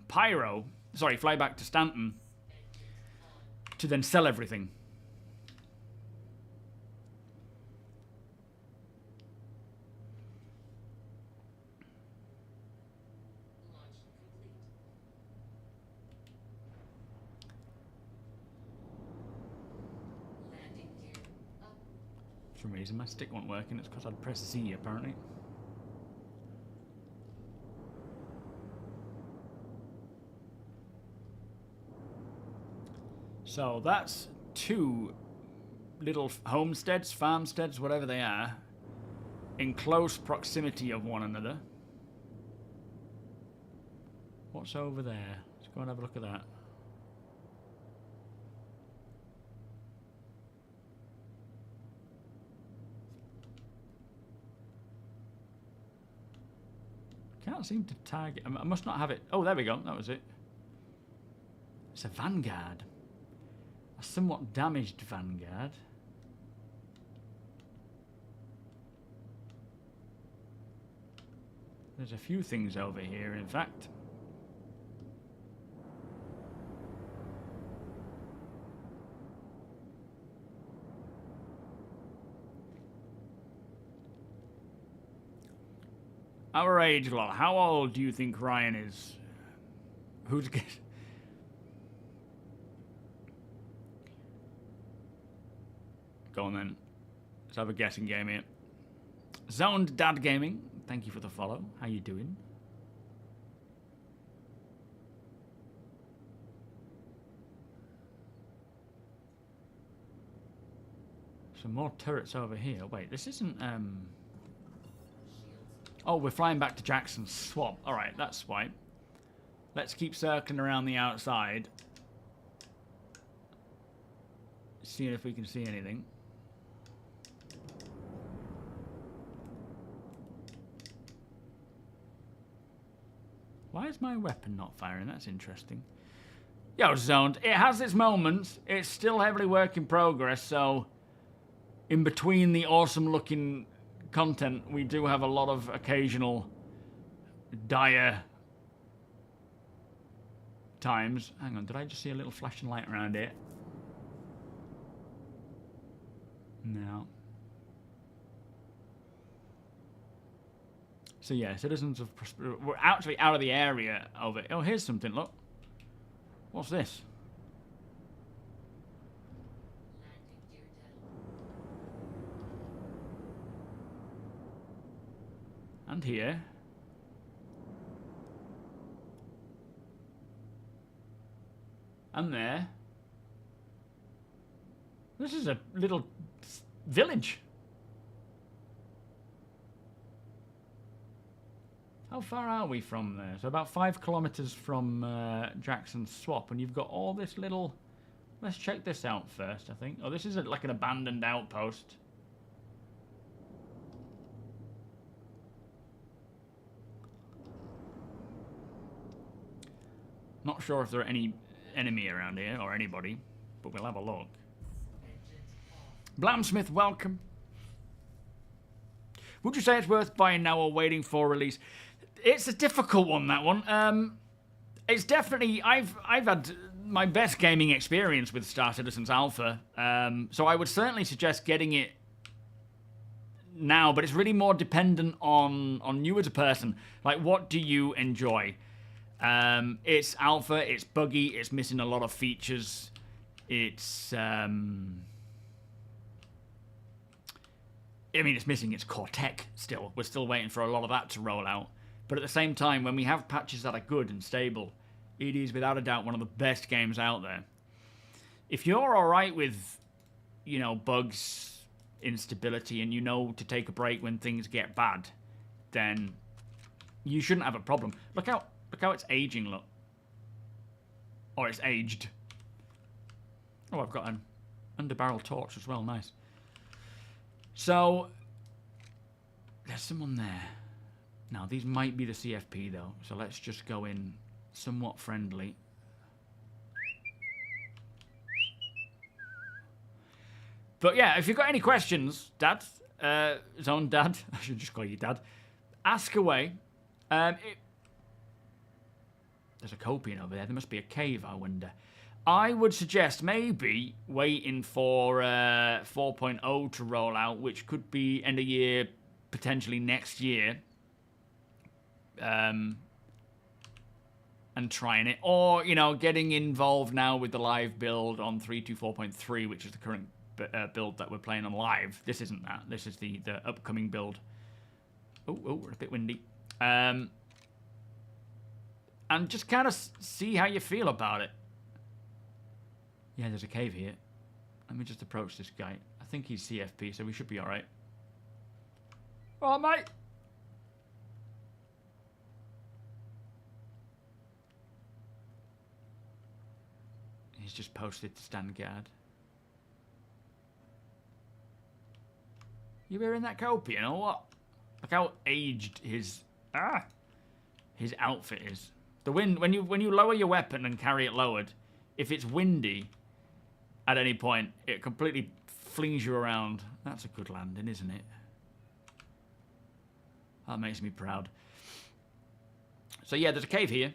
fly back to Stanton to then sell everything. Launch complete. Landing gear up. For some reason my stick wasn't working, it's because I'd pressed Z apparently. So that's 2 little homesteads, farmsteads, whatever they are, in close proximity of one another. What's over there? Let's go and have a look at that. Can't seem to tag it. I must not have it. Oh, there we go. That was it. It's a Vanguard. A somewhat damaged Vanguard. There's a few things over here, in fact. Our age lot. How old do you think Ryan is? Who's guess? Go on then. Let's have a guessing game here. Zoned Dad Gaming. Thank you for the follow. How you doing? Some more turrets over here. Wait, this isn't Oh, we're flying back to Jackson's Swamp. Alright, that's why. Let's keep circling around the outside. Seeing if we can see anything. Why is my weapon not firing? That's interesting. Yo, Zoned. It has its moments. It's still heavily work in progress, so in between the awesome looking content, we do have a lot of occasional dire times. Hang on, did I just see a little flashing light around here? No. So yeah, citizens of we're actually out of the area of it. Oh, here's something, look. What's this? Landing gear down. And here. And there. This is a little village. How far are we from there? So about 5 kilometers from Jackson's Swamp, and you've got all this little... Let's check this out first, I think. Oh, this is like an abandoned outpost. Not sure if there are any enemy around here, or anybody, but we'll have a look. Blamsmith, welcome. Would you say it's worth buying now or waiting for release? It's a difficult one, that one. It's definitely... I've had my best gaming experience with Star Citizen's Alpha, so I would certainly suggest getting it now, but it's really more dependent on you as a person. Like, what do you enjoy? It's alpha, it's buggy, it's missing a lot of features. It's... I mean, it's missing its core tech still. We're still waiting for a lot of that to roll out. But at the same time, when we have patches that are good and stable, it is without a doubt one of the best games out there. If you're alright with, you know, bugs, instability and you know to take a break when things get bad, then you shouldn't have a problem. Look how it's aging, look. Or it's aged. Oh, I've got an underbarrel torch as well, nice. So, there's someone there. Now, these might be the CFP though, so let's just go in somewhat friendly. But yeah, if you've got any questions, Dad, Zone Dad, I should just call you Dad, ask away. There's a copian over there. There must be a cave, I wonder. I would suggest maybe waiting for 4.0 to roll out, which could be end of year, potentially next year. And trying it. Or, you know, getting involved now with the live build on 3.24.3, which is the current build that we're playing on live. This isn't that. This is the upcoming build. Oh, we're a bit windy. And just kind of see how you feel about it. Yeah, there's a cave here. Let me just approach this guy. I think he's CFP, so we should be alright. Oh, mate! He's just posted to stand guard. You wearing that copian or what? Look how aged his outfit is. The wind, when you lower your weapon and carry it lowered, if it's windy at any point, it completely flings you around. That's a good landing, isn't it? That makes me proud. So yeah, there's a cave here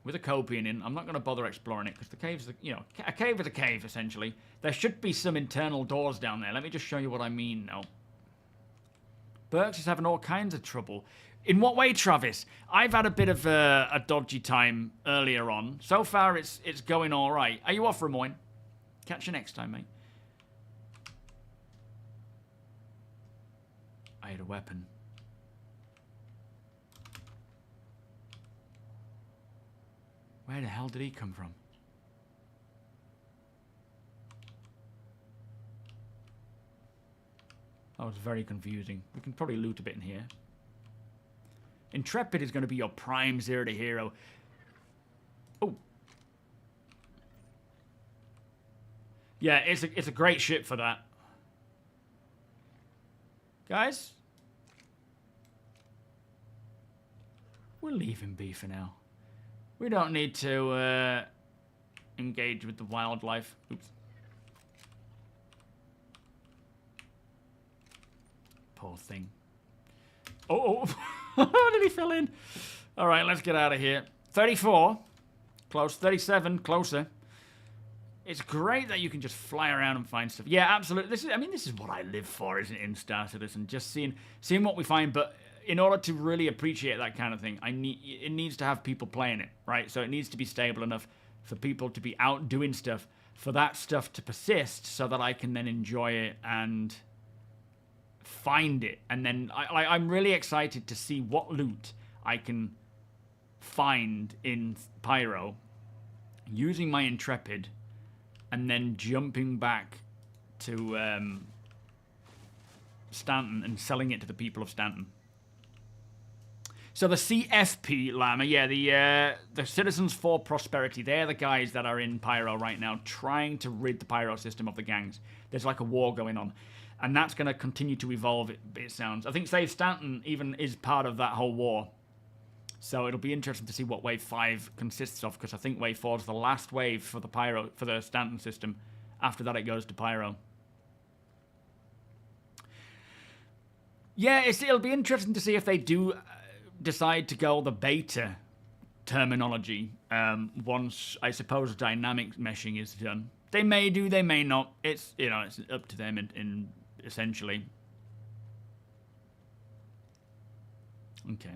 with a copian in. I'm not going to bother exploring it because the cave's, you know, a cave is a cave essentially. There should be some internal doors down there. Let me just show you what I mean now. Burks is having all kinds of trouble. In what way, Travis? I've had a bit of a dodgy time earlier on. So far, it's going all right. Are you off, Ramoyne? Catch you next time, mate. I had a weapon. Where the hell did he come from? That was very confusing. We can probably loot a bit in here. Intrepid is going to be your prime zero to hero. Oh. Yeah, it's a great ship for that. Guys? We'll leave him be for now. We don't need to engage with the wildlife. Oops. Poor thing. Oh. Did he fill in? All right, let's get out of here. 34. Close. 37. Closer. It's great that you can just fly around and find stuff. Yeah, absolutely. This is what I live for, isn't it, in Star Citizen? Just seeing what we find. But in order to really appreciate that kind of thing, it needs to have people playing it, right? So it needs to be stable enough for people to be out doing stuff, for that stuff to persist so that I can then enjoy it and find it. And then I'm really excited to see what loot I can find in Pyro using my Intrepid and then jumping back to Stanton and selling it to the people of Stanton. So the CFP, Llama, yeah, the Citizens for Prosperity, they're the guys that are in Pyro right now trying to rid the Pyro system of the gangs. There's like a war going on. And that's going to continue to evolve, it sounds. I think Save Stanton even is part of that whole war. So it'll be interesting to see what Wave 5 consists of, because I think Wave 4 is the last wave for the Pyro, for the Stanton system. After that, it goes to Pyro. Yeah, it'll be interesting to see if they do decide to go the beta terminology once, I suppose, dynamic meshing is done. They may do, they may not. It's, you know, it's up to them in essentially. Okay,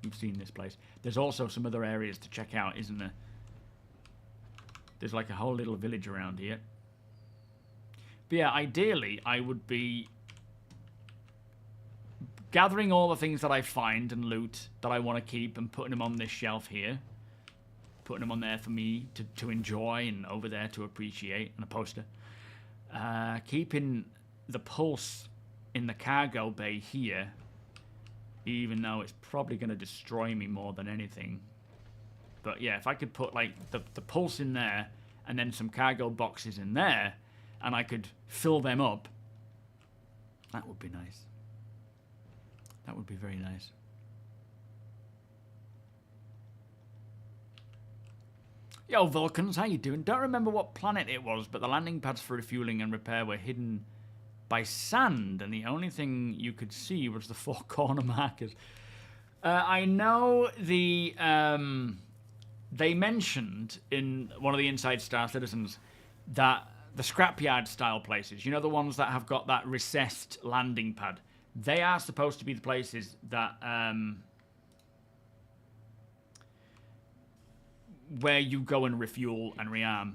we've seen this place. There's also some other areas to check out, isn't there? There's like a whole little village around here. But yeah, ideally, I would be gathering all the things that I find and loot that I want to keep and putting them on this shelf here. Putting them on there for me to enjoy and over there to appreciate, and a poster. Keeping the pulse in the cargo bay here, even though it's probably going to destroy me more than anything. But yeah, if I could put like the pulse in there and then some cargo boxes in there, and I could fill them up, that would be nice. That would be very nice. Yo, Vulcans, how you doing? Don't remember what planet it was, but the landing pads for refueling and repair were hidden by sand, and the only thing you could see was the four corner markers. I know the... they mentioned in one of the Inside Star Citizens that the scrapyard style places, you know, the ones that have got that recessed landing pad, they are supposed to be the places that where you go and refuel and rearm.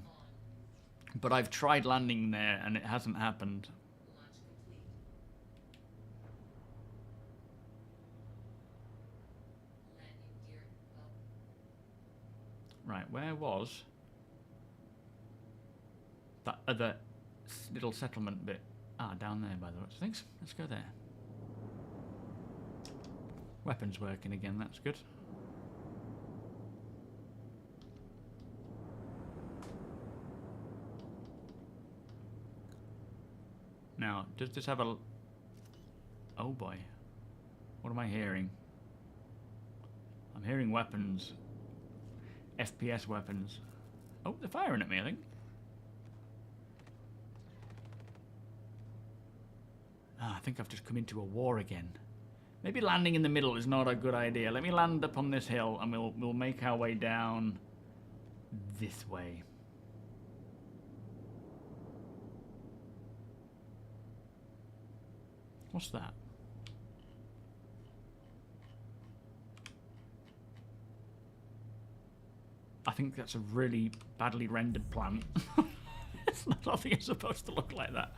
But I've tried landing there and it hasn't happened. Launch complete. Landing gear up. Right, where was that other little settlement bit? Ah, down there by the looks of things. Let's go there. Weapons working again, that's good. Now, does this have a... Oh boy. What am I hearing? I'm hearing weapons. FPS weapons. Oh, they're firing at me, I think. Ah, I think I've just come into a war again. Maybe landing in the middle is not a good idea. Let me land up on this hill and we'll make our way down this way. What's that? I think that's a really badly rendered plant. It's not, I don't think it's supposed to look like that.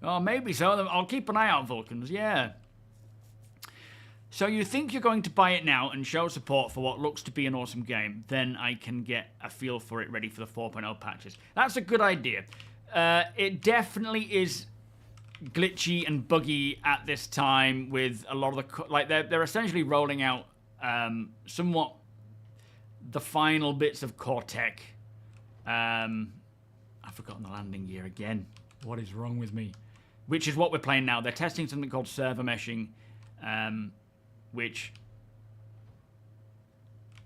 Oh, maybe so. I'll keep an eye out, Vulcans. Yeah. So you think you're going to buy it now and show support for what looks to be an awesome game, then I can get a feel for it ready for the 4.0 patches. That's a good idea. It definitely is glitchy and buggy at this time with a lot of the... Like, they're essentially rolling out somewhat the final bits of core tech. I've forgotten the landing gear again. What is wrong with me? Which is what we're playing now. They're testing something called server meshing, which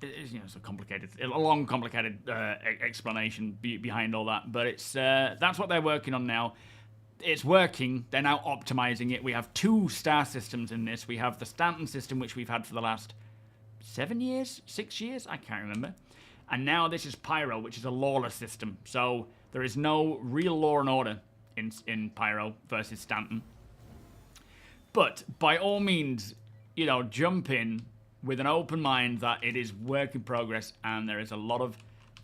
is, you know, it's a long, complicated explanation behind all that. But it's that's what they're working on now. It's working. They're now optimizing it. We have 2 star systems in this. We have the Stanton system, which we've had for the last 7 years, 6 years, I can't remember. And now this is Pyro, which is a lawless system. So there is no real law and order in Pyro versus Stanton. But by all means, you know, jump in with an open mind that it is work in progress and there is a lot of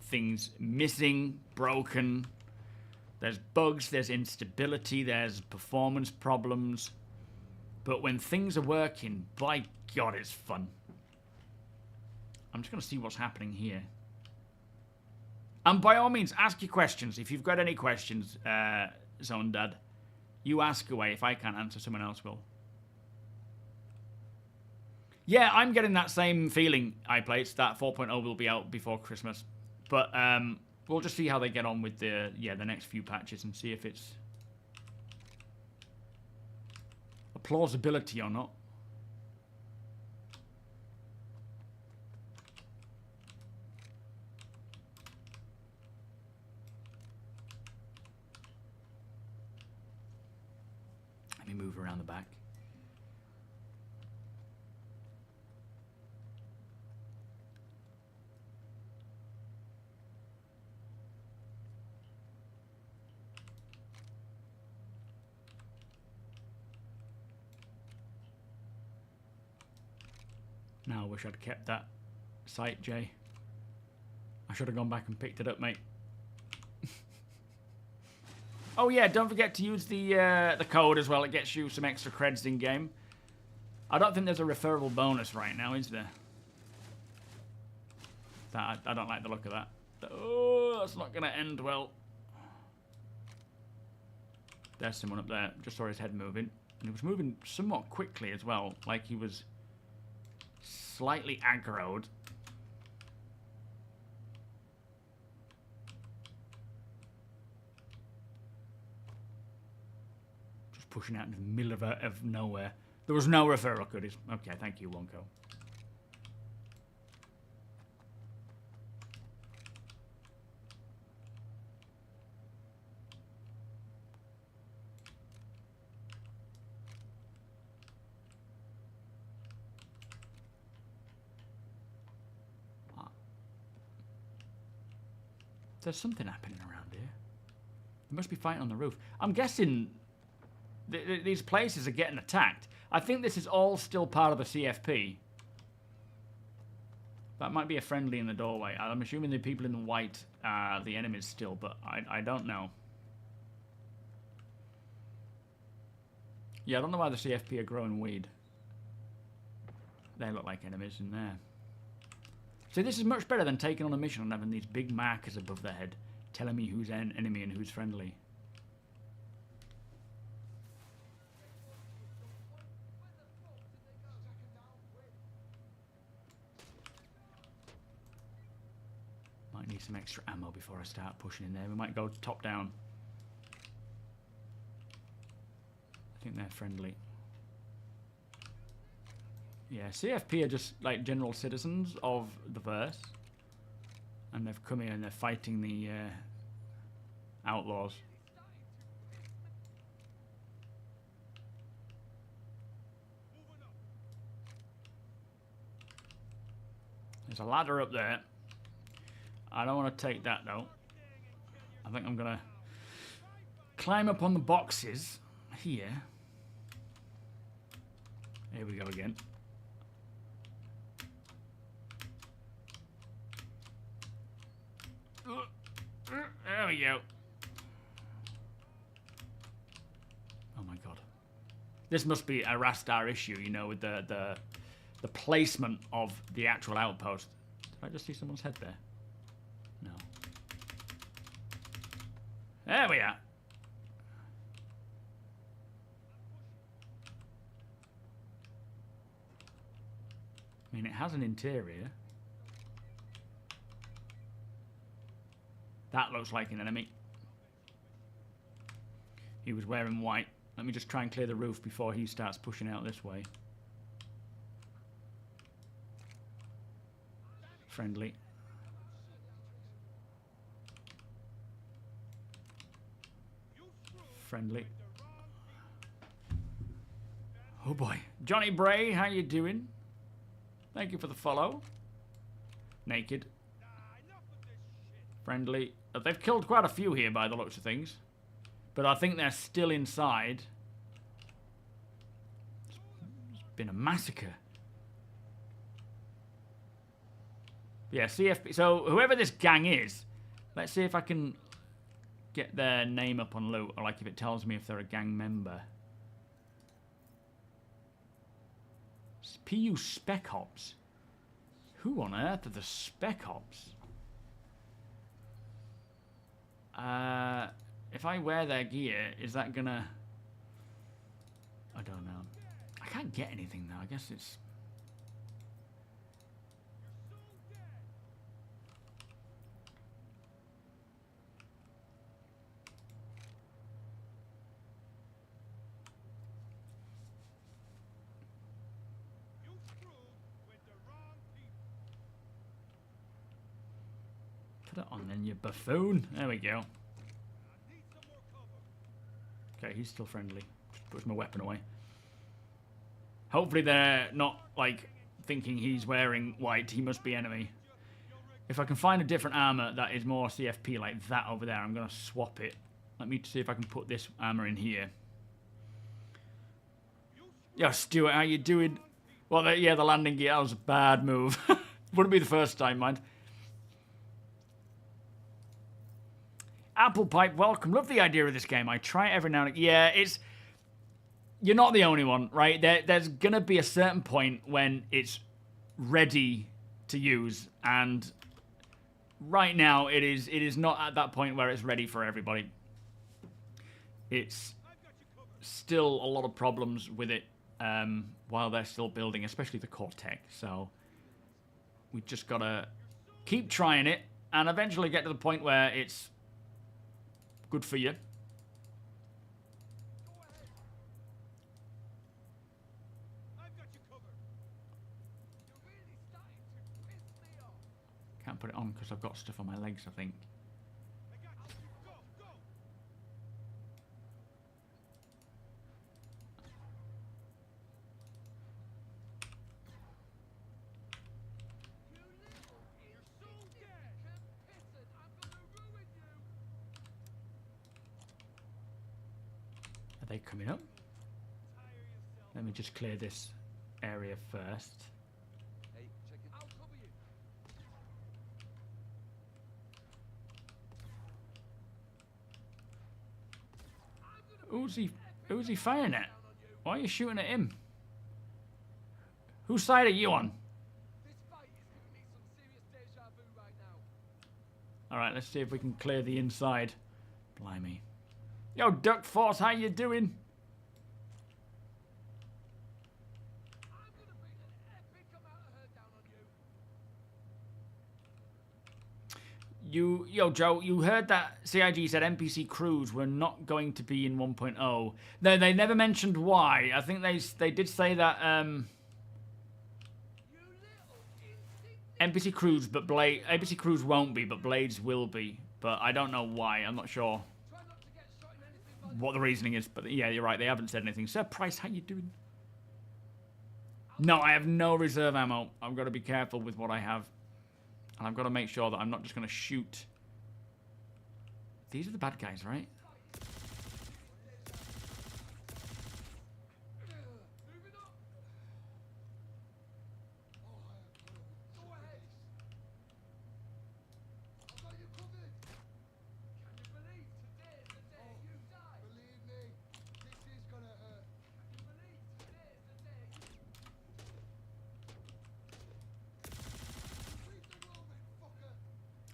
things missing, broken. There's bugs, there's instability, there's performance problems. But when things are working, by God, it's fun. I'm just going to see what's happening here. And by all means, ask your questions. If you've got any questions, Zone Dad, you ask away. If I can't answer, someone else will. Yeah, I'm getting that same feeling, iPlates, that 4.0 will be out before Christmas. But we'll just see how they get on with the next few patches and see if it's a plausibility or not. Let me move around the back. Now I wish I'd kept that sight, Jay. I should have gone back and picked it up, mate. Oh yeah, don't forget to use the code as well. It gets you some extra creds in game. I don't think there's a referable bonus right now, is there? that. I don't like the look of that. Oh, that's not going to end well. There's someone up there. Just saw his head moving. And he was moving somewhat quickly as well. Like he was slightly aggroed. Just pushing out in the middle of nowhere. There was no referral goodies. Okay, thank you, Wonko. There's something happening around here. They must be fighting on the roof. I'm guessing these places are getting attacked. I think this is all still part of the CFP. That might be a friendly in the doorway. I'm assuming the people in the white are the enemies still, but I don't know. Yeah, I don't know why the CFP are growing weed. They look like enemies in there. So this is much better than taking on a mission and having these big markers above their head telling me who's enemy and who's friendly. Might need some extra ammo before I start pushing in there. We might go top down. I think they're friendly. Yeah, CFP are just like general citizens of the verse. And they've come here and they're fighting the outlaws. There's a ladder up there. I don't want to take that though. I think I'm going to climb up on the boxes here. Here we go again. There we go. Oh my god. This must be a Rastar issue, you know, with the placement of the actual outpost. Did I just see someone's head there? No. There we are. I mean, it has an interior. That looks like an enemy. He was wearing white. Let me just try and clear the roof before he starts pushing out this way. Friendly. Friendly. Oh boy. Johnny Bray, how you doing? Thank you for the follow. Naked. Friendly. They've killed quite a few here by the looks of things. But I think they're still inside. It's been a massacre. Yeah, CFP. So whoever this gang is, let's see if I can get their name up on loot. Or like if it tells me if they're a gang member. PU Spec Ops. Who on earth are the Spec Ops? If I wear their gear, is that gonna... I don't know. I can't get anything though. I guess it's... Put it on then, you buffoon. There we go. Okay, he's still friendly. Just puts my weapon away. Hopefully they're not, like, thinking he's wearing white. He must be enemy. If I can find a different armor that is more CFP like that over there, I'm going to swap it. Let me see if I can put this armor in here. Yo, Stuart, how you doing? Well, yeah, the landing gear, that was a bad move. Wouldn't be the first time, mind. Apple Pipe, welcome. Love the idea of this game. I try it every now and again. Yeah, it's... You're not the only one, right? There's going to be a certain point when it's ready to use, and right now it is not at that point where it's ready for everybody. It's still a lot of problems with it while they're still building, especially the core tech. So we just gotta keep trying it and eventually get to the point where it's good for you. Can't put it on because I've got stuff on my legs, I think. Are they coming up? Let me just clear this area first. Who's he firing at? Why are you shooting at him? Whose side are you on? Alright, let's see if we can clear the inside. Blimey. Yo, Duck Force, how you doing? Yo, Joe, you heard that CIG said NPC crews were not going to be in 1.0. No, they never mentioned why. I think they did say that NPC crews, but NPC crews won't be, but Blades will be. But I don't know why. I'm not sure what the reasoning is. But yeah, you're right. They haven't said anything. Sir Price, how you doing? No, I have no reserve ammo. I've got to be careful with what I have. And I've got to make sure that I'm not just going to shoot. These are the bad guys, right?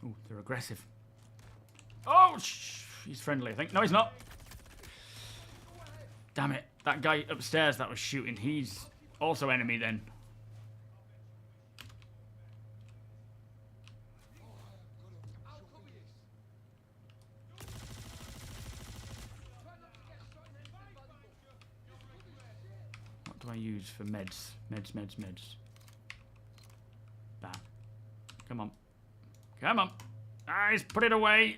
Ooh, they're aggressive. Oh, he's friendly, I think. No, he's not. Damn it. That guy upstairs that was shooting, he's also enemy then. What do I use for meds? Meds. Bam. Come on. Come on. Guys, put it away.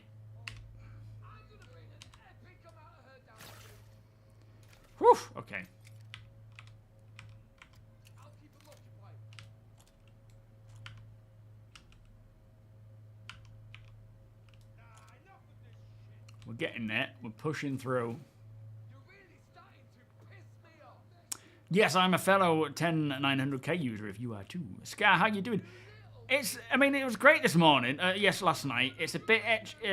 Whew, okay. We're getting there. We're pushing through. Yes, I'm a fellow 10900K user if you are too. Scar, how you doing? I mean, it was great this morning. Yes, last night. It's a bit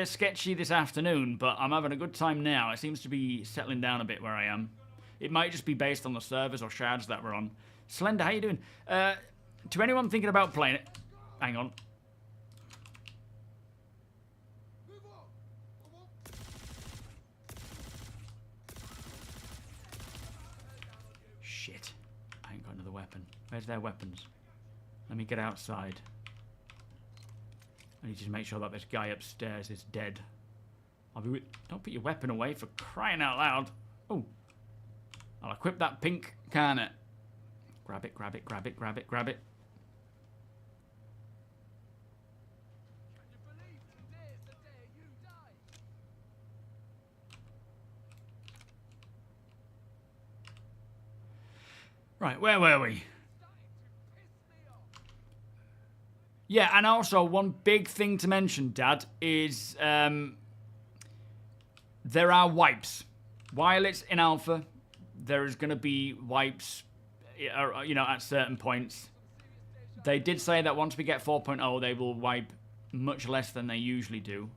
sketchy this afternoon, but I'm having a good time now. It seems to be settling down a bit where I am. It might just be based on the servers or shards that we're on. Slender, how you doing? To anyone thinking about playing it... Hang on. Shit. I ain't got another weapon. Where's their weapons? Let me get outside. I need to make sure that this guy upstairs is dead. I'll be with... Don't put your weapon away for crying out loud. Oh. I'll equip that pink cannon. Grab it, grab it, grab it, grab it, grab it. Right, where were we? Yeah, and also one big thing to mention, Dad, is there are wipes. While it's in alpha, there is going to be wipes, you know, at certain points. They did say that once we get 4.0, they will wipe much less than they usually do.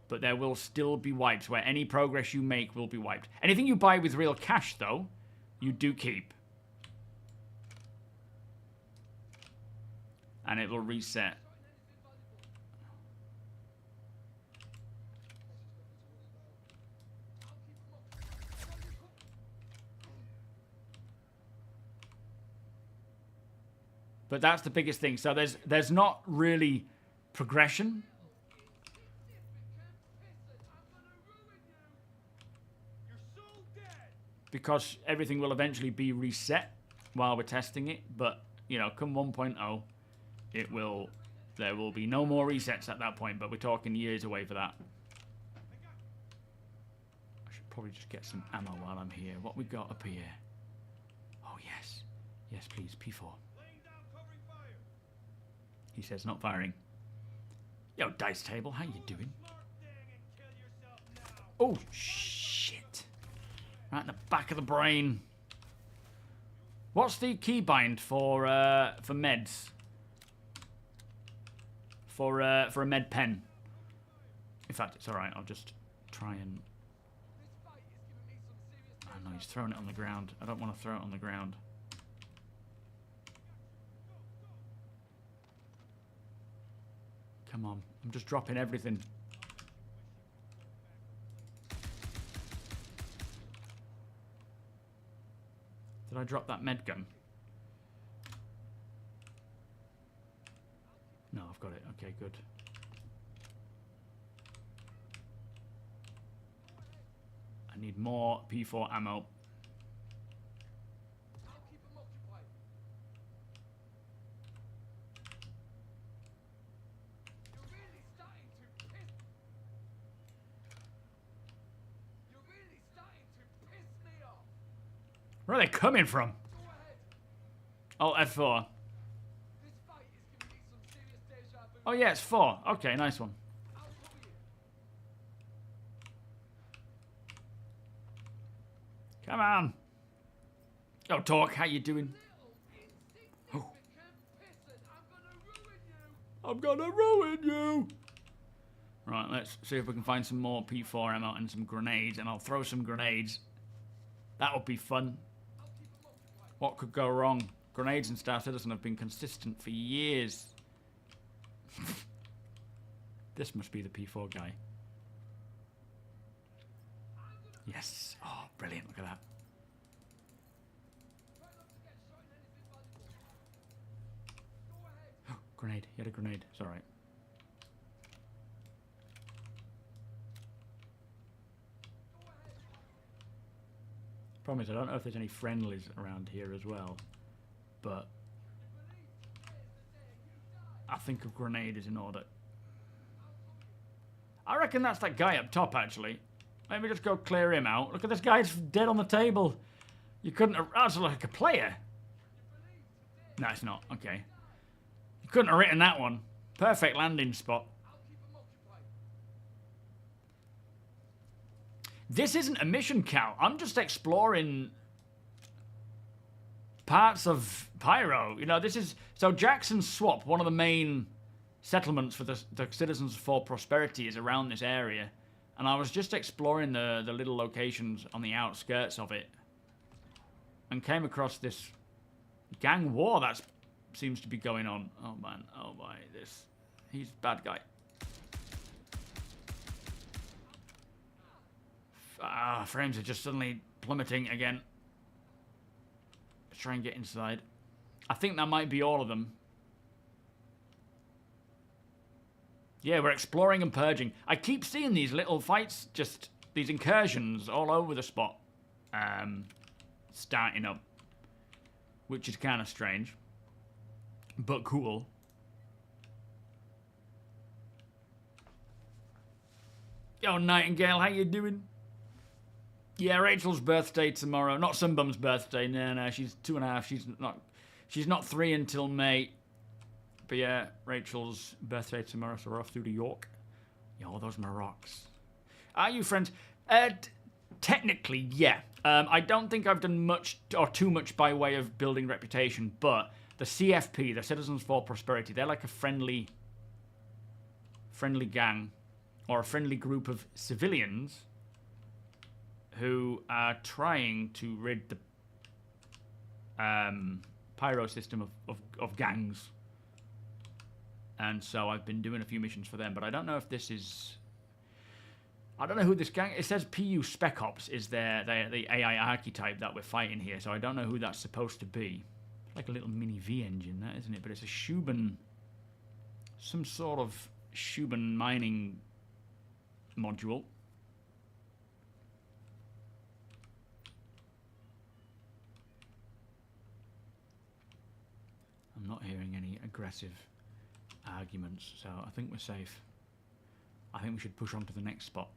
But there will still be wipes where any progress you make will be wiped. Anything you buy with real cash, though, you do keep. And it will reset. But that's the biggest thing. So there's not really progression. Because everything will eventually be reset while we're testing it. But, you know, come 1.0, there will be no more resets at that point. But we're talking years away for that. I should probably just get some ammo while I'm here. What we got up here? Oh, yes. Yes, please. P4. He says not firing. Yo, dice table, how you doing? Oh, shit. Right in the back of the brain. What's the keybind for meds? For a med pen. In fact, it's alright, I'll just try and... Oh no, he's throwing it on the ground. I don't want to throw it on the ground. Come on, I'm just dropping everything. Did I drop that med gun? No, I've got it. Okay, good. I need more P4 ammo. Where are they coming from? Oh, F4. Oh, yeah, it's 4. Okay, nice one. Come on. Oh, Talk, how you doing? Oh. I'm gonna ruin you. Right, let's see if we can find some more P4 ammo and some grenades, and I'll throw some grenades. That would be fun. What could go wrong? Grenades and Star Citizen have been consistent for years. This must be the P4 guy. Yes. Oh, brilliant. Look at that. Oh, grenade. He had a grenade. It's alright. Problem is, I don't know if there's any friendlies around here as well, but I think a grenade is in order. I reckon that's that guy up top, actually. Maybe just go clear him out. Look at this guy, he's dead on the table. You couldn't have... That's like a player. No, it's not. Okay. You couldn't have written that one. Perfect landing spot. This isn't a mission, Cal. I'm just exploring parts of Pyro. You know, this is... So Jackson's Swap, one of the main settlements for the Citizens for Prosperity, is around this area. And I was just exploring the little locations on the outskirts of it. And came across this gang war that seems to be going on. Oh, man. Oh, my. He's a bad guy. Frames are just suddenly plummeting again. Let's try and get inside. I think that might be all of them. Yeah, we're exploring and purging. I keep seeing these little fights, just these incursions all over the spot. Starting up. Which is kind of strange. But cool. Yo, Nightingale, how you doing? Yeah, Rachel's birthday tomorrow. Not Sunbum's birthday. No, she's 2.5. She's not 3 until May. But yeah, Rachel's birthday tomorrow, so we're off through to York. Yo, those Marocs. Are you friends? Technically, yeah. I don't think I've done much or too much by way of building reputation, but the CFP, the Citizens for Prosperity, they're like a friendly gang or a friendly group of civilians who are trying to rid the Pyro system of gangs. And so I've been doing a few missions for them, but I don't know if this is... I don't know who this gang... It says PU Spec Ops is the AI archetype that we're fighting here, so I don't know who that's supposed to be. Like a little mini V engine, that isn't it? But it's a Schuben, some sort of Schuben mining module. I'm not hearing any aggressive arguments, so I think we're safe. I think we should push on to the next spot.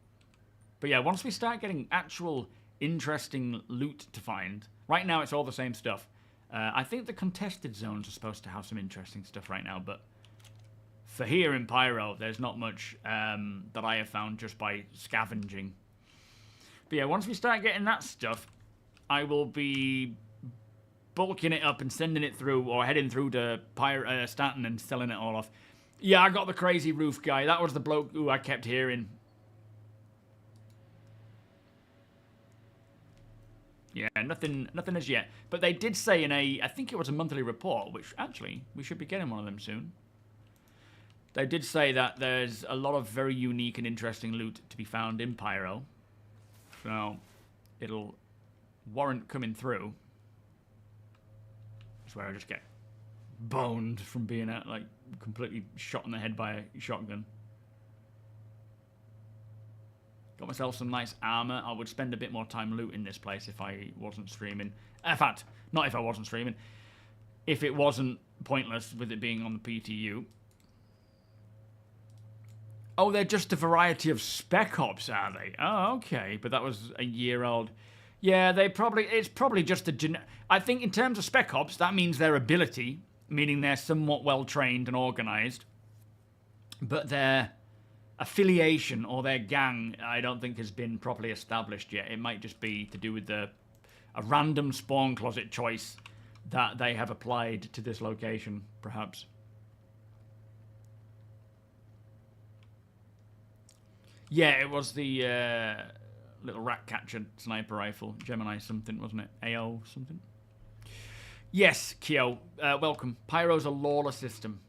But yeah, once we start getting actual interesting loot to find, right now it's all the same stuff. I think the contested zones are supposed to have some interesting stuff right now, but for here in Pyro, there's not much that I have found just by scavenging. But yeah, once we start getting that stuff, I will be bulking it up and sending it through, or heading through to Stanton and selling it all off. Yeah, I got the crazy roof guy. That was the bloke who I kept hearing. Yeah, nothing as yet. But they did say in I think it was a monthly report, which actually, we should be getting one of them soon. They did say that there's a lot of very unique and interesting loot to be found in Pyro. So, it'll warrant coming through. That's where I just get boned from being like completely shot in the head by a shotgun. Got myself some nice armor. I would spend a bit more time looting this place if I wasn't streaming. In fact, not if I wasn't streaming. If it wasn't pointless with it being on the PTU. Oh, they're just a variety of Spec Ops, are they? Oh, okay. But that was a year old. Yeah, it's probably just a I think in terms of Spec Ops, that means their ability, meaning they're somewhat well trained and organized. But their affiliation or their gang, I don't think has been properly established yet. It might just be to do with a random spawn closet choice that they have applied to this location, perhaps. Yeah, it was the little rat catcher sniper rifle, Gemini something, wasn't it? AO something? Yes, Kyo, welcome. Pyro's a lawless system.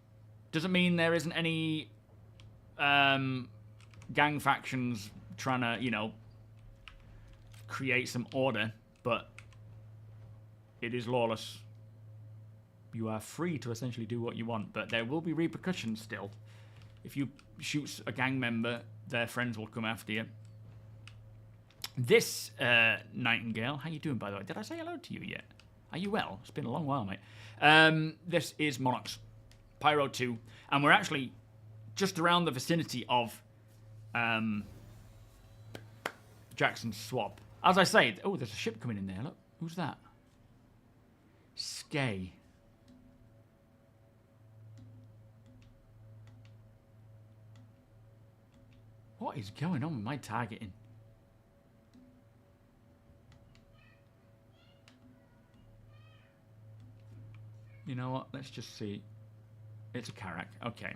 Doesn't mean there isn't any gang factions trying to, you know, create some order, but it is lawless. You are free to essentially do what you want, but there will be repercussions still. If you shoot a gang member, their friends will come after you. This Nightingale, how you doing, by the way? Did I say hello to you yet? Are you well? It's been a long while, mate. This is Monarchs, Pyro 2, and we're actually just around the vicinity of Jackson's Swap. As I say, oh, there's a ship coming in there. Look, who's that? Skay. What is going on with my targeting? You know what? Let's just see. It's a Karak. Okay.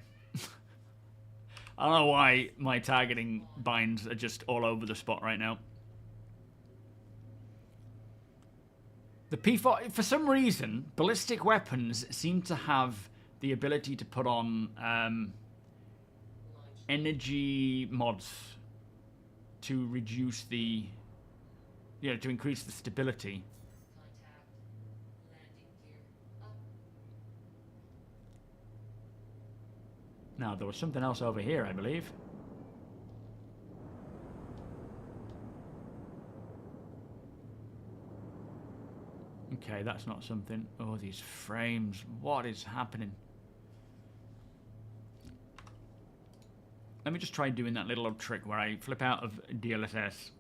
I don't know why my targeting binds are just all over the spot right now. The P4, for some reason, ballistic weapons seem to have the ability to put on energy mods to reduce the, you know, to increase the stability. Contact. Landing gear up. Now, there was something else over here, I believe. Okay, that's not something. Oh, these frames. What is happening? Let me just try doing that little old trick where I flip out of DLSS,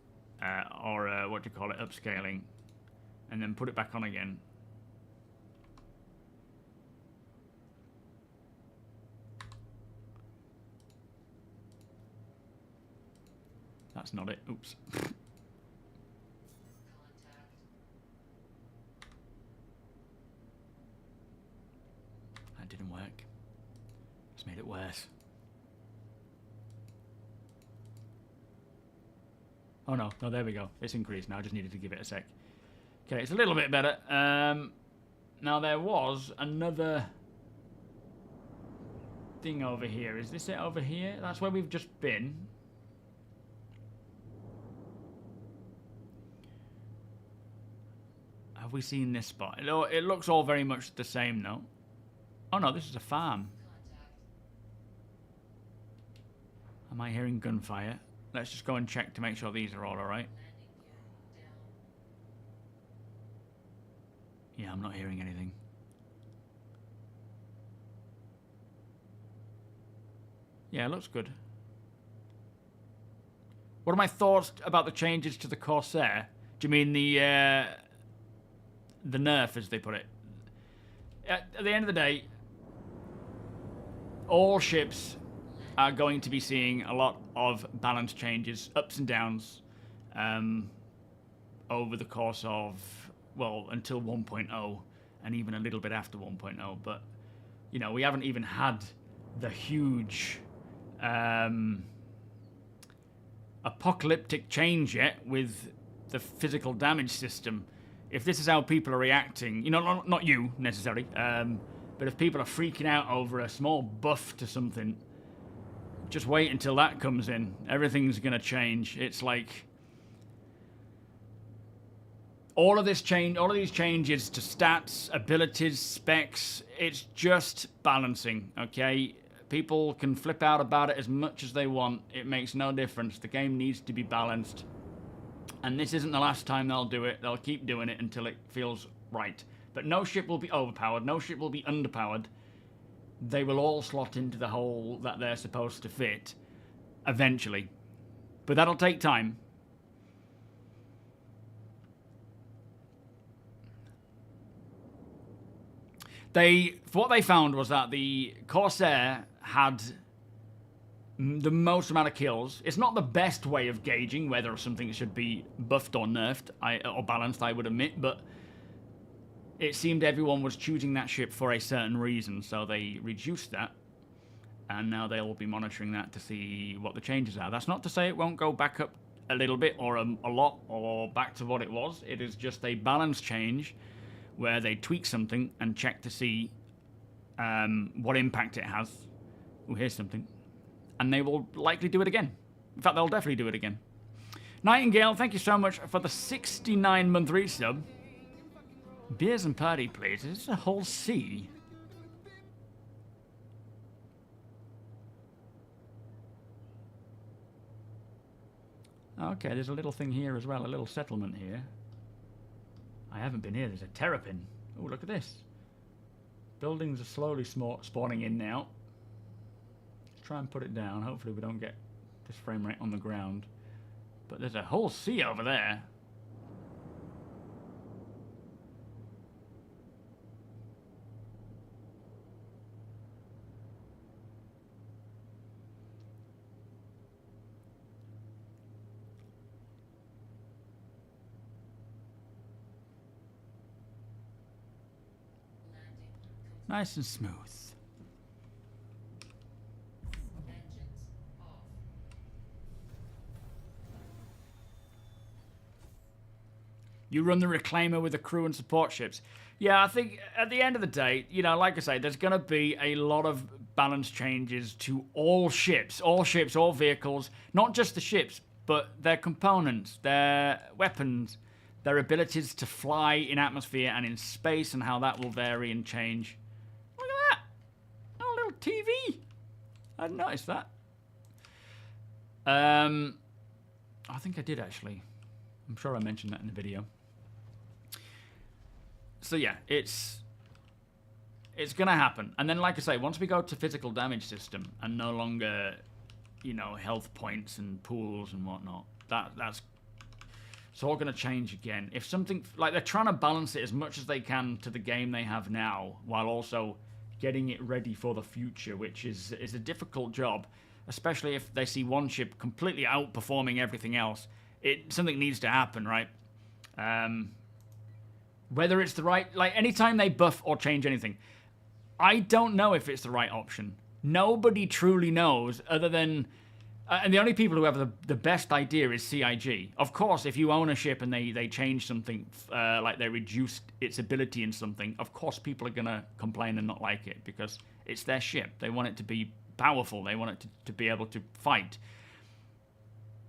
or what do you call it, upscaling, and then put it back on again. That's not it. Oops. Contact. That didn't work. It's made it worse. Oh no, no, there we go. It's increased now. I just needed to give it a sec. Okay, it's a little bit better. Now there was another thing over here. Is this it over here? That's where we've just been. Have we seen this spot? It looks all very much the same, though. Oh no, this is a farm. Contact. Am I hearing gunfire? Let's just go and check to make sure these are all alright. Landing gear down. Yeah, I'm not hearing anything. Yeah, it looks good. What are my thoughts about the changes to the Corsair? Do you mean the nerf, as they put it? At the end of the day, all ships are going to be seeing a lot of balance changes, ups and downs, over the course of, well, until 1.0, and even a little bit after 1.0. But, you know, we haven't even had the huge apocalyptic change yet with the physical damage system. If this is how people are reacting, you know, not you necessarily, but if people are freaking out over a small buff to something, just wait until that comes in. Everything's going to change. It's like all of these changes to stats, abilities, specs, it's just balancing, okay? People can flip out about it as much as they want. It makes no difference. The game needs to be balanced. And this isn't the last time they'll do it. They'll keep doing it until it feels right. But no ship will be overpowered. No ship will be underpowered. They will all slot into the hole that they're supposed to fit eventually. But that'll take time. What they found was that the Corsair had the most amount of kills. It's not the best way of gauging whether something should be buffed or nerfed, or balanced, I would admit, but it seemed everyone was choosing that ship for a certain reason, so they reduced that, and now they'll be monitoring that to see what the changes are. That's not to say it won't go back up a little bit, or a lot, or back to what it was. It is just a balance change where they tweak something and check to see what impact it has. Oh, here's something. And they will likely do it again. In fact, they'll definitely do it again. Nightingale, thank you so much for the 69-month resub. Beers and party, please. Is this a whole sea? Okay, there's a little thing here as well, a little settlement here. I haven't been here. There's a terrapin. Oh, look at this. Buildings are slowly spawning in now. Let's try and put it down. Hopefully we don't get this frame rate on the ground. But there's a whole sea over there. Nice and smooth. Engines off. You run the Reclaimer with the crew and support ships. Yeah, I think at the end of the day, you know, like I say, there's going to be a lot of balance changes to all ships, all vehicles, not just the ships, but their components, their weapons, their abilities to fly in atmosphere and in space, and how that will vary and change. Look at that! Oh, a little TV! I didn't notice that. I think I did, actually. I'm sure I mentioned that in the video. So yeah, it's going to happen. And then, like I say, once we go to physical damage system and no longer, you know, health points and pools and whatnot, that's it's all going to change again. If something, like, they're trying to balance it as much as they can to the game they have now, while also getting it ready for the future, which is a difficult job, especially if they see one ship completely outperforming everything else. Something needs to happen, right? Whether it's the right, like, anytime they buff or change anything, I don't know if it's the right option. Nobody truly knows, other than, and the only people who have the best idea is CIG. Of course, if you own a ship and they change something, like they reduced its ability in something, of course people are going to complain and not like it, because it's their ship. They want it to be powerful. They want it to be able to fight.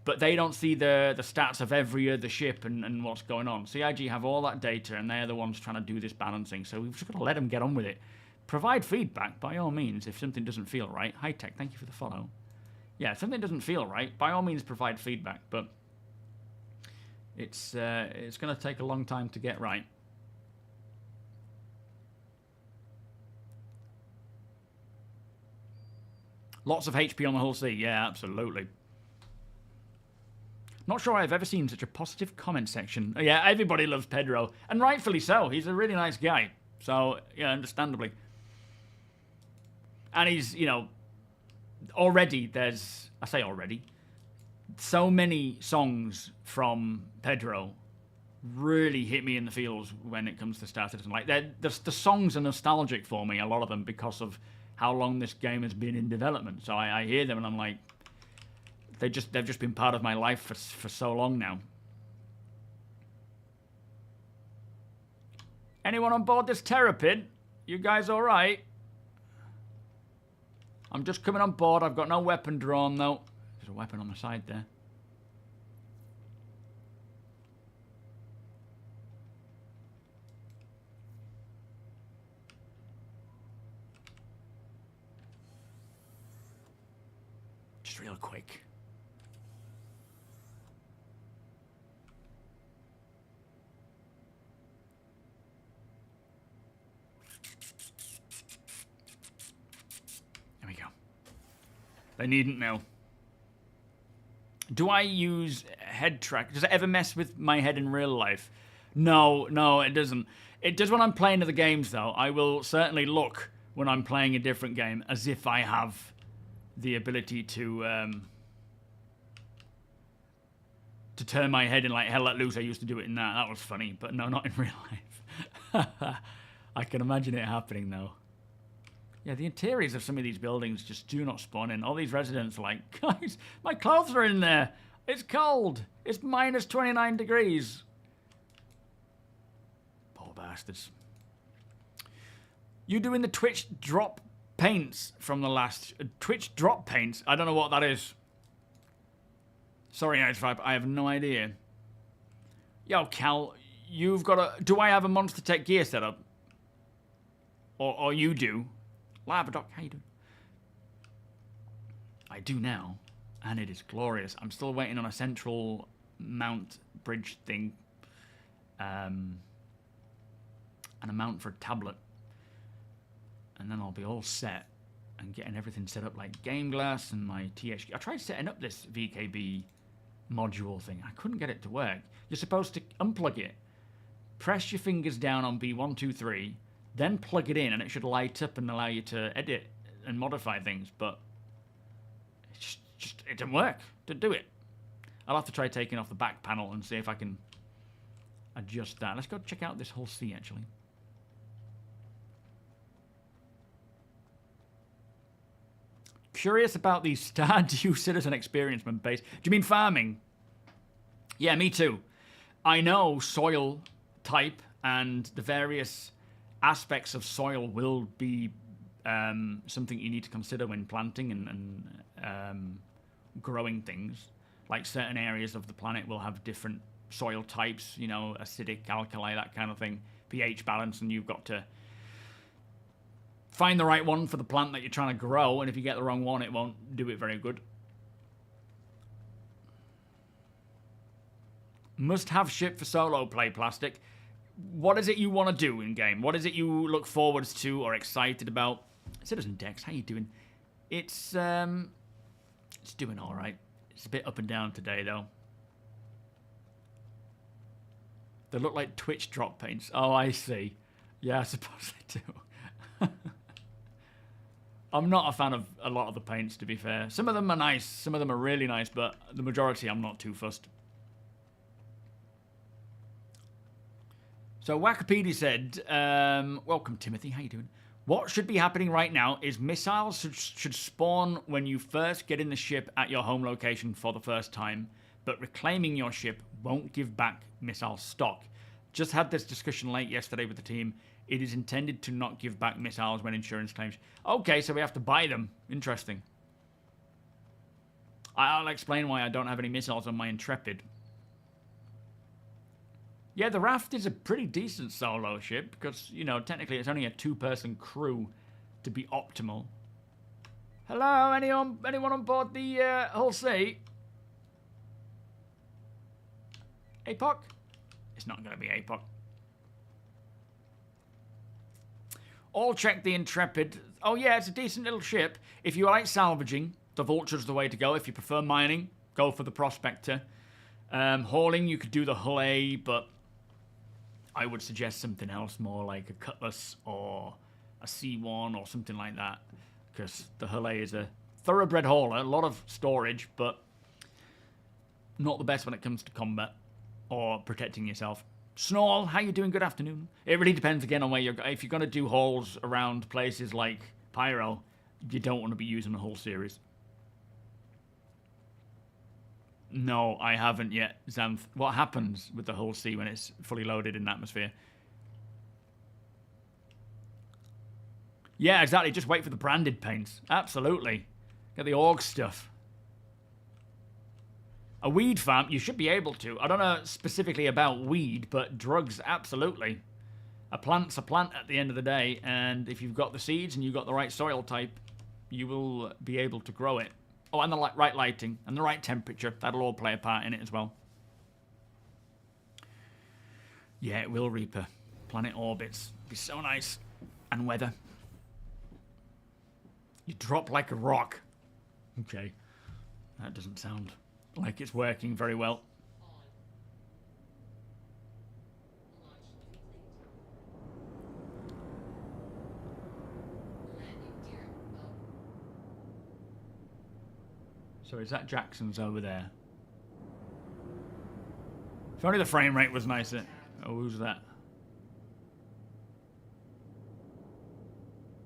but they don't see the stats of every other ship and what's going on. CIG have all that data, and they're the ones trying to do this balancing, so we've just got to let them get on with it. Provide feedback, by all means, if something doesn't feel right. High Tech, thank you for the follow. Yeah, if something doesn't feel right, by all means provide feedback, but it's going to take a long time to get right. Lots of HP on the Hull C, yeah, absolutely. Not sure I've ever seen such a positive comment section. Yeah, everybody loves Pedro, and rightfully so. He's a really nice guy, so yeah, understandably. And he's, you know, already I say already, so many songs from Pedro really hit me in the feels when it comes to Star Citizen. Like, the songs are nostalgic for me, a lot of them, because of how long this game has been in development. So I hear them and I'm like, they've just been part of my life for so long now. Anyone on board this Terrapin? You guys all right? I'm just coming on board. I've got no weapon drawn though. There's a weapon on the side there. Just real quick. There we go. They needn't know. Do I use head track? Does it ever mess with my head in real life? No, it doesn't. It does when I'm playing other games, though. I will certainly look when I'm playing a different game as if I have the ability to turn my head in like Hell Let Loose. I used to do it in that. That was funny, but no, not in real life. I can imagine it happening, though. Yeah, the interiors of some of these buildings just do not spawn in. All these residents are like, guys, my clothes are in there. It's cold. It's minus 29 degrees. Poor bastards. You doing the Twitch drop paints from the last... Twitch drop paints? I don't know what that is. Sorry, Night5, I have no idea. Yo, Cal, you've got a... Do I have a Monster Tech gear set up? Or you do? Lavadoc, how you doing? I do now, and it is glorious. I'm still waiting on a central mount bridge thing, and a mount for a tablet, and then I'll be all set and getting everything set up like Game Glass and my THQ. I tried setting up this VKB module thing. I couldn't get it to work. You're supposed to unplug it, press your fingers down on B123, then plug it in, and it should light up and allow you to edit and modify things, but it didn't work. Didn't do it. I'll have to try taking off the back panel and see if I can adjust that. Let's go check out this whole sea, actually. Curious about the Stardew Citizen Experiment base. Do you mean farming? Yeah, me too. I know soil type and the various aspects of soil will be something you need to consider when planting and growing things. Like certain areas of the planet will have different soil types, you know, acidic, alkali, that kind of thing, pH balance, and you've got to find the right one for the plant that you're trying to grow, and if you get the wrong one, it won't do it very good. Must have ship for solo play, Plastic. What is it you want to do in game? What is it you look forward to or excited about? Citizen Dex, how you doing? It's doing all right. It's a bit up and down today, though. They look like Twitch drop paints. Oh, I see. Yeah, I suppose they do. I'm not a fan of a lot of the paints, to be fair. Some of them are nice. Some of them are really nice, but the majority I'm not too fussed. So Wikipedia said, welcome Timothy, how you doing? What should be happening right now is missiles should spawn when you first get in the ship at your home location for the first time, but reclaiming your ship won't give back missile stock. Just had this discussion late yesterday with the team. It is intended to not give back missiles when insurance claims. Okay, so we have to buy them. Interesting. I'll explain why I don't have any missiles on my Intrepid. Yeah, the Raft is a pretty decent solo ship because, you know, technically it's only a 2-person crew to be optimal. Hello, anyone on board the Hull C? APOC? It's not going to be APOC. All check the Intrepid. Oh yeah, it's a decent little ship. If you like salvaging, the Vulture's the way to go. If you prefer mining, go for the Prospector. Hauling, you could do the Hull A, but I would suggest something else, more like a Cutlass or a C1 or something like that. Because the Hull A is a thoroughbred hauler, a lot of storage, but not the best when it comes to combat or protecting yourself. Snarl, how you doing? Good afternoon. It really depends again on where you're going. If you're going to do hauls around places like Pyro, you don't want to be using a Hull series. No, I haven't yet, Xanth. What happens with the Hull C when it's fully loaded in atmosphere? Yeah, exactly. Just wait for the branded paints. Absolutely. Get the org stuff. A weed farm, you should be able to. I don't know specifically about weed, but drugs, absolutely. A plant's a plant at the end of the day, and if you've got the seeds and you've got the right soil type, you will be able to grow it. Oh, and the right lighting and the right temperature. That'll all play a part in it as well. Yeah, it will, Reaper. Planet orbits. Be so nice. And weather. You drop like a rock. Okay. That doesn't sound like it's working very well. On. Launch complete. Landing gear up. So is that Jackson's over there? If only the frame rate was nicer. Oh, who's that?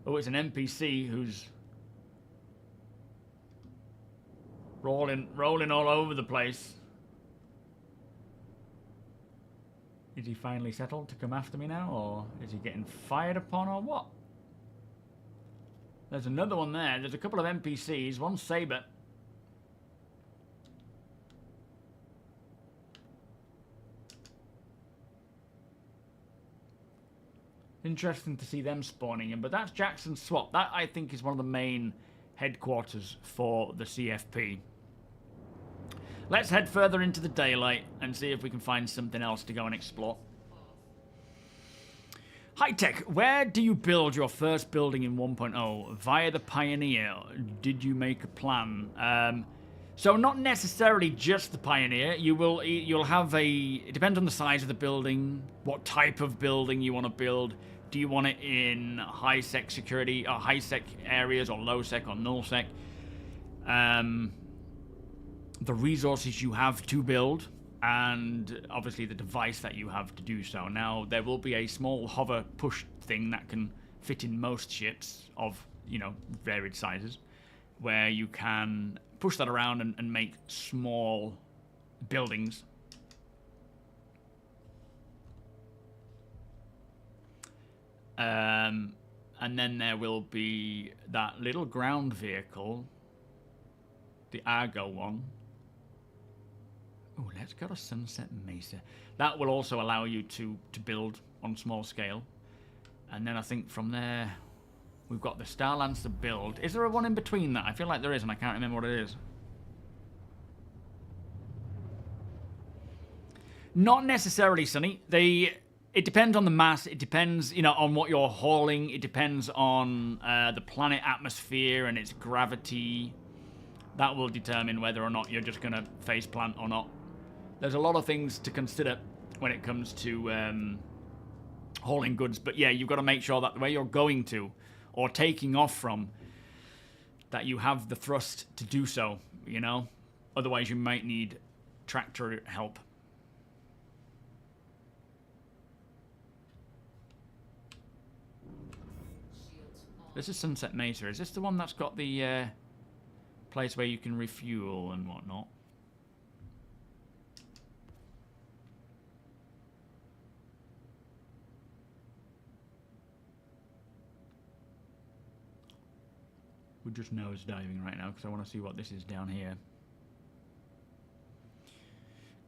Oh, it's an NPC who's rolling all over the place. Is he finally settled to come after me now, or is he getting fired upon, or what? There's another one there. There's a couple of NPCs. One Saber. Interesting to see them spawning in, but that's Jackson's Swap. That, I think, is one of the main headquarters for the CFP. Let's head further into the daylight and see if we can find something else to go and explore. High Tech, where do you build your first building in 1.0? Via the Pioneer? Did you make a plan? So not necessarily just the Pioneer. You'll have it depends on the size of the building, what type of building you want to build. Do you want it in high sec security or high sec areas, or low sec or null sec? The resources you have to build, and obviously the device that you have to do so. Now, there will be a small hover push thing that can fit in most ships of, you know, varied sizes, where you can push that around and make small buildings. And then there will be that little ground vehicle, the Argo one. Oh, let's go to Sunset Mesa. That will also allow you to build on small scale. And then I think from there, we've got the Starlancer build. Is there a one in between that? I feel like there is, and I can't remember what it is. Not necessarily, Sonny. It depends on the mass. It depends, you know, on what you're hauling. It depends on the planet atmosphere and its gravity. That will determine whether or not you're just going to face plant or not. There's a lot of things to consider when it comes to hauling goods. But yeah, you've got to make sure that where you're going to or taking off from, that you have the thrust to do so, you know? Otherwise, you might need tractor help. Shields on. This is Sunset Mesa. Is this the one that's got the place where you can refuel and whatnot? We're just nose diving right now because I want to see what this is down here.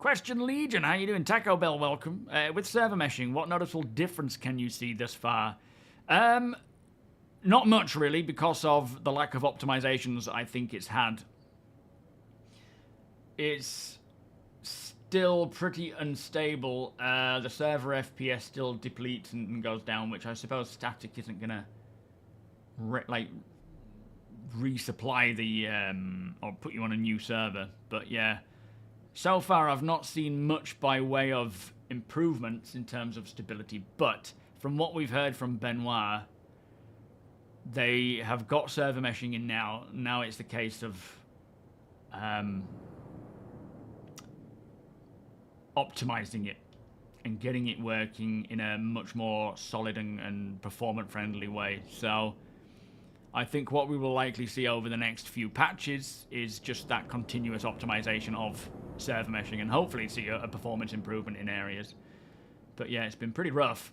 Question Legion, how you doing? Taco Bell, welcome. With server meshing, what noticeable difference can you see thus far? Not much, really, because of the lack of optimizations I think it's had. It's still pretty unstable. The server FPS still depletes and goes down, which I suppose static isn't going to resupply the or put you on a new server. But yeah, so far I've not seen much by way of improvements in terms of stability, but from what we've heard from Benoit, they have got server meshing in now. Now it's the case of optimizing it and getting it working in a much more solid and performance friendly way. So I think what we will likely see over the next few patches is just that continuous optimization of server meshing and hopefully see a performance improvement in areas. But yeah, it's been pretty rough.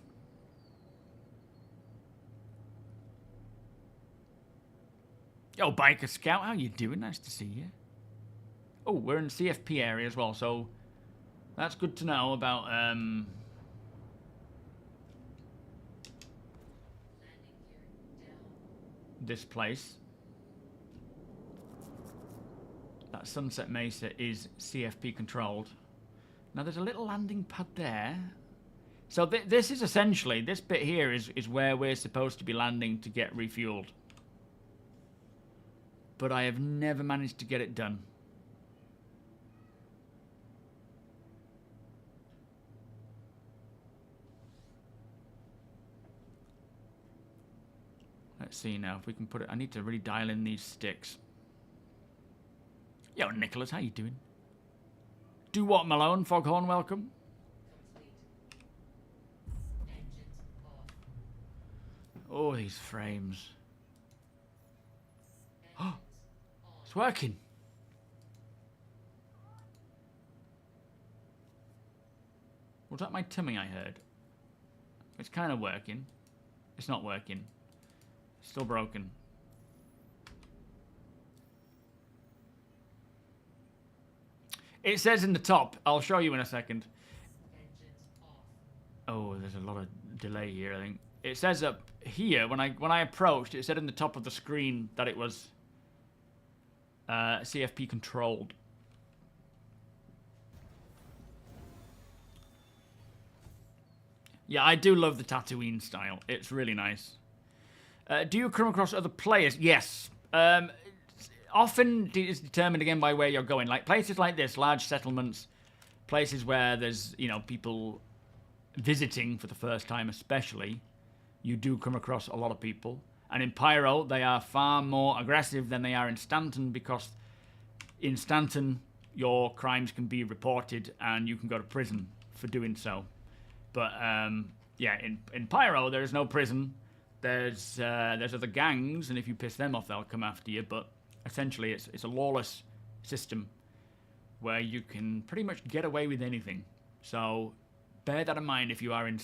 Yo, Biker Scout, how you doing? Nice to see you. Oh, we're in the CFP area as well, so that's good to know about this place. That Sunset Mesa is CFP controlled. Now there's a little landing pad there. So this is essentially, this bit here is where we're supposed to be landing to get refueled. But I have never managed to get it done. Let's see now if we can put it. I need to really dial in these sticks. Yo, Nicholas, how you doing? Do what, Malone? Foghorn, welcome. Oh, these frames. Oh, it's working. Was that my tummy I heard? It's kind of working. It's not working. It's still broken. It says in the top. I'll show you in a second. Oh, there's a lot of delay here, I think. It says up here, when I approached, it said in the top of the screen that it was CFP controlled. Yeah, I do love the Tatooine style. It's really nice. Do you come across other players? Yes. Often it's determined again by where you're going. Like places like this, large settlements, places where there's, you know, people visiting for the first time especially, you do come across a lot of people. And in Pyro, they are far more aggressive than they are in Stanton, because in Stanton, your crimes can be reported and you can go to prison for doing so. But yeah, in Pyro, there is no prison. There's other gangs, and if you piss them off, they'll come after you. But essentially, it's a lawless system where you can pretty much get away with anything. So bear that in mind if you are in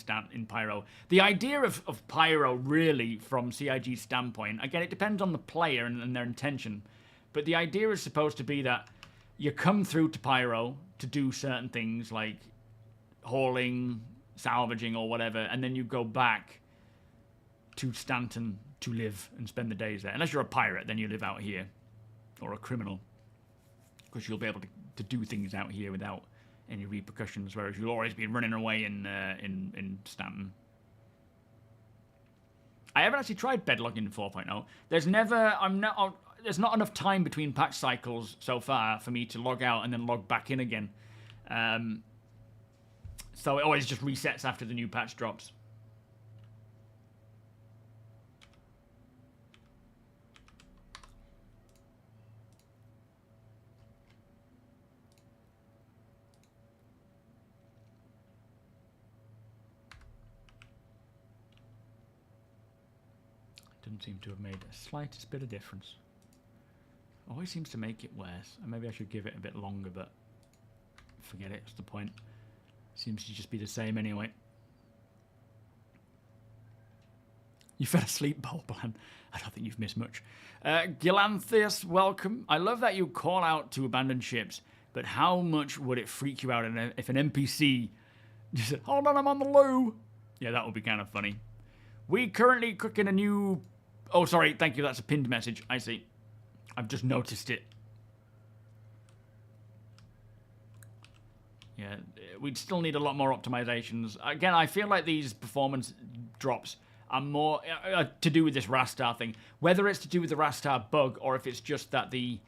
Pyro. The idea of Pyro, really, from CIG's standpoint, again, it depends on the player and their intention. But the idea is supposed to be that you come through to Pyro to do certain things like hauling, salvaging, or whatever, and then you go back to Stanton to live and spend the days there. Unless you're a pirate, then you live out here, or a criminal, because you'll be able to do things out here without any repercussions, whereas you'll always be running away in Stanton. I haven't actually tried bedlogging in 4.0. There's not enough time between patch cycles so far for me to log out and then log back in again. So it always just resets after the new patch drops. Doesn't seem to have made the slightest bit of difference. Always seems to make it worse. And maybe I should give it a bit longer, but forget it. What's the point? Seems to just be the same anyway. You fell asleep, Bulblan. I don't think you've missed much. Gilanthius, welcome. I love that you call out to abandoned ships, But how much would it freak you out if an NPC just said, hold on, I'm on the loo? Yeah, that would be kind of funny. We currently cooking a new... Oh, sorry, thank you, that's a pinned message. I see. I've just noticed it. Yeah, we'd still need a lot more optimizations. Again, I feel like these performance drops are more to do with this Rastar thing. Whether it's to do with the Rastar bug or if it's just that the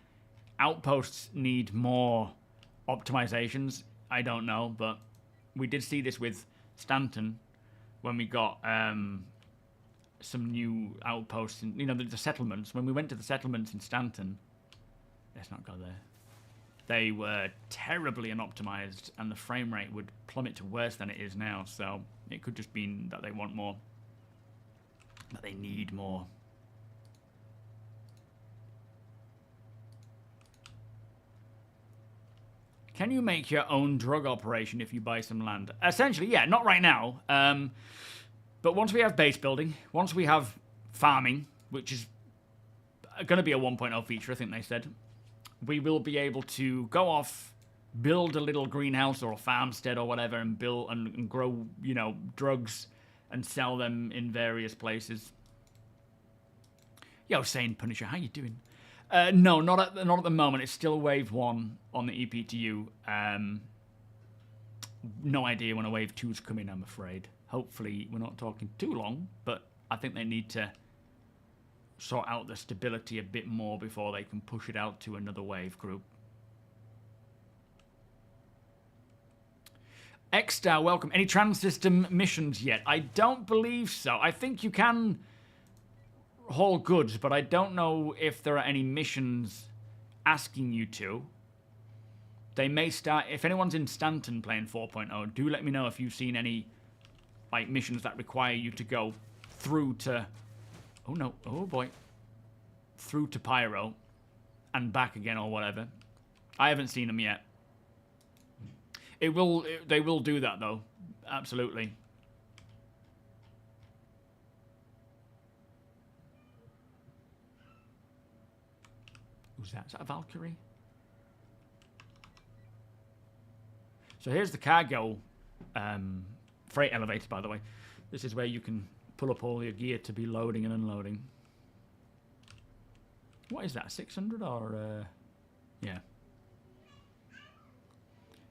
outposts need more optimizations, I don't know. But we did see this with Stanton when we got some new outposts. And, you know, the settlements. When we went to the settlements in Stanton, let's not go there. They were terribly unoptimized, and the frame rate would plummet to worse than it is now. So it could just mean that they want more, that they need more. Can you make your own drug operation if you buy some land? Essentially, yeah, not right now. But once we have base building, once we have farming, which is going to be a 1.0 feature, I think they said, we will be able to go off, build a little greenhouse or a farmstead or whatever, and build and grow, you know, drugs and sell them in various places. Yo, Sane Punisher, how you doing? No, not at the moment. It's still wave 1 on the EPTU. No idea when a wave 2's coming, I'm afraid. Hopefully, we're not talking too long, but I think they need to sort out the stability a bit more before they can push it out to another wave group. X-Star, welcome. Any trans-system missions yet? I don't believe so. I think you can haul goods, but I don't know if there are any missions asking you to. They may start... If anyone's in Stanton playing 4.0, do let me know if you've seen any like missions that require you to go through to... Oh, no. Oh, boy. Through to Pyro and back again or whatever. I haven't seen them yet. They will do that, though. Absolutely. Who's that? Is that a Valkyrie? So here's the cargo freight elevator, by the way. This is where you can pull up all your gear to be loading and unloading. What is that, 600 or... yeah.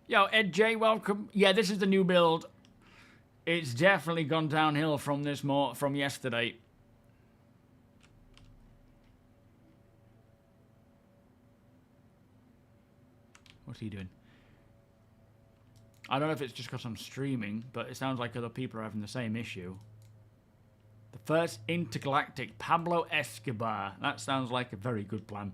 Yo, Ed J, welcome. Yeah, this is the new build. It's definitely gone downhill from from yesterday. What's he doing? I don't know if it's just because I'm streaming, but it sounds like other people are having the same issue. The first intergalactic Pablo Escobar. That sounds like a very good plan.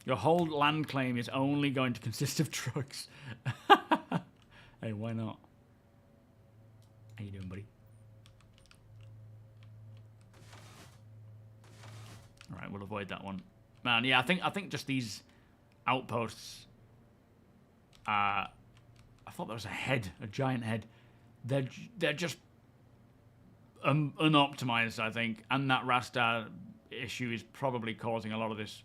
Your whole land claim is only going to consist of trucks. Hey, why not? How you doing, buddy? All right, we'll avoid that one. Man, yeah, I think just these outposts. I thought there was a head, a giant head. They're just unoptimized, I think, and that Rastar issue is probably causing a lot of this.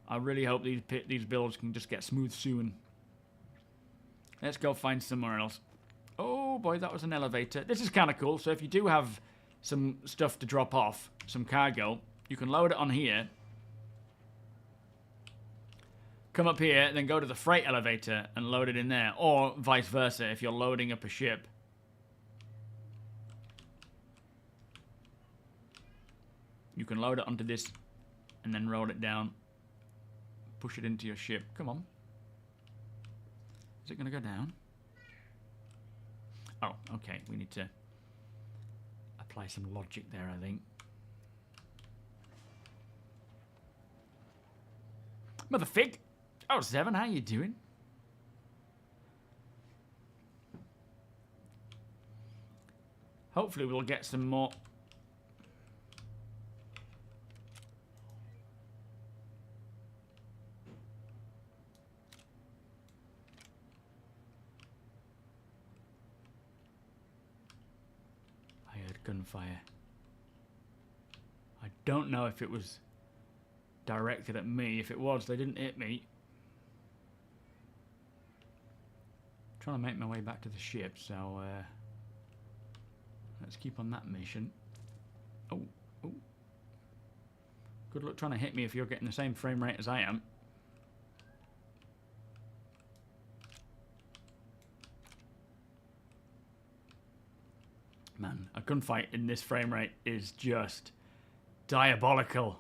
I really hope these builds can just get smooth soon. Let's go find somewhere else. Oh boy, that was an elevator. This is kind of cool. So if you do have some stuff to drop off, some cargo, you can load it on here. Come up here, then go to the freight elevator and load it in there. Or vice versa, if you're loading up a ship. You can load it onto this and then roll it down. Push it into your ship. Come on. Is it going to go down? Oh, okay. We need to apply some logic there, I think. Mother Fig! Oh, Seven, how you doing? Hopefully we'll get some more... I heard gunfire. I don't know if it was directed at me. If it was, they didn't hit me. Trying to make my way back to the ship, so let's keep on that mission. Oh, oh. Good luck trying to hit me if you're getting the same frame rate as I am. Man, a gunfight in this frame rate is just diabolical.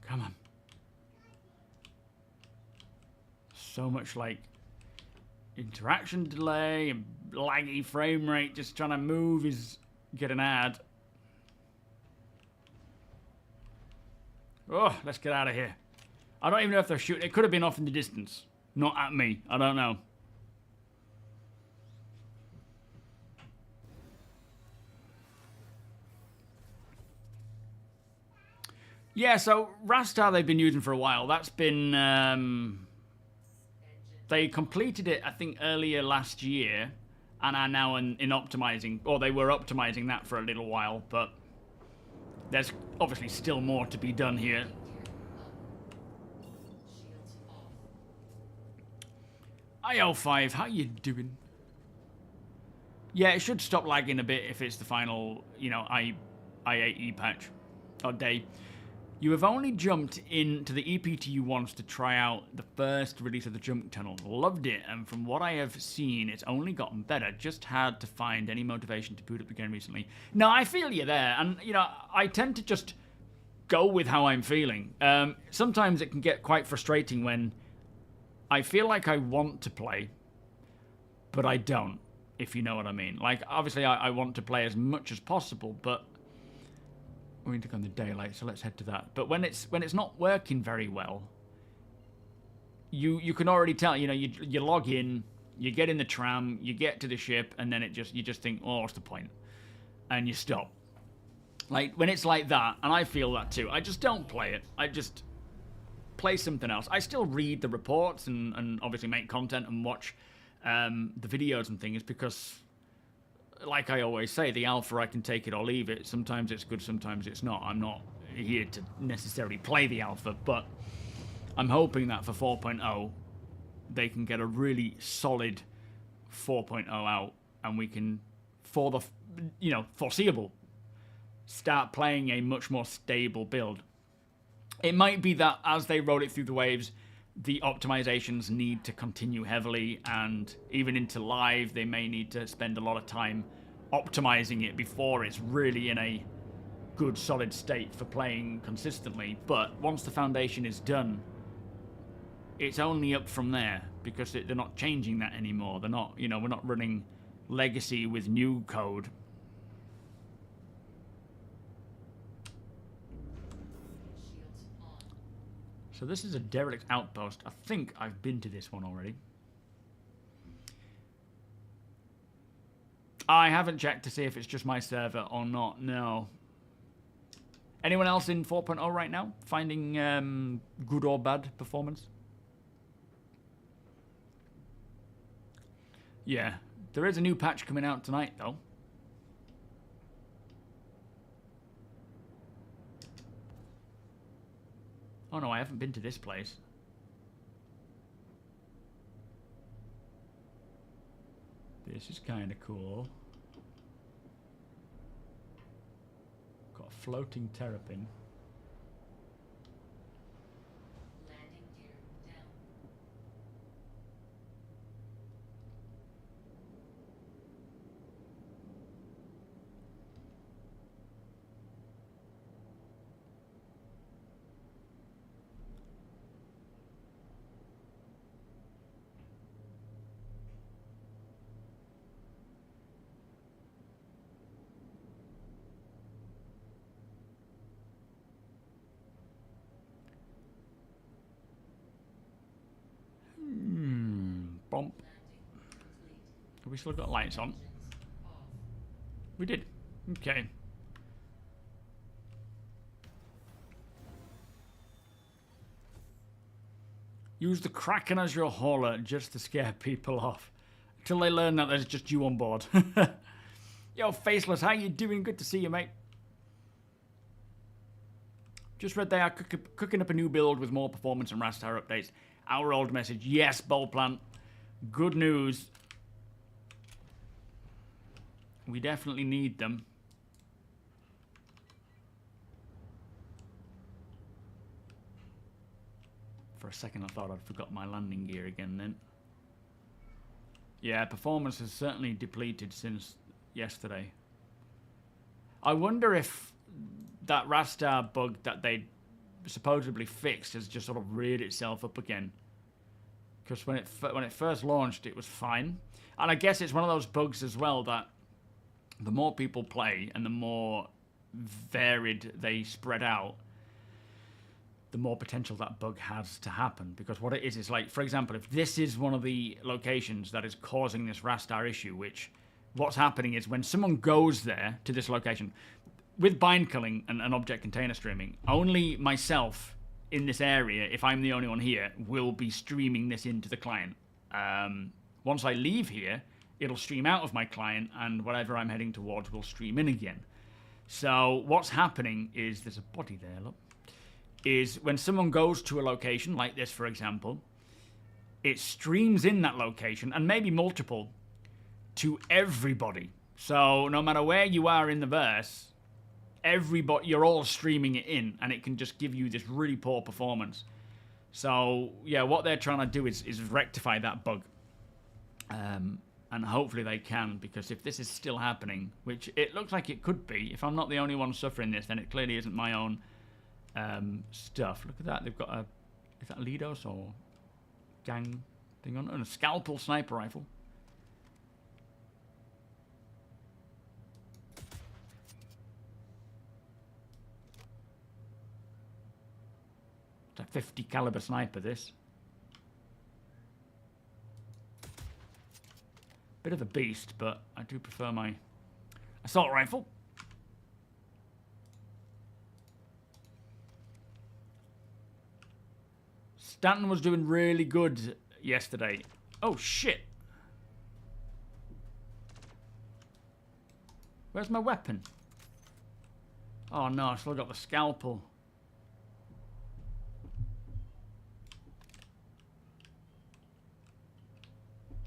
Come on. So much like interaction delay and laggy frame rate, just trying to move is get an ad. Oh, let's get out of here. I don't even know if they're shooting. It could have been off in the distance. Not at me. I don't know. Yeah, so Rastar they've been using for a while. That's been... they completed it, I think, earlier last year, and are now in optimizing, or they were optimizing that for a little while, but there's obviously still more to be done here. IO5, how you doing? Yeah, it should stop lagging a bit if it's the final, you know, I8E patch, or day. You have only jumped into the EPTU once to try out the first release of the jump tunnel. Loved it, and from what I have seen, it's only gotten better. Just had to find any motivation to boot up again recently. No, I feel you there, and you know, I tend to just go with how I'm feeling. Sometimes it can get quite frustrating when I feel like I want to play, but I don't, if you know what I mean. Like, obviously, I want to play as much as possible, but we're going to go on the daylight, so let's head to that. But when it's not working very well, you can already tell. You know, you log in, you get in the tram, you get to the ship, and then you just think, oh, what's the point? And you stop. Like when it's like that, and I feel that too. I just don't play it. I just play something else. I still read the reports and obviously make content and watch the videos and things because, like I always say, the alpha, I can take it or leave it. Sometimes it's good, sometimes it's not. I'm not here to necessarily play the alpha, but I'm hoping that for 4.0, they can get a really solid 4.0 out, and we can, for the, you know, foreseeable, start playing a much more stable build. It might be that as they roll it through the waves, the optimizations need to continue heavily, and even into live, they may need to spend a lot of time optimizing it before it's really in a good, solid state for playing consistently. But once the foundation is done, it's only up from there, because they're not changing that anymore. They're not, you know, we're not running legacy with new code. So this is a derelict outpost. I think I've been to this one already. I haven't checked to see if it's just my server or not, no. Anyone else in 4.0 right now? Finding good or bad performance? Yeah, there is a new patch coming out tonight though. Oh no, I haven't been to this place. This is kind of cool. Got a floating terrapin. Landing gear down. we still got lights on? We did. Okay. Use the Kraken as your hauler just to scare people off. Until they learn that there's just you on board. Yo, Faceless, how you doing? Good to see you, mate. Just read they are cooking up a new build with more performance and Rastar updates. Our old message. Yes, Bold Plant. Good news. We definitely need them. For a second I thought I'd forgot my landing gear again then. Yeah, performance has certainly depleted since yesterday. I wonder if that Rastar bug that they supposedly fixed has just sort of reared itself up again. Because when it first launched, it was fine. And I guess it's one of those bugs as well that the more people play and the more varied they spread out, the more potential that bug has to happen. Because what it is like, for example, if this is one of the locations that is causing this Rastar issue, which what's happening is when someone goes there to this location, with bind culling and object container streaming, only myself in this area, if I'm the only one here, will be streaming this into the client. Once I leave here, it'll stream out of my client, and whatever I'm heading towards will stream in again. So what's happening is, there's a body there, look, is when someone goes to a location, like this for example, it streams in that location, and maybe multiple, to everybody. So no matter where you are in the verse, everybody, you're all streaming it in, and it can just give you this really poor performance. So yeah, what they're trying to do is rectify that bug. And hopefully they can, because if this is still happening, which it looks like it could be, if I'm not the only one suffering this, then it clearly isn't my own stuff. Look at that, they've got a, is that Lidos or gang thing on, and a scalpel sniper rifle. It's a 50 caliber sniper, this. Bit of a beast, but I do prefer my assault rifle. Stanton was doing really good yesterday. Oh shit. Where's my weapon? Oh no, I still got the scalpel.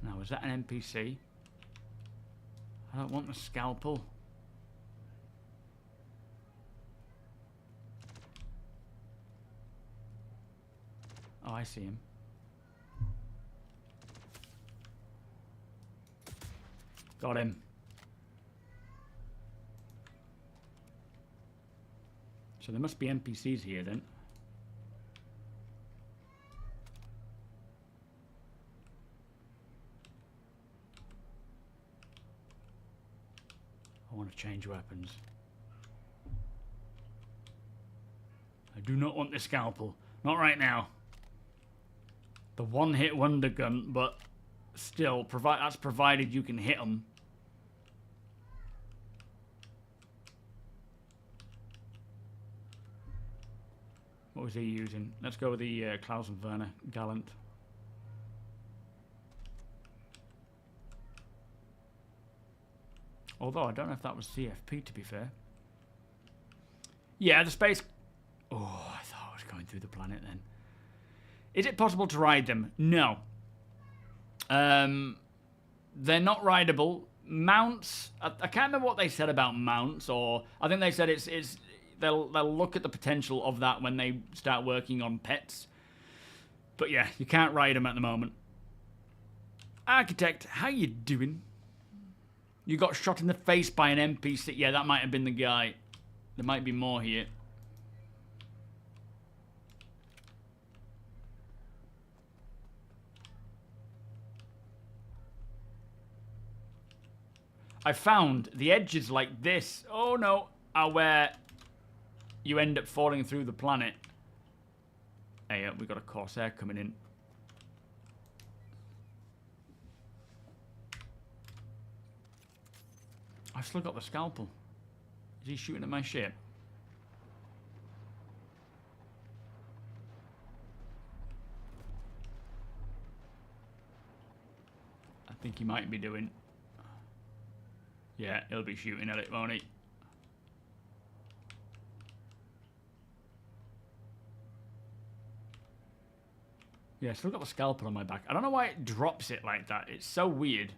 Now, is that an NPC? I don't want the scalpel. Oh, I see him. Got him. So there must be NPCs here then. I want to change weapons. I do not want the scalpel. Not right now. The one-hit wonder gun, but still, that's provided you can hit them. What was he using? Let's go with the Klaus and Werner Gallant. Although, I don't know if that was CFP, to be fair. Yeah, the space... Oh, I thought I was going through the planet then. Is it possible to ride them? No. They're not rideable. Mounts... I can't remember what they said about mounts, or... I think they said they'll look at the potential of that when they start working on pets. But yeah, you can't ride them at the moment. Architect, how you doing? You got shot in the face by an NPC. Yeah, that might have been the guy. There might be more here. I found the edges like this, oh no, are where you end up falling through the planet. Hey, we got a Corsair coming in. I've still got the scalpel. Is he shooting at my ship? I think he might be doing. Yeah, he'll be shooting at it, won't he? Yeah, still got the scalpel on my back. I don't know why it drops it like that. It's so weird.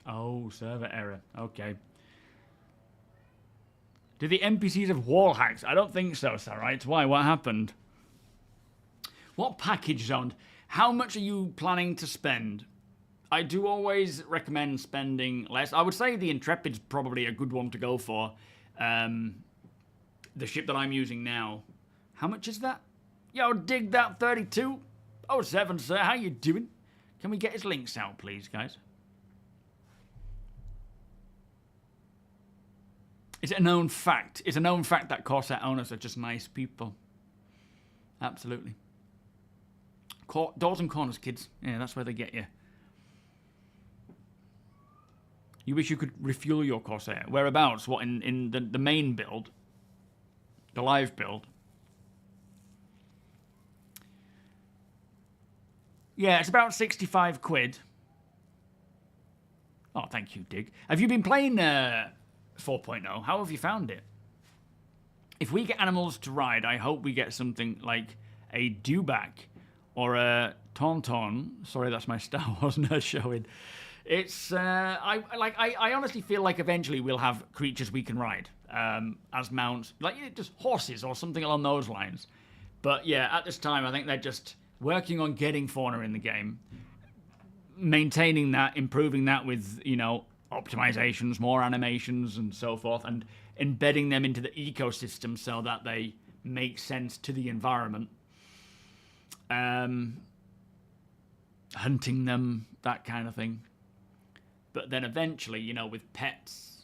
Oh, server error. Okay. Do the NPCs have wall hacks? I don't think so, Sarite. Why? What happened? What package zoned? How much are you planning to spend? I do always recommend spending less. I would say the Intrepid's probably a good one to go for. The ship that I'm using now. How much is that? Yo, dig that 32. Oh, 7, sir. How you doing? Can we get his links out, please, guys? Is it a known fact? It's a known fact that Corsair owners are just nice people. Absolutely. Doors and corners, kids. Yeah, that's where they get you. You wish you could refuel your Corsair. Whereabouts? What, in the main build? The live build? Yeah, it's about 65 quid. Oh, thank you, Dig. Have you been playing 4.0? How have you found it? If we get animals to ride, I hope we get something like a dewback or a tauntaun. Sorry, that's my Star Wars nerd showing. It's I honestly feel like eventually we'll have creatures we can ride as mounts, like just horses or something along those lines. But yeah, at this time, I think they're just working on getting fauna in the game, maintaining that, improving that with, you know, optimizations, more animations and so forth, and embedding them into the ecosystem so that they make sense to the environment. Hunting them, that kind of thing. But then eventually, you know, with pets,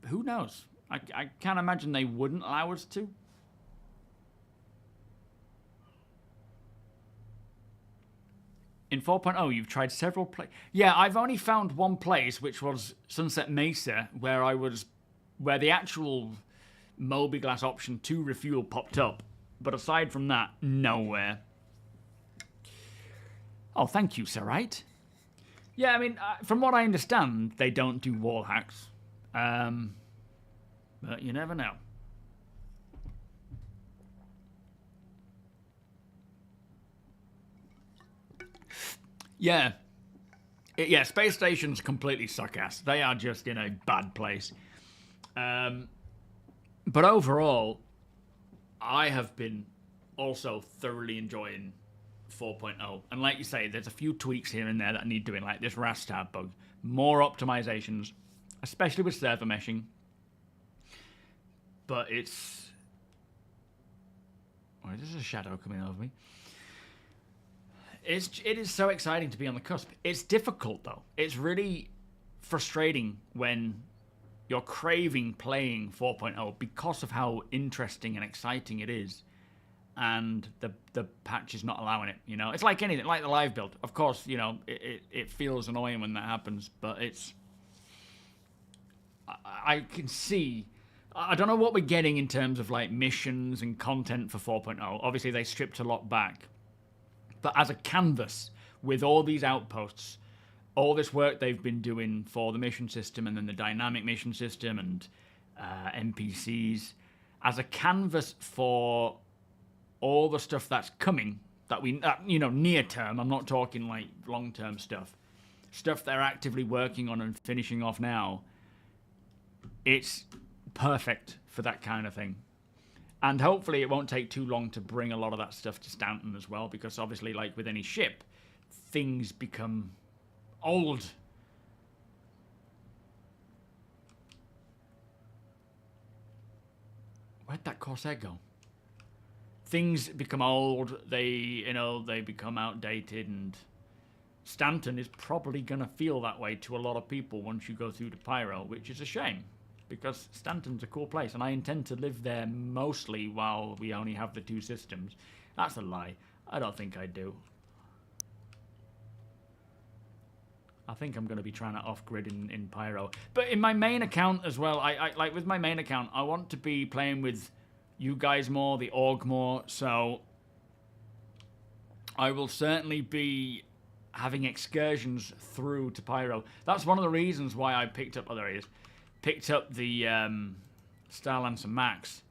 who knows? I can't imagine they wouldn't allow us to. In 4.0, you've tried several places. Yeah, I've only found one place, which was Sunset Mesa, where the actual Moby-Glass option to refuel popped up. But aside from that, nowhere. Oh, thank you, Sarite. Yeah, I mean, from what I understand, they don't do wall hacks. But you never know. Yeah. Yeah, space stations completely suck ass. They are just in a bad place. But overall, I have been also thoroughly enjoying 4.0. And like you say, there's a few tweaks here and there that need doing, like this Rastar bug. More optimizations, especially with server meshing. But it's... Oh, there's a shadow coming over me. It is so exciting to be on the cusp. It's difficult, though. It's really frustrating when you're craving playing 4.0 because of how interesting and exciting it is, and the patch is not allowing it. You know, it's like anything, like the live build. Of course, you know, it feels annoying when that happens, but it's... I can see... I don't know what we're getting in terms of, like, missions and content for 4.0. Obviously, they stripped a lot back. But as a canvas, with all these outposts, all this work they've been doing for the mission system and then the dynamic mission system and NPCs, as a canvas for all the stuff that's coming, that we, you know, near term, I'm not talking like long-term stuff they're actively working on and finishing off now, it's perfect for that kind of thing. And hopefully it won't take too long to bring a lot of that stuff to Stanton as well, because obviously, like with any ship, things become old. Where'd that Corsair go? Things become old, they become outdated, and Stanton is probably going to feel that way to a lot of people once you go through to Pyro, which is a shame. Because Stanton's a cool place, and I intend to live there mostly while we only have the two systems. That's a lie. I don't think I do. I think I'm going to be trying to off-grid in Pyro. But in my main account as well, I like with my main account, I want to be playing with you guys more, the org more, so I will certainly be having excursions through to Pyro. That's one of the reasons why I picked up, oh there he is, picked up the Starlancer Max,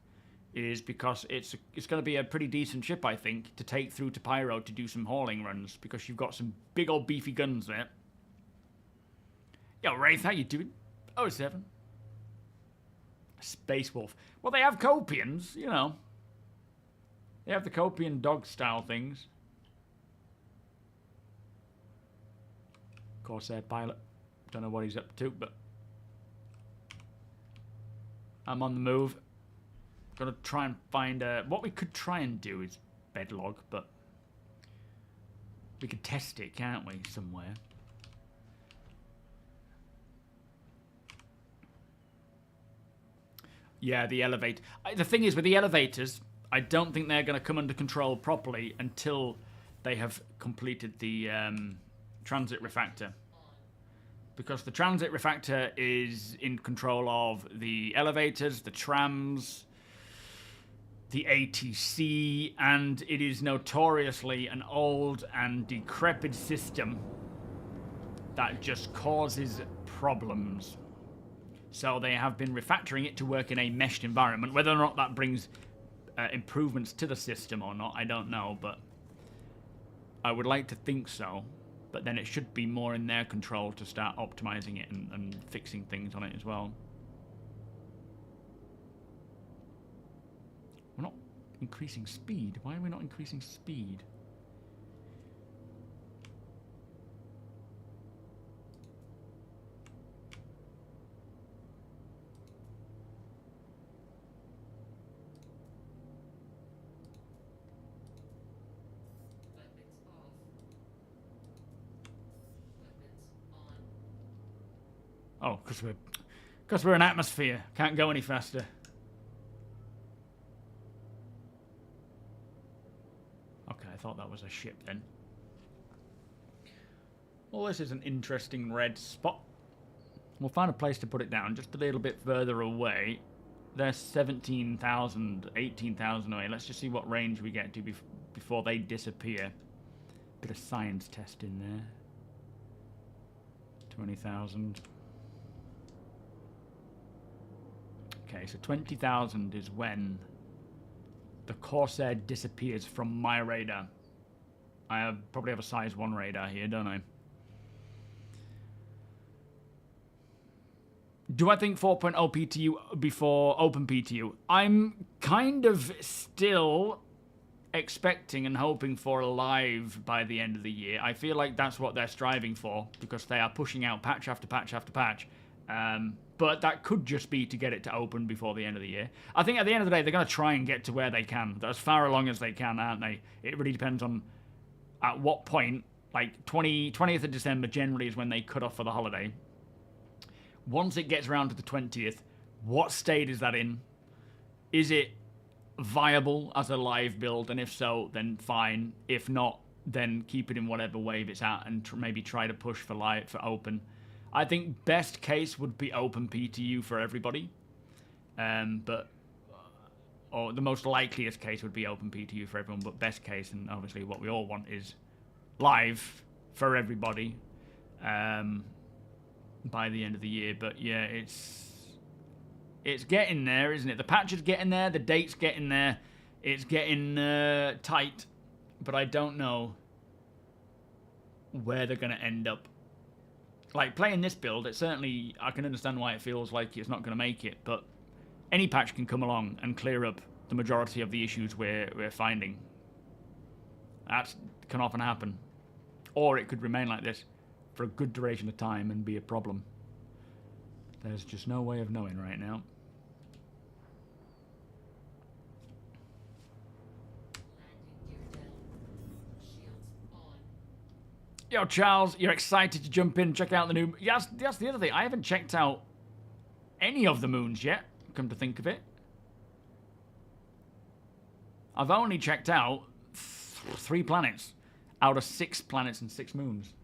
is because it's going to be a pretty decent ship, I think, to take through to Pyro to do some hauling runs, because you've got some big old beefy guns there. Yo, Wraith, how you doing? 07. Space Wolf. Well, they have Copians, you know. They have the Copian dog-style things. Corsair pilot. Don't know what he's up to, but I'm on the move. Gonna try and find what we could try and do is bedlog, but we could test it, can't we, somewhere? Yeah, the elevate. The thing is, with the elevators, I don't think they're going to come under control properly until they have completed the transit refactor. Because the transit refactor is in control of the elevators, the trams, the ATC, and it is notoriously an old and decrepit system that just causes problems. So they have been refactoring it to work in a meshed environment. Whether or not that brings improvements to the system or not, I don't know, but I would like to think so. But then it should be more in their control to start optimizing it and fixing things on it as well. We're not increasing speed. Why are we not increasing speed? Oh, because we're an atmosphere. Can't go any faster. Okay, I thought that was a ship then. Well, this is an interesting red spot. We'll find a place to put it down just a little bit further away. They're 17,000, 18,000 away. Let's just see what range we get to before they disappear. Bit of science test in there. 20,000. Okay, so 20,000 is when the Corsair disappears from my radar. I probably have a size 1 radar here, don't I? Do I think 4.0 PTU before Open PTU? I'm kind of still expecting and hoping for a live by the end of the year. I feel like that's what they're striving for, because they are pushing out patch after patch after patch. But that could just be to get it to open before the end of the year. I think at the end of the day, they're going to try and get to where they can. They're as far along as they can, aren't they? It really depends on at what point. Like 20th of December generally is when they cut off for the holiday. Once it gets around to the 20th, what state is that in? Is it viable as a live build? And if so, then fine. If not, then keep it in whatever wave it's at and maybe try to push for live, for open. I think best case would be Open PTU for everybody. Or the most likeliest case would be Open PTU for everyone, but best case, and obviously what we all want, is live for everybody by the end of the year. But yeah, it's getting there, isn't it? The patch is getting there, the date's getting there, it's getting tight, but I don't know where they're going to end up. Like, playing this build, it certainly, I can understand why it feels like it's not going to make it, but any patch can come along and clear up the majority of the issues we're finding. That can often happen. Or it could remain like this for a good duration of time and be a problem. There's just no way of knowing right now. Yo, Charles, you're excited to jump in and check out the new... Yes, that's the other thing. I haven't checked out any of the moons yet, come to think of it. I've only checked out 3 planets out of 6 planets and 6 moons.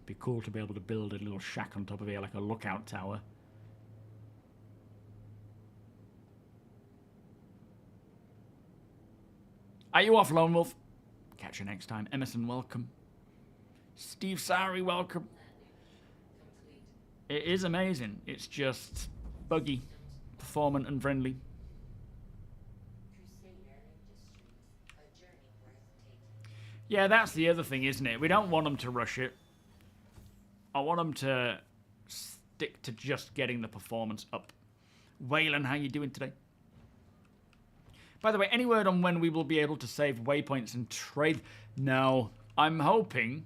Be cool to be able to build a little shack on top of here, like a lookout tower. Are you off, Lone Wolf? Catch you next time. Emerson, welcome. Steve Sari, welcome. Complete. It is amazing. It's just buggy, performant, and friendly. Crusader Industries. A journey worth taking. Yeah, that's the other thing, isn't it? We don't want them to rush it. I want them to stick to just getting the performance up. Waylon, how you doing today? By the way, any word on when we will be able to save waypoints and trade? No, I'm hoping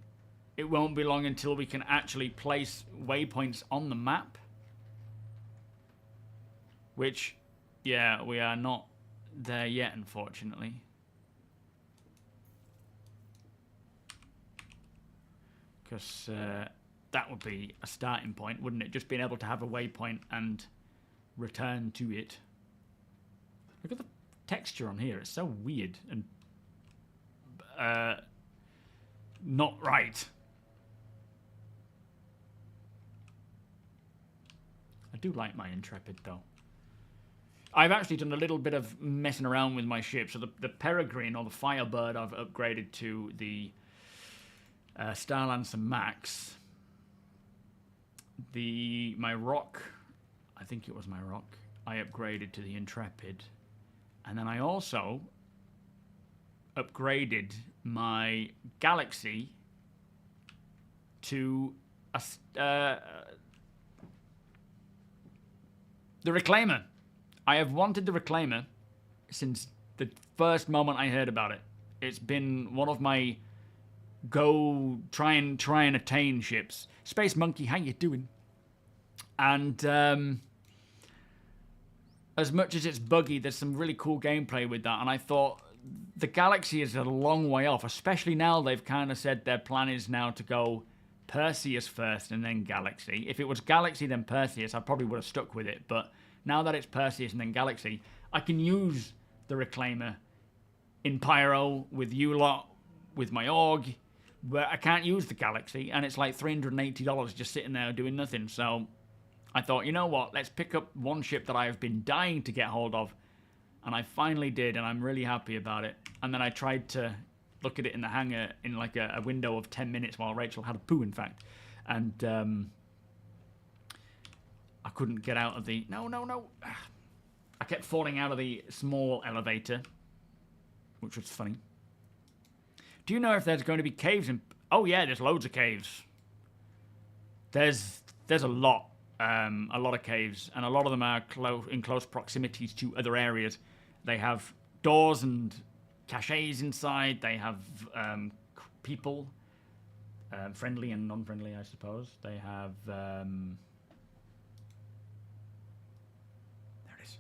it won't be long until we can actually place waypoints on the map. Which, yeah, we are not there yet, unfortunately. Because that would be a starting point, wouldn't it? Just being able to have a waypoint and return to it. Look at the texture on here. It's so weird and not right. I do like my Intrepid, though. I've actually done a little bit of messing around with my ship. So the Peregrine, or the Firebird, I've upgraded to the Starlancer Max. My Rock, I think it was my Rock, I upgraded to the Intrepid. And then I also upgraded my Galaxy to the Reclaimer. I have wanted the Reclaimer since the first moment I heard about it. It's been one of my try and attain ships. Space Monkey, how you doing? And as much as it's buggy, there's some really cool gameplay with that. And I thought the Galaxy is a long way off, especially now they've kind of said their plan is now to go Perseus first and then Galaxy. If it was Galaxy then Perseus, I probably would have stuck with it. But now that it's Perseus and then Galaxy, I can use the Reclaimer in Pyro with you lot, with my Org, where I can't use the Galaxy, and it's like $380 just sitting there doing nothing. So I thought, you know what, let's pick up one ship that I have been dying to get hold of, and I finally did, and I'm really happy about it. And then I tried to look at it in the hangar in like a window of 10 minutes while Rachel had a poo, in fact. And I couldn't get out of the... No. I kept falling out of the small elevator, which was funny. Do you know if there's going to be caves in... Oh, yeah, there's loads of caves. There's a lot of caves, and a lot of them are in close proximities to other areas. They have doors and caches inside. They have people, friendly and non-friendly, I suppose. They have... there it is.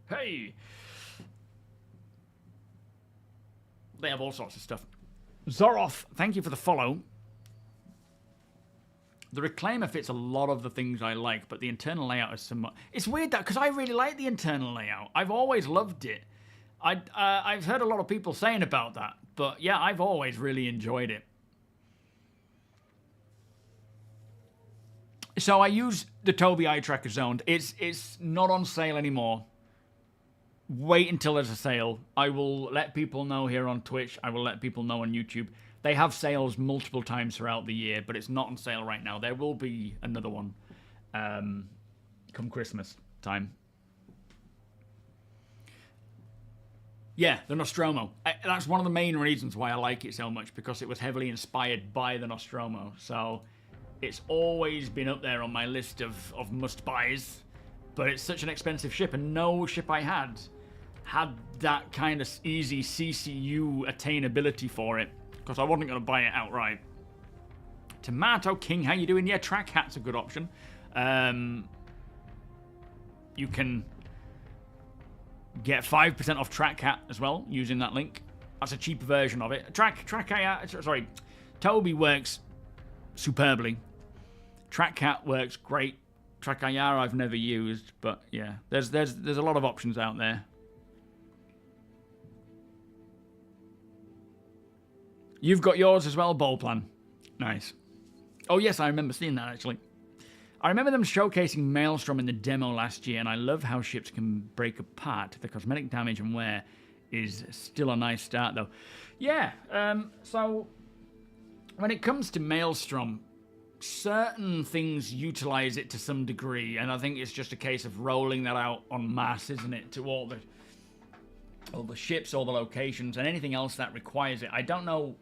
Hey! They have all sorts of stuff. Zoroff, thank you for the follow. The Reclaimer fits a lot of the things I like, but the internal layout is somewhat... It's weird that, because I really like the internal layout. I've always loved it. I've heard a lot of people saying about that, but yeah, I've always really enjoyed it. So I use the Tobii Eye Tracker Zoned. It's not on sale anymore. Wait until there's a sale. I will let people know here on Twitch. I will let people know on YouTube. They have sales multiple times throughout the year, but it's not on sale right now. There will be another one come Christmas time. Yeah, the Nostromo. That's one of the main reasons why I like it so much, because it was heavily inspired by the Nostromo. So it's always been up there on my list of must-buys, but it's such an expensive ship, and no ship I had that kind of easy CCU attainability for it, because I wasn't going to buy it outright. Tomato King, how you doing? Yeah, Track Hat's a good option. You can get 5% off Track Hat as well using that link. That's a cheaper version of it. Tobii works superbly. Track Hat works great. Track IR I've never used, but yeah, there's a lot of options out there. You've got yours as well, ball plan. Nice. Oh, yes, I remember seeing that, actually. I remember them showcasing Maelstrom in the demo last year, and I love how ships can break apart. The cosmetic damage and wear is still a nice start, though. Yeah, so when it comes to Maelstrom, certain things utilize it to some degree, and I think it's just a case of rolling that out en masse, isn't it, to all the ships, all the locations, and anything else that requires it. I don't know.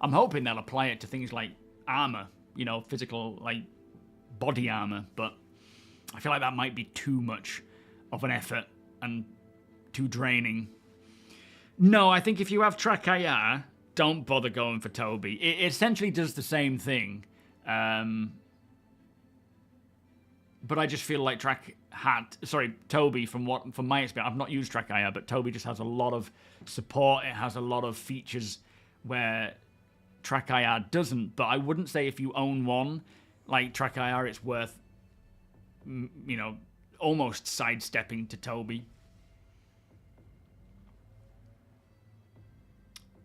I'm hoping they'll apply it to things like armor, you know, physical, like body armor, but I feel like that might be too much of an effort and too draining. No, I think if you have Track IR, don't bother going for Toby. It essentially does the same thing, but I just feel like Toby, from my experience, I've not used Track IR, but Toby just has a lot of support. It has a lot of features where Track IR doesn't, but I wouldn't say if you own one like Track IR, it's worth, you know, almost sidestepping to Toby.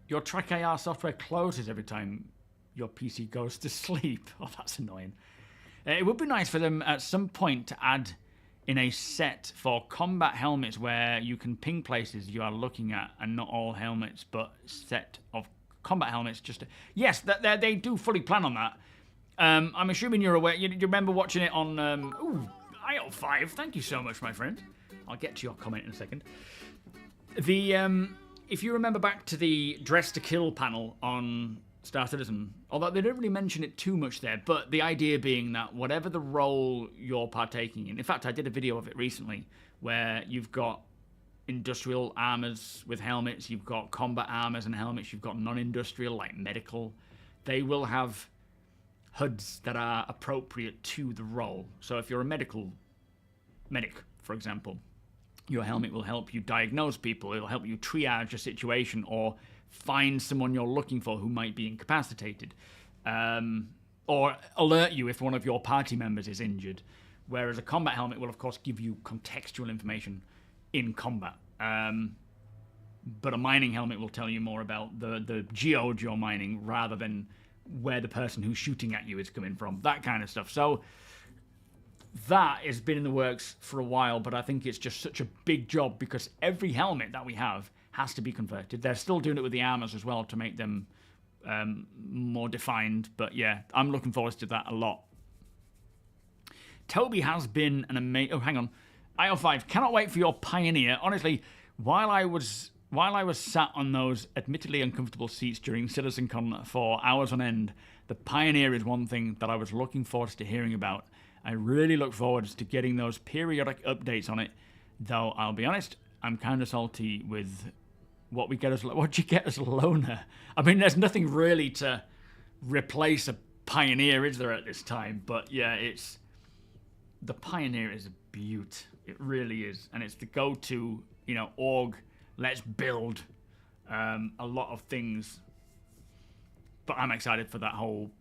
Your Track IR software closes every time your PC goes to sleep. Oh, that's annoying. It would be nice for them at some point to add in a set for combat helmets where you can ping places you are looking at, and not all helmets, but set of combat helmets. Yes, they do fully plan on that. I'm assuming you're aware. You remember watching it on IO5. Thank you so much, my friend. I'll get to your comment in a second. If you remember back to the Dress to Kill panel on Star Citizen, although they didn't really mention it too much there, but the idea being that whatever the role you're partaking in fact, I did a video of it recently where you've got industrial armors with helmets, you've got combat armors and helmets, you've got non-industrial like medical. They will have HUDs that are appropriate to the role. So if you're a medic, for example, your helmet will help you diagnose people, it'll help you triage a situation or find someone you're looking for who might be incapacitated, or alert you if one of your party members is injured. Whereas a combat helmet will, of course, give you contextual information in combat. But a mining helmet will tell you more about the geode you're mining rather than where the person who's shooting at you is coming from, that kind of stuff. So that has been in the works for a while, but I think it's just such a big job because every helmet that we have has to be converted. They're still doing it with the armors as well to make them more defined, but yeah, I'm looking forward to that a lot. Toby has been an amazing... Oh, hang on. IO5, cannot wait for your Pioneer. Honestly, while I was sat on those admittedly uncomfortable seats during CitizenCon for hours on end, the Pioneer is one thing that I was looking forward to hearing about. I really look forward to getting those periodic updates on it, though I'll be honest, I'm kind of salty with what you get as a loaner. I mean, there's nothing really to replace a Pioneer, is there, at this time? But yeah, the Pioneer is a beaut. It really is, and it's the go-to, you know, org. Let's build a lot of things. But I'm excited for that whole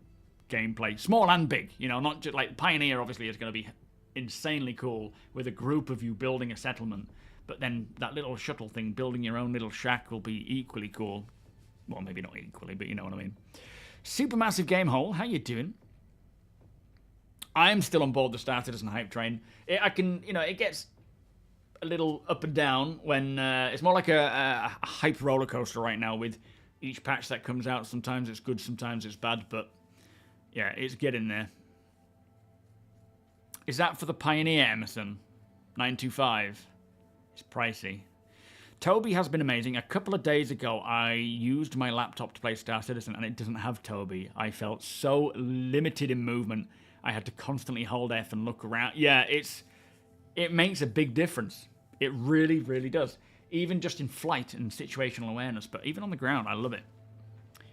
gameplay, small and big. You know, not just like Pioneer. Obviously, is going to be insanely cool with a group of you building a settlement. But then that little shuttle thing, building your own little shack, will be equally cool. Well, maybe not equally, but you know what I mean. Supermassive Game Hole, how you doing? I'm still on board the Star Citizen hype train. It gets a little up and down when it's more like a hype roller coaster right now with each patch that comes out. Sometimes it's good, sometimes it's bad, but yeah, it's getting there. Is that for the Pioneer, Emerson? 925. It's pricey. Toby has been amazing. A couple of days ago, I used my laptop to play Star Citizen, and it doesn't have Toby. I felt so limited in movement. I had to constantly hold F and look around. Yeah, it makes a big difference. It really, really does. Even just in flight and situational awareness, but even on the ground, I love it.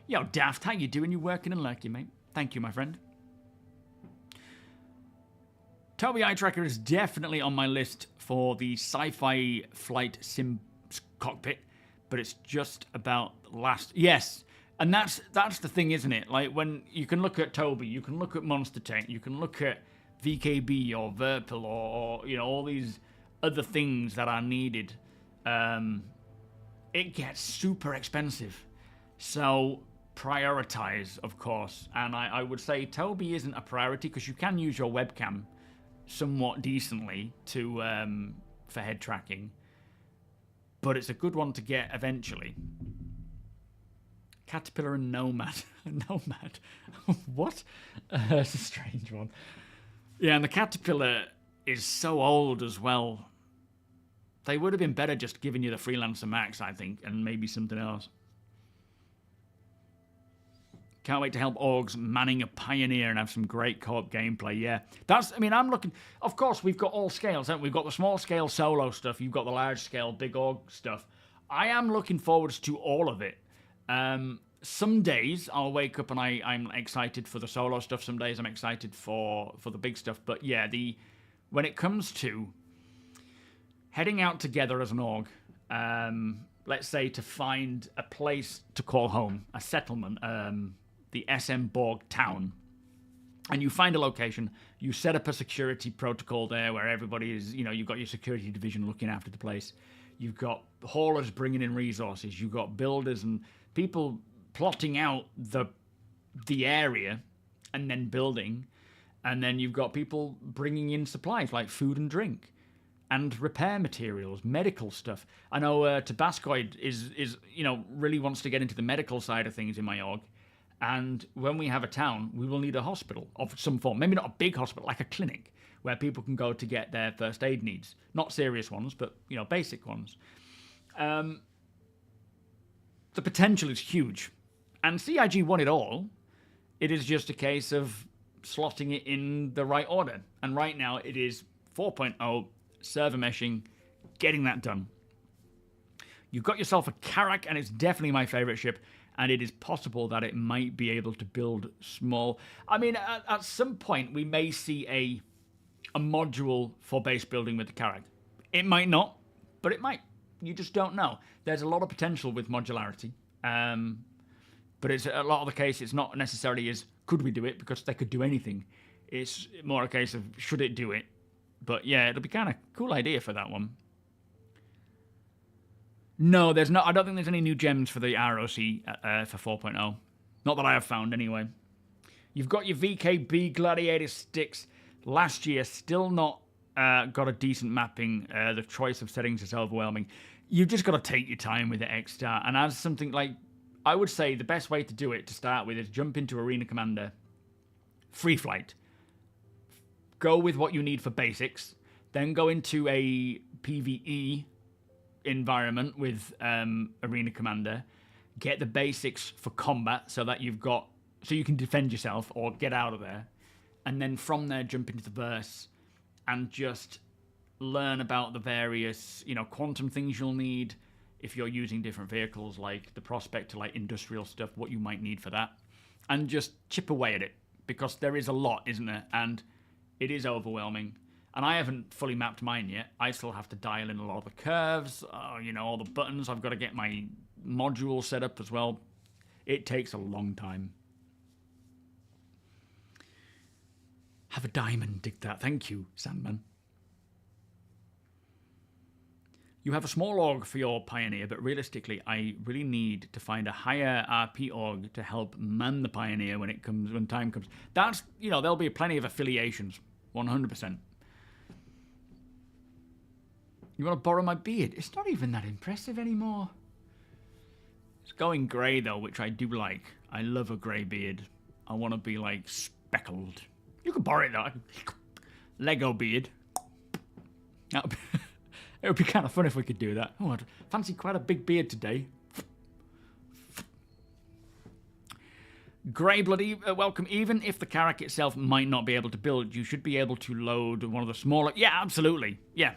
Yo, Daft, how you doing? You working and lurking, mate? Thank you, my friend. Toby Eye Tracker is definitely on my list for the sci-fi flight sim cockpit, but it's just about last... Yes, and that's the thing, isn't it? Like, when you can look at Toby, you can look at Monster Tank, you can look at VKB or Verpil or you know, all these other things that are needed. It gets super expensive. So prioritize, of course. And I would say Toby isn't a priority because you can use your webcam somewhat decently to for head tracking. But it's a good one to get eventually. Caterpillar and Nomad. Nomad? What? It's a strange one. Yeah, and the Caterpillar is so old as well. They would have been better just giving you the Freelancer Max, I think, and maybe something else. Can't wait to help orgs manning a Pioneer and have some great co-op gameplay. Yeah, I'm looking. Of course, we've got all scales, haven't we? We've got the small scale solo stuff. You've got the large scale big org stuff. I am looking forward to all of it. Some days I'll wake up and I'm excited for the solo stuff. Some days I'm excited for the big stuff. But yeah, when it comes to heading out together as an org, let's say to find a place to call home, a settlement, the SM Borg town, and you find a location, you set up a security protocol there where everybody is, you've got your security division looking after the place. You've got haulers bringing in resources. You've got builders and people plotting out the area and then building. And then you've got people bringing in supplies like food and drink and repair materials, medical stuff. I know Tabascoid is really wants to get into the medical side of things in my org. And when we have a town, we will need a hospital of some form. Maybe not a big hospital, like a clinic, where people can go to get their first aid needs. Not serious ones, but, basic ones. The potential is huge. And CIG won it all. It is just a case of slotting it in the right order. And right now, it is 4.0, server meshing, getting that done. You've got yourself a Karak, and it's definitely my favorite ship. And it is possible that it might be able to build small. I mean, at some point, we may see a module for base building with the Karak. It might not, but it might. You just don't know. There's a lot of potential with modularity. But it's a lot of the case, it's not necessarily as could we do it, because they could do anything. It's more a case of should it do it. But yeah, it'll be kind of cool idea for that one. No, there's not. I don't think there's any new gems for the ROC for 4.0. Not that I have found, anyway. You've got your VKB Gladiator sticks. Last year, still not got a decent mapping. The choice of settings is overwhelming. You've just got to take your time with the X-Star. And as something like, I would say the best way to do it to start with is jump into Arena Commander, free flight. Go with what you need for basics. Then go into a PvE environment with Arena Commander, get the basics for combat so that you can defend yourself or get out of there, and then from there jump into the verse and just learn about the various quantum things you'll need if you're using different vehicles, like the Prospector, like industrial stuff, what you might need for that, and just chip away at it, because there is a lot, isn't there? And it is overwhelming. And I haven't fully mapped mine yet. I still have to dial in a lot of the curves, all the buttons. I've got to get my module set up as well. It takes a long time. Have a diamond, dig that. Thank you, Sandman. You have a small org for your Pioneer, but realistically, I really need to find a higher RP org to help man the Pioneer when time comes. That's, there'll be plenty of affiliations, 100%. You want to borrow my beard? It's not even that impressive anymore. It's going grey, though, which I do like. I love a grey beard. I want to be, speckled. You can borrow it, though. Lego beard. It would be kind of fun if we could do that. Oh, I'd fancy quite a big beard today. Grey Bloody, welcome. Even if the Karak itself might not be able to build, you should be able to load one of the smaller... Yeah, absolutely. Yeah.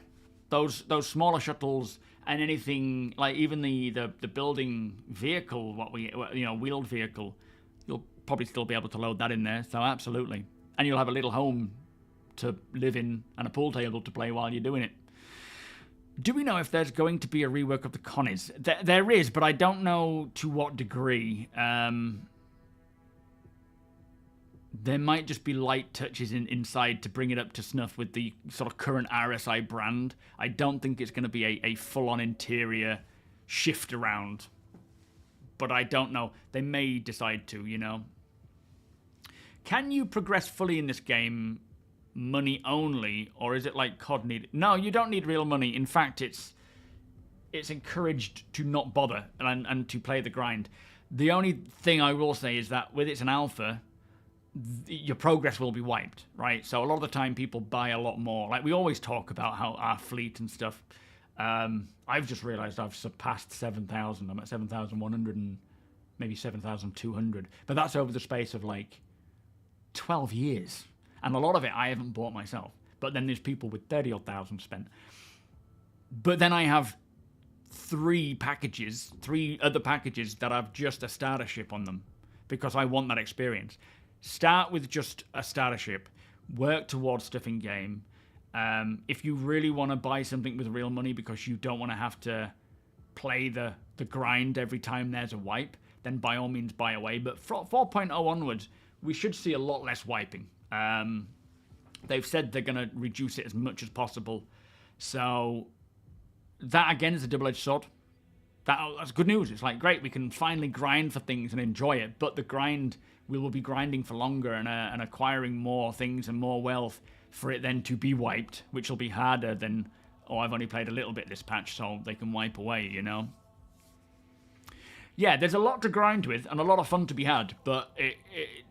Those smaller shuttles and anything, like even the building vehicle, wheeled vehicle, you'll probably still be able to load that in there. So absolutely. And you'll have a little home to live in and a pool table to play while you're doing it. Do we know if there's going to be a rework of the Connies? There is, but I don't know to what degree. There might just be light touches inside to bring it up to snuff with the sort of current RSI brand. I don't think it's going to be a full-on interior shift around. but I don't know. They may decide to, you know. Can you progress fully in this game money only, or is it like COD need? No, you don't need real money. In fact, it's encouraged to not bother and to play the grind. The only thing I will say is that with it's an alpha, your progress will be wiped, right? So a lot of the time people buy a lot more. Like we always talk about how our fleet and stuff. I've just realized I've surpassed 7,000. I'm at 7,100 and maybe 7,200. But that's over the space of like 12 years. And a lot of it I haven't bought myself. But then there's people with 30 odd thousand spent. But then I have three other packages that have just a starter ship on them because I want that experience. Start with just a starter ship, work towards stuff in game. If you really want to buy something with real money because you don't want to have to play the grind every time there's a wipe, then by all means buy away. But 4.0 onwards, we should see a lot less wiping. They've said they're going to reduce it as much as possible. So that, again, is a double-edged sword. That's good news. It's like, great, we can finally grind for things and enjoy it. But the grind, we will be grinding for longer and acquiring more things and more wealth for it then to be wiped, which will be harder than, oh, I've only played a little bit this patch, so they can wipe away, you know? Yeah, there's a lot to grind with and a lot of fun to be had, but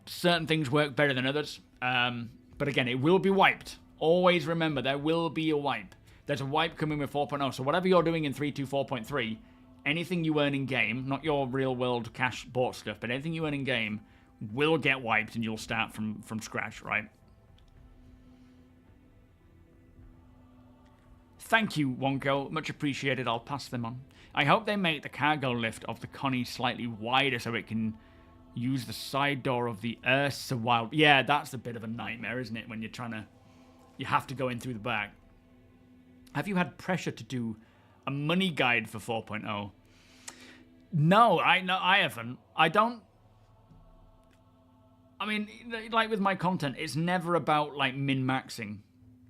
certain things work better than others. But again, it will be wiped. Always remember, there will be a wipe. There's a wipe coming with 4.0, so whatever you're doing in 3.2, anything you earn in-game, not your real-world cash-bought stuff, but anything you earn in-game will get wiped and you'll start from scratch, right? Thank you, Wonko. Much appreciated. I'll pass them on. I hope they make the cargo lift of the Connie slightly wider so it can use the side door of the Ursa Wild. Yeah, that's a bit of a nightmare, isn't it? When you're trying to... You have to go in through the back. Have you had pressure to do a money guide for 4.0? No, I haven't. I don't... I mean, like with my content, it's never about like min-maxing.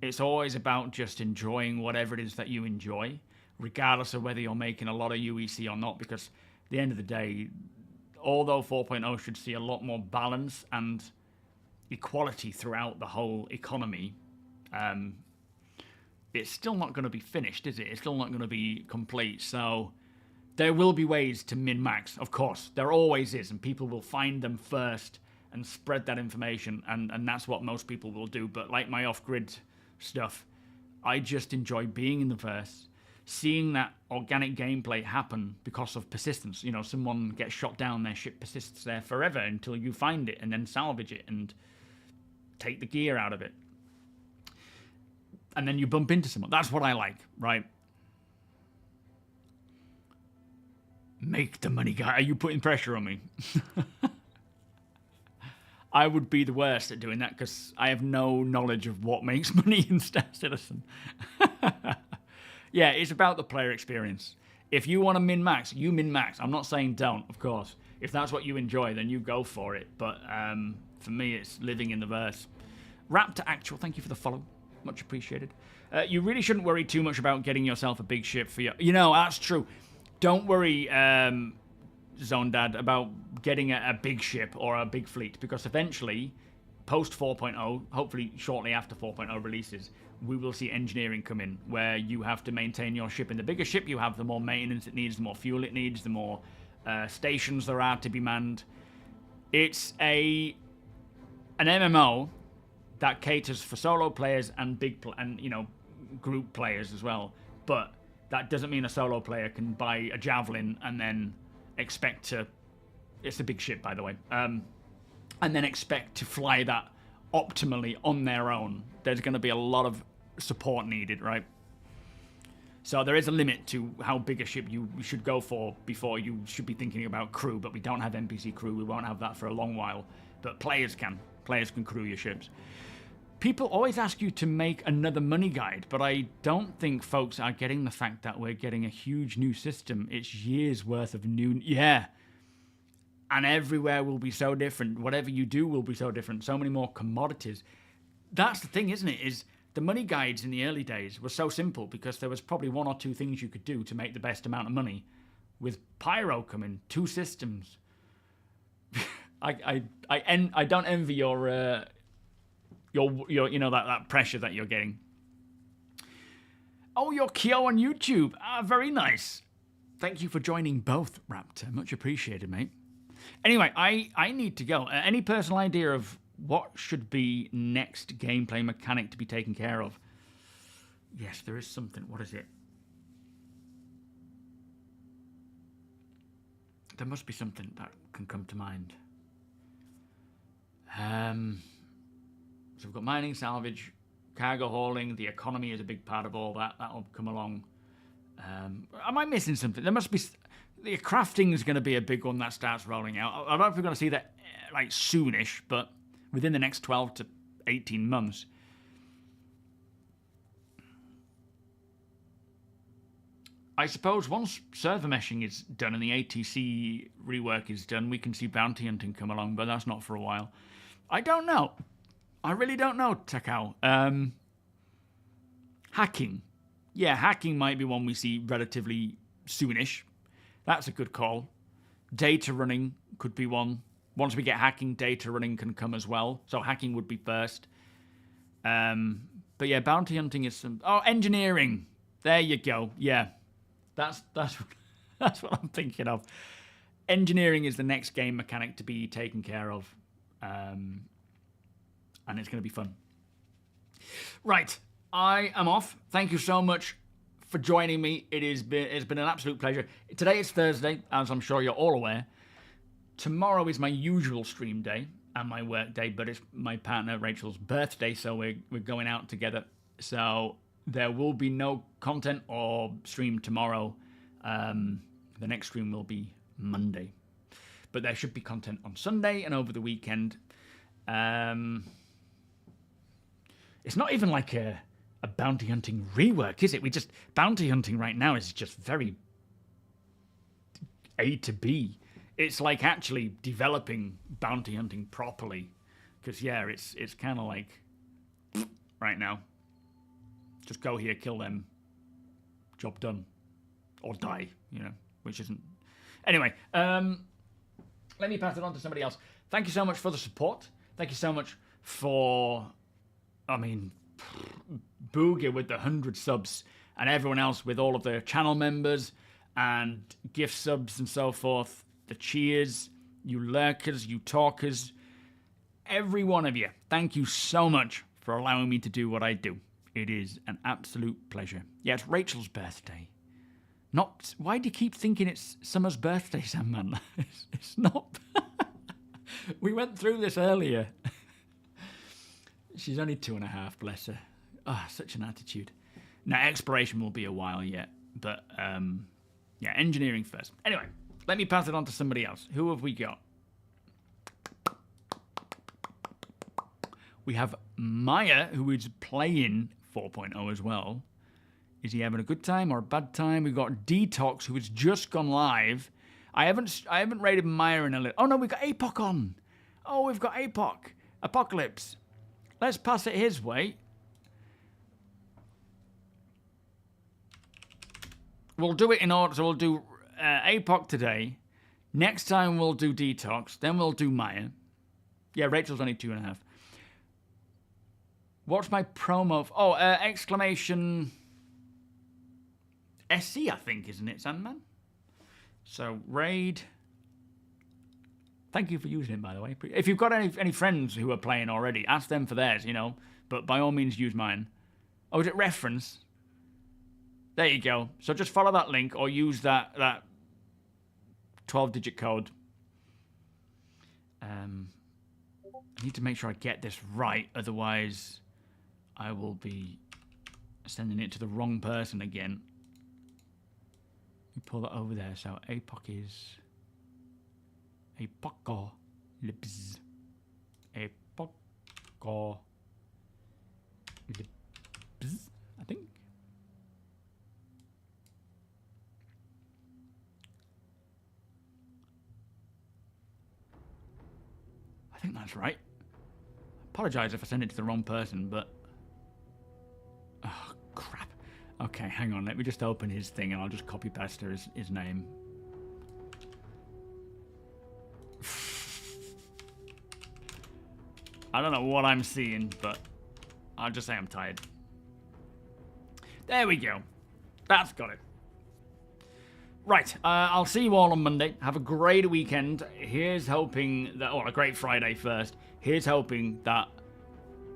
It's always about just enjoying whatever it is that you enjoy, regardless of whether you're making a lot of UEC or not, because at the end of the day, although 4.0 should see a lot more balance and equality throughout the whole economy, it's still not going to be finished, is it? It's still not going to be complete. So there will be ways to min-max, of course. There always is, and people will find them first and spread that information, and that's what most people will do. But like my off-grid stuff, I just enjoy being in the verse, seeing that organic gameplay happen because of persistence. You know, someone gets shot down, their ship persists there forever until you find it and then salvage it and take the gear out of it. And then you bump into someone. That's what I like, right? Make the money guy. Are you putting pressure on me? I would be the worst at doing that because I have no knowledge of what makes money in Star Citizen. Yeah, it's about the player experience. If you want to min-max, you min-max. I'm not saying don't, of course. If that's what you enjoy, then you go for it. But for me, it's living in the verse. Raptor Actual, thank you for the follow. Much appreciated. You really shouldn't worry too much about getting yourself a big ship for your... You know, that's true. Don't worry, Zone Dad, about getting a big ship or a big fleet, because eventually, post 4.0, hopefully shortly after 4.0 releases, we will see engineering come in, where you have to maintain your ship. In the bigger ship you have, the more maintenance it needs, the more fuel it needs, the more stations there are to be manned. It's an MMO that caters for solo players and group players as well. But that doesn't mean a solo player can buy a Javelin and then expect to... It's a big ship, by the way. And then expect to fly that optimally on their own. There's going to be a lot of support needed, right? So there is a limit to how big a ship you should go for before you should be thinking about crew. But we don't have NPC crew. We won't have that for a long while. But players can. Players can crew your ships. People always ask you to make another money guide, but I don't think folks are getting the fact that we're getting a huge new system. It's years worth of new... Yeah. And everywhere will be so different. Whatever you do will be so different. So many more commodities. That's the thing, isn't it? Is the money guides in the early days were so simple because there was probably one or two things you could do to make the best amount of money. with Pyro coming, 2 systems. I don't envy your you know that pressure that you're getting. Oh, you're Kyo on YouTube. Ah, very nice. Thank you for joining both, Raptor. Much appreciated, mate. Anyway, I need to go. Any personal idea of what should be next gameplay mechanic to be taken care of? Yes, there is something. What is it? There must be something that can come to mind. So we've got mining, salvage, cargo hauling. The economy is a big part of all that. That'll come along. Am I missing something? There must be. The crafting is going to be a big one that starts rolling out. I don't know if we're going to see that like soonish, but within the next 12 to 18 months. I suppose once server meshing is done and the ATC rework is done, we can see bounty hunting come along, but that's not for a while. I don't know. I really don't know, Takao. Hacking. Yeah, hacking might be one we see relatively soonish. That's a good call. Data running could be one. Once we get hacking, data running can come as well. So hacking would be first. But yeah, bounty hunting is some... Oh, engineering. There you go. Yeah. That's what I'm thinking of. Engineering is the next game mechanic to be taken care of. And it's going to be fun. Right. I am off. Thank you so much for joining me. It's been an absolute pleasure. Today is Thursday, as I'm sure you're all aware. Tomorrow is my usual stream day and my work day, but it's my partner Rachel's birthday, so we're going out together. So there will be no content or stream tomorrow. The next stream will be Monday. But there should be content on Sunday and over the weekend. It's not even like a bounty hunting rework, is it? Bounty hunting right now is just very A to B. It's like actually developing bounty hunting properly. Because, yeah, it's kind of like right now. Just go here, kill them. Job done. Or die, which isn't... Anyway, let me pass it on to somebody else. Thank you so much for the support. Thank you so much for... Booger with the 100 subs and everyone else with all of the channel members and gift subs and so forth. The cheers, you lurkers, you talkers, every one of you. Thank you so much for allowing me to do what I do. It is an absolute pleasure. Yeah, it's Rachel's birthday. Not. Why do you keep thinking it's Summer's birthday, Sandman? It's not. We went through this earlier. She's only 2.5, bless her. Ah, such an attitude. Now, exploration will be a while yet, but yeah, engineering first. Anyway, let me pass it on to somebody else. Who have we got? We have Maya, who is playing 4.0 as well. Is he having a good time or a bad time? We've got Detox, who has just gone live. I haven't rated Maya in a little... Oh, no, we've got APOC on. Oh, we've got APOC. Apocalypse. Let's pass it his way. We'll do it in order. So we'll do APOC today. Next time we'll do Detox. Then we'll do Maya. Yeah, Rachel's only 2.5. What's my promo? Exclamation... SC, I think, isn't it, Sandman? So, raid. Thank you for using it, by the way. If you've got any friends who are playing already, ask them for theirs, But by all means, use mine. Oh, is it reference? There you go. So just follow that link or use that 12-digit code. I need to make sure I get this right. Otherwise, I will be sending it to the wrong person again. We pull that over there. So APOC is Apocalypse. Apocalypse, I think. I think that's right. Apologise if I send it to the wrong person, but... Oh, crap. Okay, hang on. Let me just open his thing and I'll just copy paste his name. I don't know what I'm seeing, but I'll just say I'm tired. There we go. That's got it. Right, I'll see you all on Monday. Have a great weekend. Here's hoping that... Oh, a great Friday first. Here's hoping that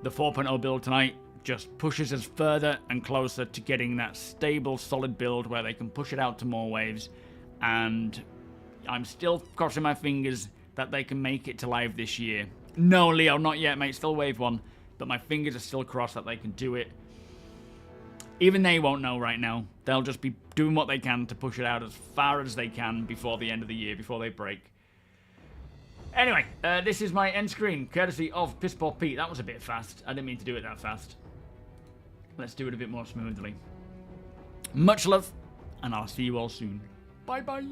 the 4.0 build tonight just pushes us further and closer to getting that stable, solid build where they can push it out to more waves. And I'm still crossing my fingers that they can make it to live this year. No, Leo, not yet, mate. Still wave 1. But my fingers are still crossed that they can do it. Even they won't know right now. They'll just be doing what they can to push it out as far as they can before the end of the year, before they break. Anyway, this is my end screen, courtesy of Piss Poor Pete. That was a bit fast. I didn't mean to do it that fast. Let's do it a bit more smoothly. Much love, and I'll see you all soon. Bye-bye.